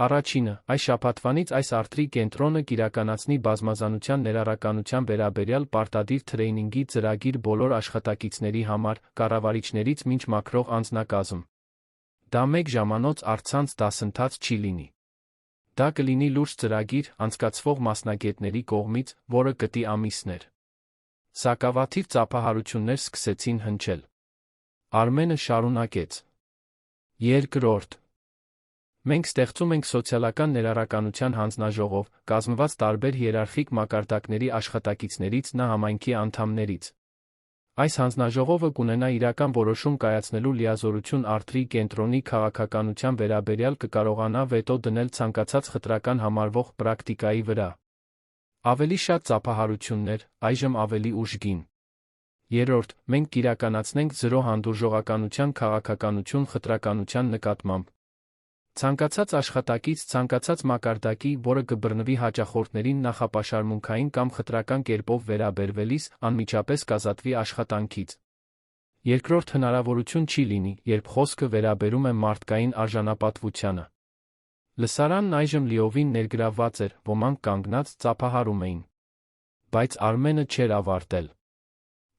[SPEAKER 1] Առաջինը, այս շաբաթվանից այս առտրի կենտրոնը կիրականացնի բազմազանության ներառականության վերաբերյալ պարտադիր թրեյնինգի ծրագիր բոլոր աշխատակիցների համար, կառավարիչներից մինչ մաքրող անձնակազմ։ Դա մեկ ժամանոց առցանց դասընթաց չի լինի։ Դա կլինի լուրջ ծրագիր, անցկացվող մասնագետների կողմից, որը կտի ամիսներ։ Սակավաթիվ ծափահարություններ սկսեցին հնչել։ Արմենը շարունակեց. Երկրորդ. Մենք ստեղծում ենք սոցիալական ներառականության հանձնաժողով, կազմված տարբեր հիերարխիկ մակարդակների աշխատակիցներից նա համայնքի անդամներից։ Այս հանձնաժողովը կունենա իրական որոշում կայացնելու լիազորություն առտրի կենտրոնի քաղաքականության վերաբերյալ կկարողանա վետո դնել ցանկացած խտրական համարվող պրակտիկայի վրա։ Ավելի շատ ծափահարություններ, այժմ ավելի ուժգին։ Երրորդ, մենք կիրականացնենք զրո հանդուրժողականության քաղաքականություն խտրականության նկատմամբ։ Ցանկացած աշխատակից, ցանկացած մակարդակի, որը կբռնվի հաճախորդներին նախապաշարմունքային կամ խտրական կերպով վերաբերվելիս, անմիջապես կազատվի աշխատանքից։ Երկրորդ հնարավորություն չի լինի, երբ խոսքը վերաբերում է մարդկային արժանապատվությանը։ Լսարանն այժմ լիովին ներգրավված էր, ոմանք կանգնած ծափահարում էին։ Բայց Արմենը չէր ավարտել։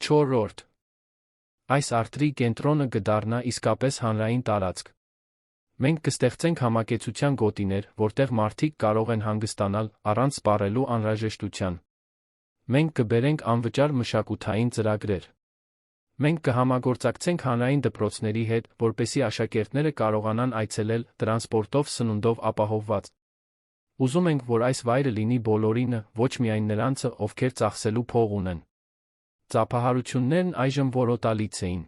[SPEAKER 1] 4. Այս արթրի կենտրոնը կդառնա իսկապես հանրային տարածք։ Մենք կստեղծենք համակեցության գոտիներ, որտեղ մարդիկ կարող են հանգստանալ առանց սպառելու անհրաժեշտության։ Մենք կբերենք անվճար մշակութային ծրագրեր։ Մենք կհամագործակցենք հանրային դպրոցների հետ, որպեսզի աշակերտները կարողանան այցելել տրանսպորտով սնունդով ապահովված։ Ուզում ենք, որ այս վայրը լինի բոլորինը, ոչ միայն նրանցը, ովքեր ծախսելու փող ունեն։ Ծափահարություններն այժմ որոտալից էին։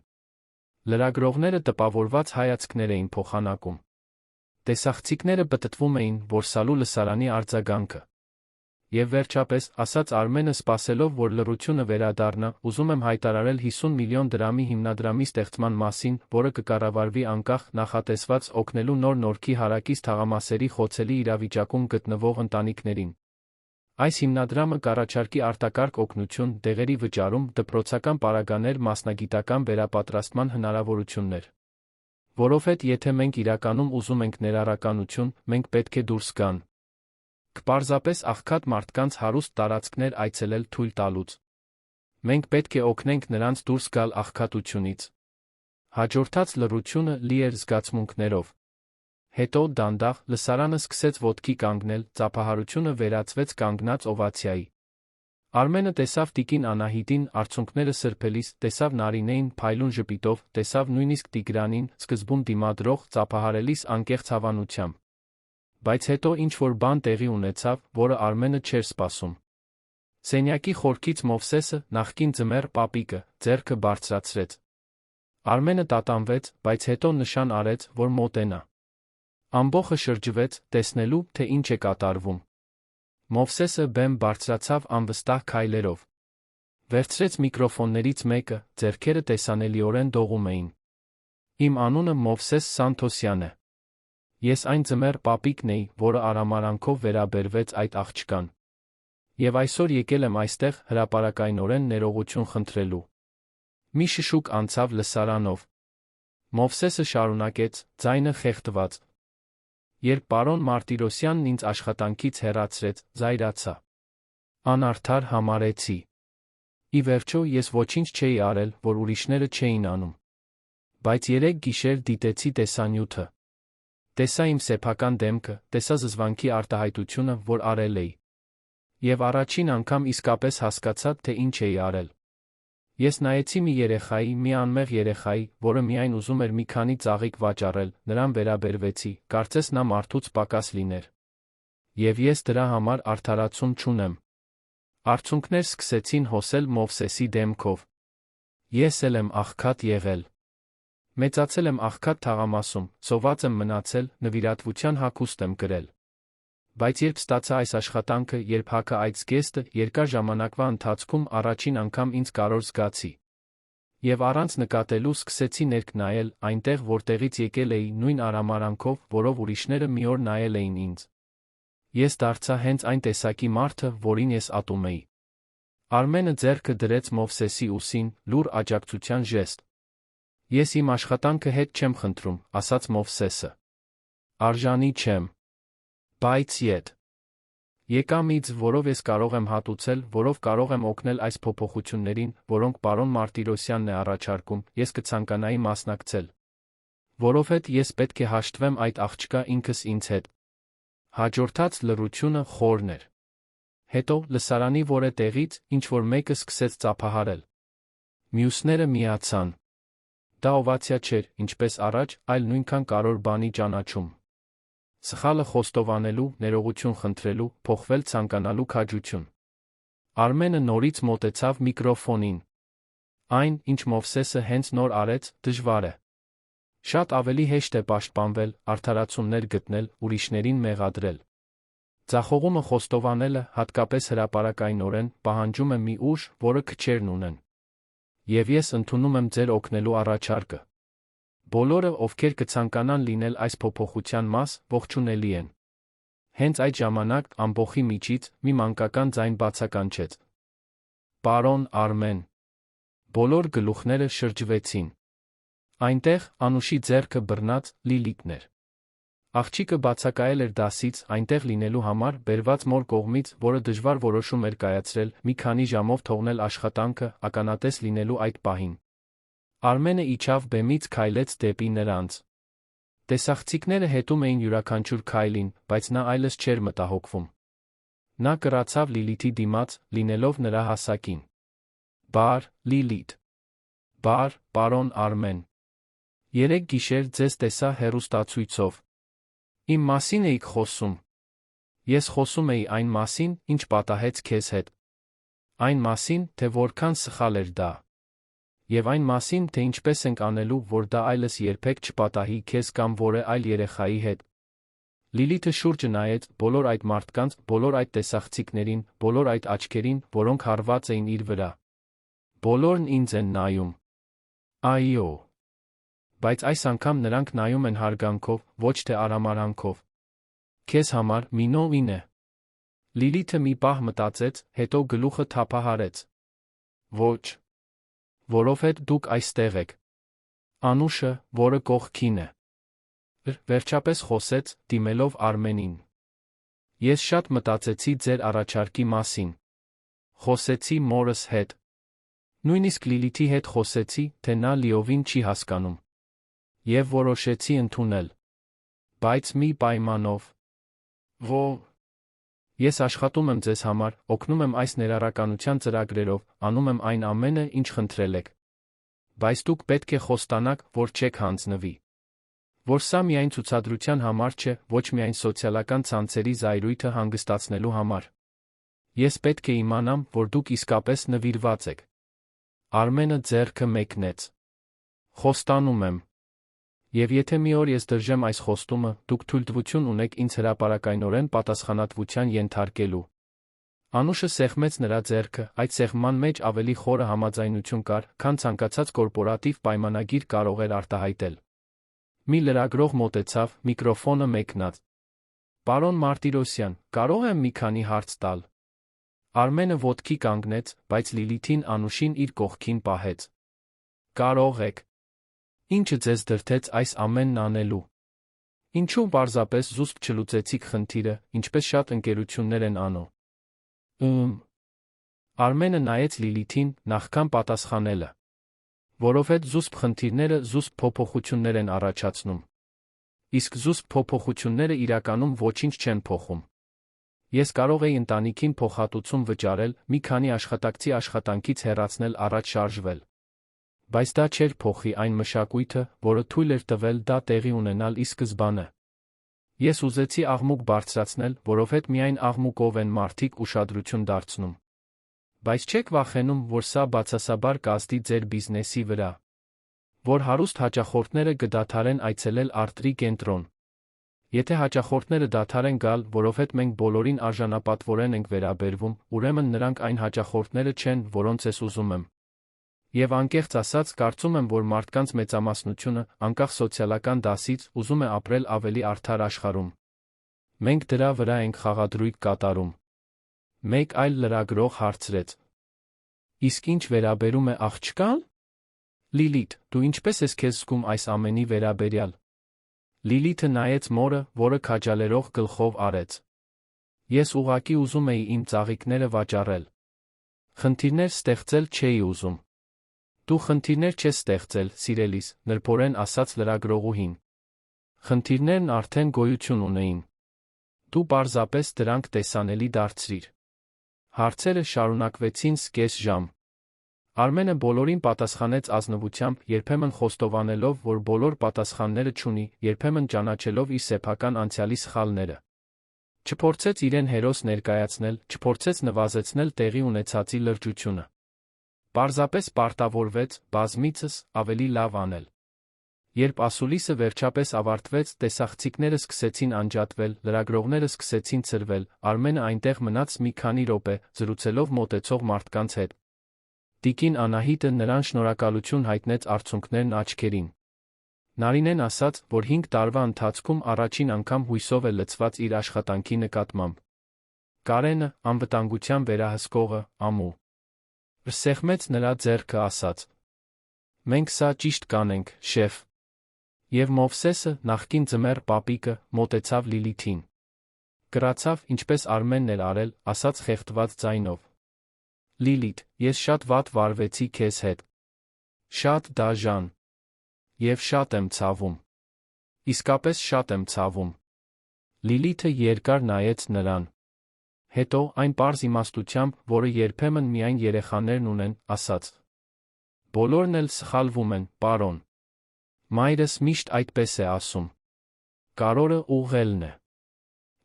[SPEAKER 1] Լրագրողները տպավորված հայացքներ էին փոխանակում։ Տեսախցիկները պտտվում էին, որ սալու լսարանի արձագանքը։ Եվ վերջապես, ասաց Արմենը սպասելով, որ լռությունը վերադառնա, ուզում եմ հայտարարել 50 միլիոն դրամի հիմնադրամի ստեղծման մասին, որը կկառավարվի անկախ, նախատեսված օգնելու նոր Նորքի հարակից թաղամասերի խոցելի իրավիճակում գտնվող ընտանիքներին։ Այս հիմնադրամը կառաջարկի արտակարգ օգնություն, դեղերի վճարում, դպրոցական պարագաներ, մասնագիտական վերապատրաստման հնարավորություններ։ Որովհետև եթե մենք իրականում ուզում ենք ներառականություն, մենք պետք է դուրս գան։ Պարզապես աղքատ մարդկանց հարուստ տարածքներ այցելել թույլ տալուց։ Մենք պետք է օգնենք նրանց դուրս գալ աղքատությունից։ Հաջորդած լռությունը լի էր զգացմունքներով։ Հետո դանդաղ լսարանը սկսեց ոտքի կանգնել, ծափահարությունը վերածվեց կանգնած օվացիայի։ Արմենը տեսավ տիկին Անահիտին արցունքները սրբելիս, տեսավ Նարինեին փայլուն ժպիտով, տեսավ նույնիսկ Տիգրանին, սկզբում դիմադրող, ծափահարելիս անկեղծ հավանությամբ։ Բայց հետո ինչ-որ բան տեղի ունեցավ, որը Արմենը չէր սպասում։ Սենյակի խորքից Մովսեսը, նախկին ձմեռ պապիկը, ձեռքը բարձրացրեց։ Արմենը տատանվեց, բայց հետո նշան արեց, որ մոտենա։ Ամբոխը շրջվեց, տեսնելու, թե ինչ է կատարվում։ Մովսեսը բեմ բարձրացավ անվստահ քայլերով։ Վերցրեց միկրոֆոններից մեկը, ձեռքերը տեսանելիորեն դողում էին։ Իմ անունը Մովսես Սանթոսյան է։ Ես այն ձմեռ պապիկն էի, որը արամարանքով վերաբերվեց այդ աղջկան։ Եվ այսօր եկել եմ այստեղ հրապարակայնորեն ներողություն խնդրելու։ Մի շշուկ անցավ լսարանով։ Մովսեսը շարունակեց, ձայնը խեղդված։ Երբ պարոն Մարտիրոսյանն ինձ աշխատանքից հեռացրեց, զայրացա։ Անարդար համարեցի։ Ի վերջո ես ոչինչ չէի արել, որ ուրիշները չէին անում։ Բայց երեք գիշեր դիտեցի տեսանյութը։ Տեսա իմ սեփական դեմքը, տեսա զզվանքի արտահայտությունը, որ արել էի։ Եվ առաջին անգամ իսկապես հասկացա, թե ինչ էի արել։ Ես նայեցի մի երեխայի, մի անմեղ երեխայի, որը միայն ուզում էր մի քանի ծաղիկ վաճառել, նրան վերաբերվեցի, կարծես նա մարդուց պակաս լիներ։ Եվ ես դրա համար արդարացում չունեմ։ Արցունքներ սկսեցին հոսել Մովսեսի դեմքով։ Ես էլ եմ աղքատ եղել։ Մեծացել եմ աղքատ թաղամասում, սոված եմ մնացել, նվիրատվության հագուստ եմ կրել։ Բայց երբ ստացա այս աշխատանքը, երբ հագա այդ զգեստը, երկար ժամանակվա ընթացքում առաջին անգամ ինձ կարոր զգացի։ Եվ առանց նկատելու սկսեցի ներք նայել, այնտեղ, որտեղից եկել էի, նույն արամարանքով, որով ուրիշները մի օր նայել էին ինձ։ Ես դարձա հենց այն տեսակի մարդը, որին ես ատում էի։ Արմենը ձեռքը դրեց Մովսեսի ուսին, լուռ աջակցության ժեստ։ Ես իմ աշխատանքը հետ չեմ խնդրում, ասաց Մովսեսը։ Արժանի չեմ։ Բայց ետ։ Եկամ ինձ, որով ես կարող եմ հատուցել, որով կարող եմ օգնել այս փոփոխություններին, որոնք պարոն Մարտիրոսյանն է առաջարկում, ես կցանկանայի մասնակցել։ Որովհետև ես պետք է հաշտվեմ այդ աղջկա ինքս ինձ հետ։ Հաջորդած լռությունը խորն էր։ Հետո, լսարանի որետեղից, ինչ-որ մեկը սկսեց ծափահարել։ Մյուսները միացան։ Դա օվացիա չէր, ինչպես առաջ, այլ նույնքան կարևոր բանի ճանաչում։ Սխալը խոստովանելու, ներողություն խնդրելու, փոխվել ցանկանալու քաջություն։ Արմենը նորից մոտեցավ միկրոֆոնին։ Այն, ինչ Մովսեսը հենց նոր արեց, դժվար է։ Շատ ավելի հեշտ է պաշտպանվել, արդարացումներ գտնել, ուրիշներին մեղադրել։ Ձախողումը խոստովանելը, հատկապես հրապարակայնորեն, պահանջում է մի ուժ, որը քչերն ունեն։ Եվ ես ընդունում եմ ձեր օգնելու առաջարկը։ Բոլորը, ովքեր կցանկանան լինել այս փոփոխության մաս, ողջունելի են։ Հենց այդ ժամանակ, ամբոխի միջից, մի մանկական ձայն բացականչեց։ Պարոն Արմեն։ Բոլոր գլուխները շրջվեցին։ Այնտեղ, Անուշի ձեռքը բռնած, Լիլիթն էր։ Աղջիկը բացակայել էր դասից այնտեղ լինելու համար բերված մոր կողմից, որը դժվար որոշում էր կայացրել մի քանի ժամով թողնել աշխատանքը ականատես լինելու այդ պահին։ Արմենը իջավ բեմից քայլեց դեպի նրանց։ Տեսախցիկները հետում էին յուրաքանչյուր քայլին, բայց նա այլևս չէր մտահոգվում։ Նա կռացավ Լիլիթի դիմաց, լինելով նրա հասակին։ Բար, Լիլիթ։ Բար, պարոն Արմեն։ Երեկ գիշեր ձեզ տեսա հեռուստացույցով։ Իմ մասին էիք խոսում։ Ես խոսում էի այն մասին, ինչ պատահեց քեզ հետ։ Այն մասին, թե որքան սխալ էր դա։ Եվ այն մասին, թե ինչպես ենք անելու, որ դա այլևս երբեք չպատահի քեզ կամ որևէ այլ երեխայի հետ։ Լիլիթը շուրջը նայեց բոլոր այդ մարդկանց, բոլոր այդ տեսախցիկներին, բոլոր այդ աչքերին, որոնք հարված էին իր վրա։ Բոլորն ինձ են նայում։ Այո։ Բայց այս անգամ նրանք նայում են հարգանքով, ոչ թե արհամարհանքով։ Քեզ համար մինոն է։ Լիլիթը մի պահ մտածեց, հետո գլուխը թափահարեց։ Ոչ։ Որովհետև դուք այստեղ եք։ Անուշը, որը կողքին է։ Վերջապես խոսեց, դիմելով Արմենին։ Ես շատ մտածեցի ձեր առաջարկի մասին։ Խոսեցի մորս հետ։ Նույնիսկ Լիլիթի հետ խոսեցի, թե նա լիովին չի հասկանում։ Եվ որոշեցի ընդունել։ Բայց մի պայմանով։ Ես աշխատում եմ ձեզ համար, օգնում եմ այս ներառականության ծրագրերով, անում եմ այն ամենը, ինչ խնդրել եք։ Բայց դուք պետք է խոստանաք, որ չեք հանձնվի։ Որ սա միայն ցուցադրության համար չէ, ոչ միայն սոցիալական ցանցերի զայրույթը հանգստացնելու համար։ Ես պետք է իմանամ, որ դուք իսկապես նվիրված եք։ Արմենը ձեռքը մեկնեց։ Խոստանում եմ։ Եվ եթե մի օր ես դրժեմ այս խոստումը, դուք թույլտվություն ունեք ինձ հրապարակայնորեն պատասխանատվության ենթարկելու։ Անուշը սեղմեց նրա ձեռքը, այդ սեղմման մեջ ավելի խորը համաձայնություն կար, քան ցանկացած կորպորատիվ պայմանագիր կարող էր արտահայտել։ Մի լրագրող մոտեցավ, միկրոֆոնը մեկնած։ Պարոն Մարտիրոսյան, կարող եմ մի քանի հարց տալ։ Արմենը ոտքի կանգնեց, բայց Լիլիթին Անուշին իր կողքին պահեց։ Կարող եք։ Ինչը ձեզ դրդեց այս ամենն անելու։ Ինչու պարզապես զուսպ չլուծեցիք խնդիրը, ինչպես շատ ընկերություններ են անում։ Արմենը նայեց Լիլիթին, նախքան պատասխանելը։ Որովհետև զուսպ խնդիրները զուսպ փոփոխություններ են առաջացնում։ Իսկ զուսպ փոփոխությունները իրականում ոչինչ չեն փոխում։ Ես կարող էի ընտանիքին փոխհատուցում վճարել, մի քանի աշխատակցի աշխատանքից հեռացնել առաջ շարժվել։ Բայց դա չէր փոխի այն մշակույթը, որը թույլ էր տվել դա տեղի ունենալ ի սկզբանե։ Ես ուզեցի աղմուկ բարձրացնել, որովհետև միայն աղմուկով են մարդիկ ուշադրություն դարձնում։ Բայց չեք վախենում, որ սա բացասաբար կազդի ձեր բիզնեսի վրա։ Որ հարուստ հաճախորդները կդադարեն այցելել արտրի կենտրոն։ Եթե հաճախորդները դադարեն գալ, որովհետև մենք բոլորին արժանապատվորեն ենք վերաբերվում, ուրեմն նրանք այն հաճախորդները չեն, որոնց ես ուզում եմ։ Եվ անկեղծ ասած, կարծում եմ, որ մարդկանց մեծամասնությունը, անկախ սոցիալական դասից, ուզում է ապրել ավելի արդար աշխարհում։ Մենք դրա վրա ենք խաղադրույք կատարում։ Մեկ այլ լրագրող հարցրեց. Իսկ ինչ վերաբերում է աղջկան։ Լիլիթ, դու ինչպես ես քեզ զգում այս ամենի վերաբերյալ։ Լիլիթը նայեց մորը, որը քաջալերող գլխով արեց։ Ես ուղղակի ուզում էի իմ ծաղիկները վաճառել։ Խնդիրներ ստեղծել չէի ուզում։ Դու խնդիրներ չես ստեղծել, սիրելիս, նրբորեն ասաց լրագրողուհին։ Խնդիրներն արդեն գոյություն ունեին։ Դու պարզապես դրանք տեսանելի դարձրիր։ Հարցերը շարունակվեցին սկես ժամ։ Արմենը բոլորին պատասխանեց ազնվությամբ, երբեմն խոստովանելով, որ բոլոր պատասխանները չունի, երբեմն ճանաչելով իր սեփական անցյալի սխալները։ Չփորձեց իրեն հերոս ներկայացնել, չփորձեց նվազեցնել տեղի ունեցածի լրջությունը։ Պարզապես պարտավորվեց, բազմիցս, ավելի լավ անել։ Երբ ասուլիսը վերջապես ավարտվեց, տեսախցիկները սկսեցին անջատվել, լրագրողները սկսեցին ցրվել, Արմենը այնտեղ մնաց մի քանի րոպե, զրուցելով մոտեցող մարդկանց հետ։ Տիկին Անահիտը նրան շնորհակալություն հայտնեց արցունքներն աչքերին։ Նարինեն ասաց, որ 5 տարվա ընթացքում առաջին անգամ հույսով է լցված իր աշխատանքի նկատմամբ։ Կարենը, անվտանգության վերահսկողը, ամու սեղմեց նրա ձեռքը ասաց. Մենք սա ճիշտ կանենք, շեֆ։ Եվ Մովսեսը, նախկին ձմեռ պապիկը, մոտեցավ Լիլիթին։ Կրացավ, ինչպես Արմենն էր արել, ասաց խեղդված ձայնով. Լիլիթ, ես շատ վատ վարվեցի քեզ հետ։ Շատ դաժան։ Եվ շատ եմ ցավում։ Իսկապես շատ եմ ցավում։ Լիլիթը երկար նայեց նրան։ Հետո, այն պարզ իմաստությամբ, որը երբեմն միայն երեխաներն ունեն, ասաց. Բոլորն էլ սխալվում են, պարոն։ Մայրս միշտ այդպես է ասում։ Կարորը ուղղելն է։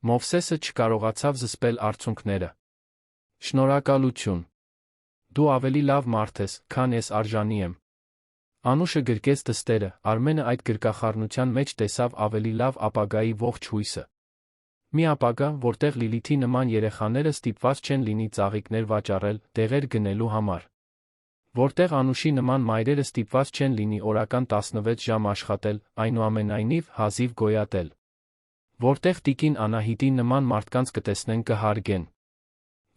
[SPEAKER 1] Մովսեսը չկարողացավ զսպել արցունքները։ Շնորհակալություն։ Դու ավելի լավ մարդ ես, քան ես արժանի եմ։ Անուշը գրկեց դստերը, Արմենը այդ գրկախառնության մեջ տեսավ ավելի լավ ապագայի ողջ հույսը։ Մի ապագա, որտեղ Լիլիթի նման երեխաները ստիպված չեն լինի ծաղիկներ վաճառել, դեղեր գնելու համար։ Որտեղ Անուշի նման մայրերը ստիպված չեն լինի օրական 16 ժամ աշխատել, այնուամենայնիվ հազիվ գոյատել։ Որտեղ տիկին Անահիտի նման մարդկանց կտեսնեն կհարգեն։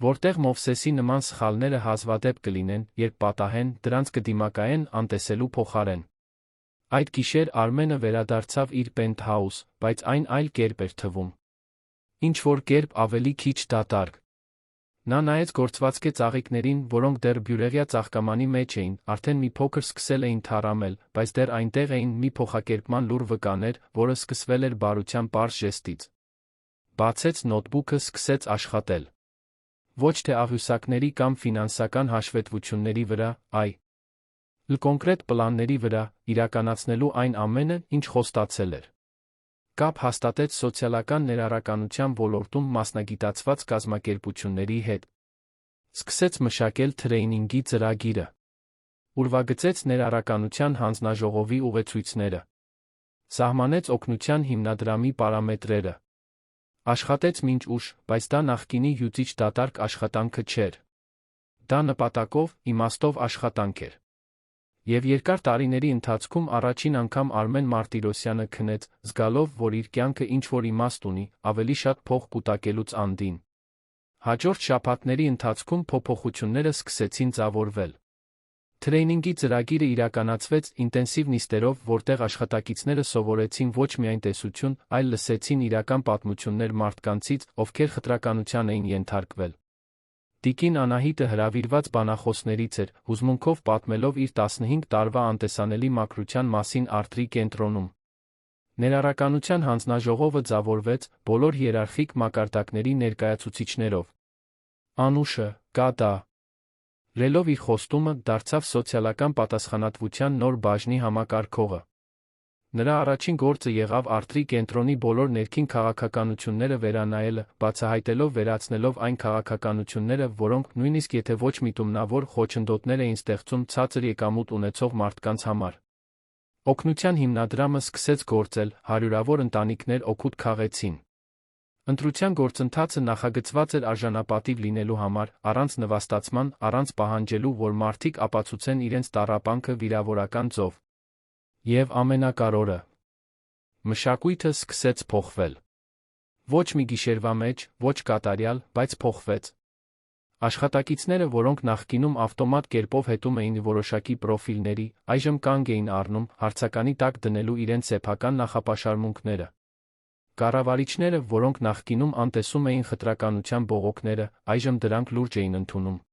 [SPEAKER 1] Որտեղ Մովսեսի նման սխալները հազվադեպ կլինեն, երբ պատահեն, դրանց կդիմակայեն անտեսելու փոխարեն։ Այդ գիշեր Արմենը վերադարձավ իր պենթհաուս, բայց այն այլ կերպ էր թվում։ Ինչ-որ կերպ ավելի քիչ դատարկ։ Նա նայեց գործվածքի ծաղիկներին, որոնք դեռ բյուրեղյա ծաղկամանի մեջ էին, արդեն մի փոքր սկսել էին թառամել, բայց դեռ այնտեղ էին մի փոխակերպման լուր վկաներ, որը սկսվել էր բարության պարզ ժեստից։ Բացեց նոթբուքը, սկսեց աշխատել։ Ոչ թե աղյուսակների կամ ֆինանսական հաշվետվությունների վրա, այլ կոնկրետ պլանների վրա, իրականացնելու այն ամենը, ինչ խոստացել էր։ Կապ հաստատեց սոցիալական ներառականության ոլորտում մասնագիտացված կազմակերպությունների հետ։ Սկսեց մշակել թրեյնինգի ծրագիրը։ Ուրվագծեց ներառականության հանձնաժողովի ուղեցույցները։ Սահմանեց օգնության հիմնադրամի պարամետրերը։ Աշխատեց մինչ ուշ, բայց դա նախկինի հյուծիչ դատարկ աշխատանքը չէր։ Դա նպատակով, իմաստով աշխատանք էր։ Եվ երկար տարիների ընթացքում առաջին անգամ Արմեն Մարտիրոսյանը քնեց, զգալով, որ իր կյանքը ինչ-որ իմաստ ունի, ավելի շատ փող կուտակելուց անդին։ Հաջորդ շաբաթների ընթացքում փոփոխությունները սկսեցին ձևավորվել։ Թրեյնինգի ծրագիրը իրականացվեց ինտենսիվ նիստերով, որտեղ աշխատակիցները սովորեցին ոչ միայն տեսություն, այլ լսեցին իրական պատմություններ մարդկանցից, ովքեր խտրականության էին ենթարկվել։ Տիկին Անահիտը հրավիրված բանախոսներից էր, հուզմունքով պատմելով իր 15 տարվա անտեսանելի մաքրության մասին Արտրի կենտրոնում։ Ներառականության հանձնաժողովը ձևավորվեց բոլոր հիերարխիկ մակարդակների ներկայացուցիչներով։ Անուշը, կա. Լելով իր խոստումը, դարձավ սոցիալական պատասխանատվության նոր բաժնի համակարգողը։ Նրա առաջին գործը եղավ Արտրի կենտրոնի բոլոր ներքին քաղաքականությունները վերանայելը, բացահայտելով վերացնելով այն քաղաքականությունները, որոնք, նույնիսկ եթե ոչ միտումնավոր, խոչընդոտներ էին ստեղծում ցածր եկամուտ ունեցող մարդկանց համար։ Օգնության հիմնադրամը սկսեց գործել, հարյուրավոր ընտանիքներ օգուտ քաղեցին։ Ընտրության գործընթացը նախագծված էր արժանապատիվ լինելու համար, առանց նվաստացման, առանց պահանջելու, որ մարդիկ ապացուցեն իրենց տառապանքը վիրավորական ձով։ Եվ ամենակարևորը, մշակույթը սկսեց փոխվել։ Ոչ մի գիշերվա մեջ, ոչ կատարյալ, բայց փոխվեց։ Աշխատակիցները, որոնք նախկինում ավտոմատ կերպով հետում էին որոշակի պրոֆիլների, այժմ կանգ էին առնում, հարցականի տակ դնելու իրենց սեփական նախապաշարմունքները։ Կառավարիչները, որոնք նախկինում անտեսում էին խտրականության բողոքները, այժմ դրանք լուրջ էին ընդունում։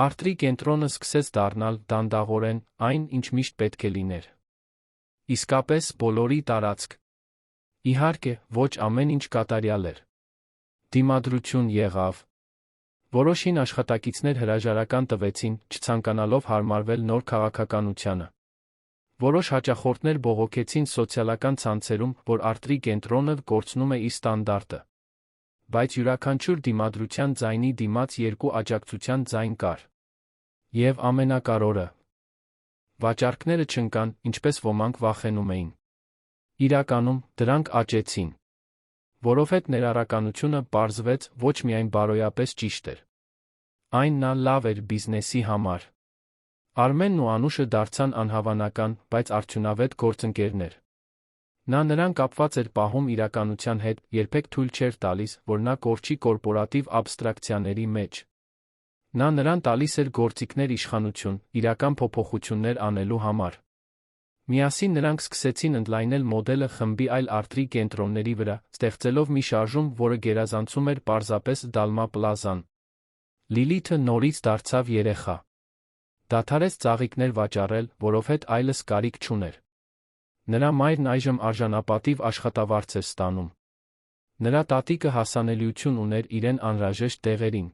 [SPEAKER 1] Արտրի կենտրոնը սկսեց դառնալ դանդաղորեն այն, ինչ միշտ պետք է լիներ։ Իսկապես բոլորի տարածք։ Իհարկե, ոչ ամեն ինչ կատարյալ էր։ Դիմադրություն եղավ։ Որոշ հին աշխատակիցներ հրաժարական տվեցին, չցանկանալով հարմարվել նոր քաղաքականությանը։ Որոշ հաճախորդներ բողոքեցին սոցիալական ցանցերում, որ Արտրի կենտրոնը կորցնում է իր ստանդարտը։ Բայց յուրաքանչյուր դիմադրության ձայնի դիմաց երկու աջակցության ձայն կար։ Եվ ամենակարևորը, վաճառքները չընկան, ինչպես ոմանք վախենում էին։ Իրականում, դրանք աճեցին։ Որովհետև ներառականությունը, պարզվեց, ոչ միայն բարոյապես ճիշտ էր։ Այն լավ էր բիզնեսի համար։ Արմենն ու Անուշը դարձան անհավանական, բայց արդյունավետ գործընկերներ։ Նա նրան կապված էր պահում իրականության հետ, երբեք թույլ չէր տալիս, որ նա կորչի կորպորատիվ աբստրակցիաների մեջ։ Նա նրան տալիս էր գործիքներ իշխանություն, իրական փոփոխություններ անելու համար։ Միասին նրանք սկսեցին ընդլայնել մոդելը խմբի այլ արտրի կենտրոնների վրա, ստեղծելով մի շարժում, որը գերազանցում էր պարզապես Դալմա պլազան։ Լիլիթը նորից դարձավ երեխա։ Դադարեց ծաղիկներ վաճառել, որովհետև այլս կարիք չուներ։ Նրա մայրն այժմ արժանապատիվ աշխատավարձ էր ստանում։ Նրա տատիկը հասանելիություն ուներ իրեն անհրաժեշտ տեղերին։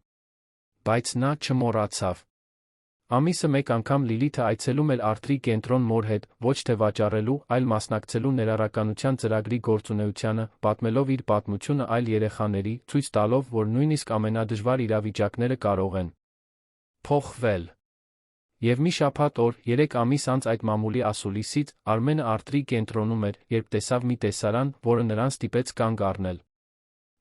[SPEAKER 1] Բայց նա չմոռացավ։ Ամիսը մեկ անգամ Լիլիթը այցելում էր արտրի կենտրոն մոր հետ, ոչ թե վաճառելու, այլ մասնակցելու ներառականության ծրագրի գործունեությանը, պատմելով իր պատմությունը այլ երեխաների, ցույց տալով, որ նույնիսկ ամենադժվար իրավիճակները կարող են փոխվել։ Եվ մի շաբաթ օր, 3 ամիս անց այդ մամուլի ասուլիսից, Արմենը արտրի կենտրոնում էր, երբ տեսավ մի տեսարան, որը նրան ստիպեց կանգ առնել։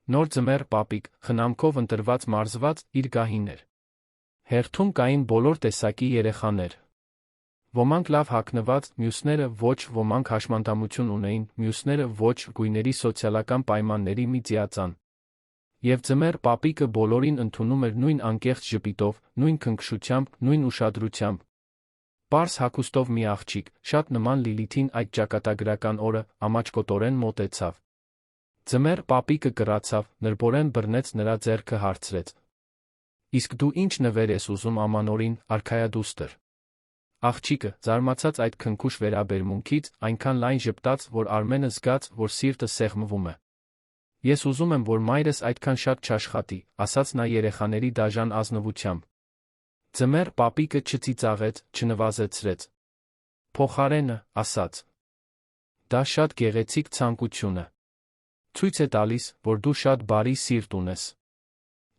[SPEAKER 1] Նոր ձմեռ պապիկ, խնամքով ընտրված մարզված, իր գահին էր։ Հերթում կային բոլոր տեսակի երեխաներ։ Ոմանք լավ հագնված, մյուսները ոչ, ոմանք հաշմանդամություն ունեին, մյուսները ոչ, գույների սոցիալական պայմանների մի ձիածան։ Եվ ձմեռ պապիկը բոլորին ընդունում էր նույն անկեղծ ժպիտով, նույն քնքշությամբ, նույն ուշադրությամբ։ Պարզ հագուստով մի աղջիկ, շատ նման Լիլիթին այդ ճակատագրական օրը, ամաչկոտորեն մոտեցավ։ Ձմեռ պապիկը կռացավ, նրբորեն բռնեց նրա ձեռքը հարցրեց. «Իսկ դու ինչ նվեր ես ուզում ամանորին, արքայադուստր»։ Աղջիկը, զարմացած այդ քնքուշ վերաբերմունքից, այնքան լայն ժպտաց, որ Արմենը զգաց, որ սիրտը սեղմվում է։ «Ես ուզում եմ, որ մայրս այդքան շատ չաշխատի», ասաց նա երեխաների դաժան ազնվությամբ։ Ձմեռ պապիկը չծիծաղեց, չնվազեցրեց։ Փոխարենը, ասաց. «Դա շատ գեղեցիկ ցանկություն է։ Ցույց է տալիս, որ դու շատ բարի սիրտ ունես։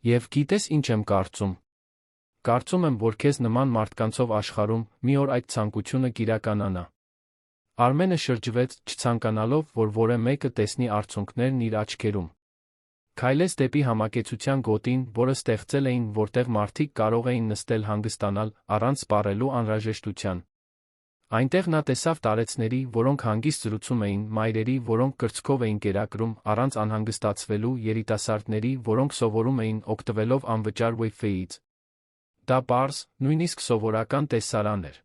[SPEAKER 1] Եվ գիտես ինչ եմ կարծում։ Կարծում եմ, որ քեզ նման մարդկանցով աշխարհում մի օր այդ ցանկությունը կիրականանա»։ Արմենը շրջվեց, չցանկանալով, որ որևէ մեկը տեսնի արցունքներն իր աչքերում։ Քայլեց դեպի համակեցության գոտին, որը ստեղծել էին, որտեղ մարդիկ կարող էին նստել հանգստանալ, առանց սպառելու անհրաժեշտության։ Այնտեղ նա տեսավ տարեցների, որոնք հանգիստ զրուցում էին, մայրերի, որոնք կրծքով էին կերակրում, առանց անհանգստացվելու, երիտասարդների, որոնք սովորում էին, օգտվելով անվճար Wi-Fi-ից։ Դա պարզ, նույնիսկ սովորական տեսարան էր։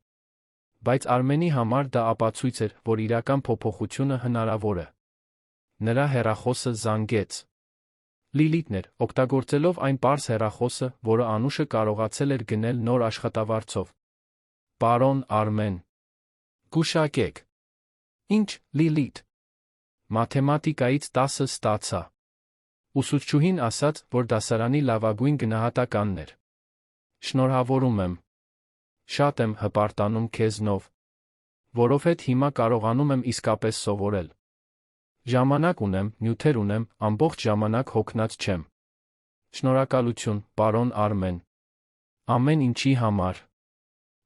[SPEAKER 1] Բայց Արմենի համար դա ապացույց էր, որ իրական փոփոխությունը հնարավոր է։ Նրա հեռախոսը զանգեց։ Լիլիթն էր, օգտագործելով այն պարզ հեռախոսը, որը Անուշը կարողացել էր գնել նոր աշխատավարձով։ «Պարոն Արմեն, գուշակեք»։ «Ինչ, Լիլիթ»։ «Մաթեմատիկայից 10 ստացա»։ Ուսուցչուհին ասաց, որ դասարանի լավագույն գնահատականն էր։ «Շնորհավորում եմ։ Շատ եմ հպարտանում քեզնով։ Որովհետև հիմա կարողանում եմ իսկապես սովորել։ Ժամանակ ունեմ, նյութեր ունեմ, ամբողջ ժամանակ հոգնած չեմ։ Շնորհակալություն, պարոն Արմեն։ Ամեն ինչի համար։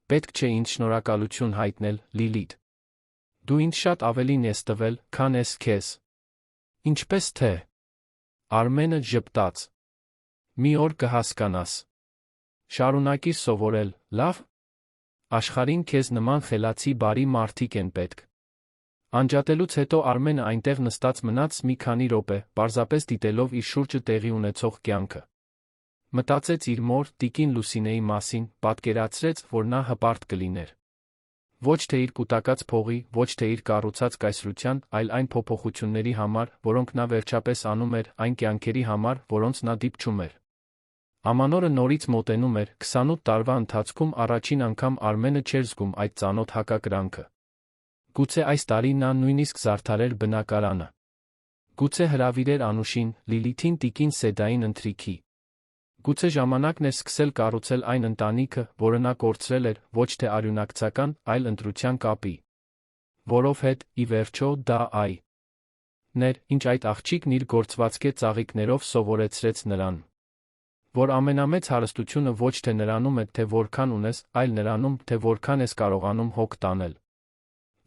[SPEAKER 1] Պետք չէ ինձ շնորհակալություն հայտնել, Լիլիթ։ Դու ինձ շատ ավելին ես տվել, քան ես քեզ։ Ինչպես թե։ Արմենը ժպտաց։ Մի օր կհասկանաս։ Շարունակիր սովորել, լավ։ Աշխարհին քեզ նման խելացի բարի մարդիկ են պետք։ Անջատելուց հետո Արմենը այնտեղ նստած մնաց մի քանի րոպե, պարզապես դիտելով իր շուրջը տեղի ունեցող կյանքը։ Մտածեց իր մոր, տիկին Լուսինեի մասին, պատկերացրեց, որ նա հպարտ կլիներ։ Ոչ թե իր կուտակած փողի, ոչ թե իր կառուցած կայսրության, այլ այն փոփոխությունների համար, որոնք նա վերջապես անում էր, այն կյանքերի համար, որոնց նա դիպչում էր։ Ամանորը նորից մոտենում էր, 28 տարվա ընթացքում առաջին անգամ Արմենը չէր զգում այդ ծանոթ հակակրանքը։ Գուցե այս տարի նա նույնիսկ զարդարեր բնակարանը։ Գուցե հրավիրեր Անուշին, Լիլիթին տիկին Սեդային ընթրիքի։ Գուցե ժամանակն էր սկսել կառուցել այն ընտանիքը, որը նա կորցրել էր, ոչ թե արյունակցական, այլ ընտրության կապի։ Որովհետև, ի վերջո, դա այն էր, ինչ այդ աղջիկն իր գործվածքե ծաղիկներով սովորեցրեց նրան։ Որ ամենամեծ հարստությունը ոչ թե նրանում է, թե որքան ունես, այլ նրանում, թե որքան ես կարողանում հոգ տանել։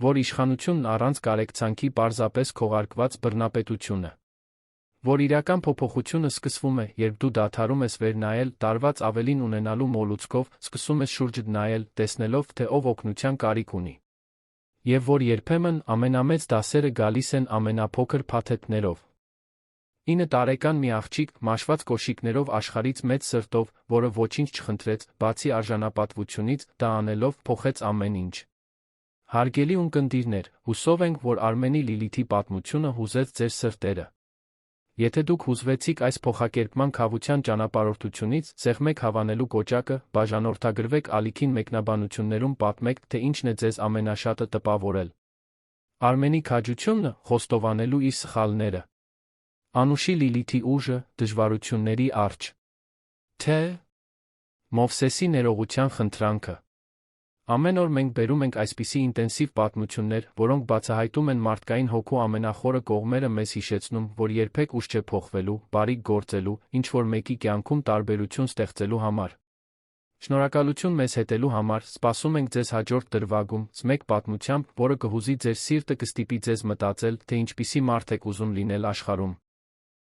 [SPEAKER 1] Որ իշխանությունն առանց կարեկցանքի պարզապես քողարկված բռնապետություն է։ Որ իրական փոփոխությունը սկսվում է, երբ դու դադարում ես վեր նայել, տարված ավելին ունենալու մոլուցքով, սկսում ես շուրջդ նայել, տեսնելով, թե ով օգնության կարիք ունի։ Եվ որ երբեմն ամենամեծ դասերը գալիս են ամենափոքր փաթեթներով։ 9 տարեկան մի աղջիկ, մաշված կոշիկներով աշխարհից մեծ սրտով, որը ոչինչ չխնդրեց, բացի արժանապատվությունից, դա անելով, փոխեց ամեն ինչ։ Հարգելի ունկնդիրներ, հուսով ենք, որ Արմենի Լիլիթի պատմությունը հուզեց ձեր սրտերը։ Եթե դուք հուզվեցիք այս փոխակերպման քավության ճանապարհորդությունից, սեղմեք հավանելու կոճակը, բաժանորդագրվեք ալիքին մեկնաբանություններում պատմեք, թե ինչն է ձեզ ամենաշատը տպավորել։ Արմենի քաջությունը, խոստովանելու իր սխալները։ Անուշի Լիլիթի ուժը, դժվարությունների արջ։ Թե Մովսեսի ներողության խնդրանքը։ Ամեն օր մենք բերում ենք այսպիսի ինտենսիվ պատմություններ, որոնք բացահայտում են մարդկային հոգու ամենախորը կողմերը, մեզ հիշեցնում, որ երբեք ուշ չէ փոխվելու, բարիք գործելու, ինչ-որ մեկի կյանքում տարբերություն ստեղծելու համար։ Շնորհակալություն մեզ հետելու համար, սպասում ենք ձեզ հաջորդ դրվագում, մեկ պատմությամբ, որը կհուզի ձեր սիրտը, կստիպի ձեզ մտածել, թե ինչպիսի մարդ եք ուզում լինել աշխարհում։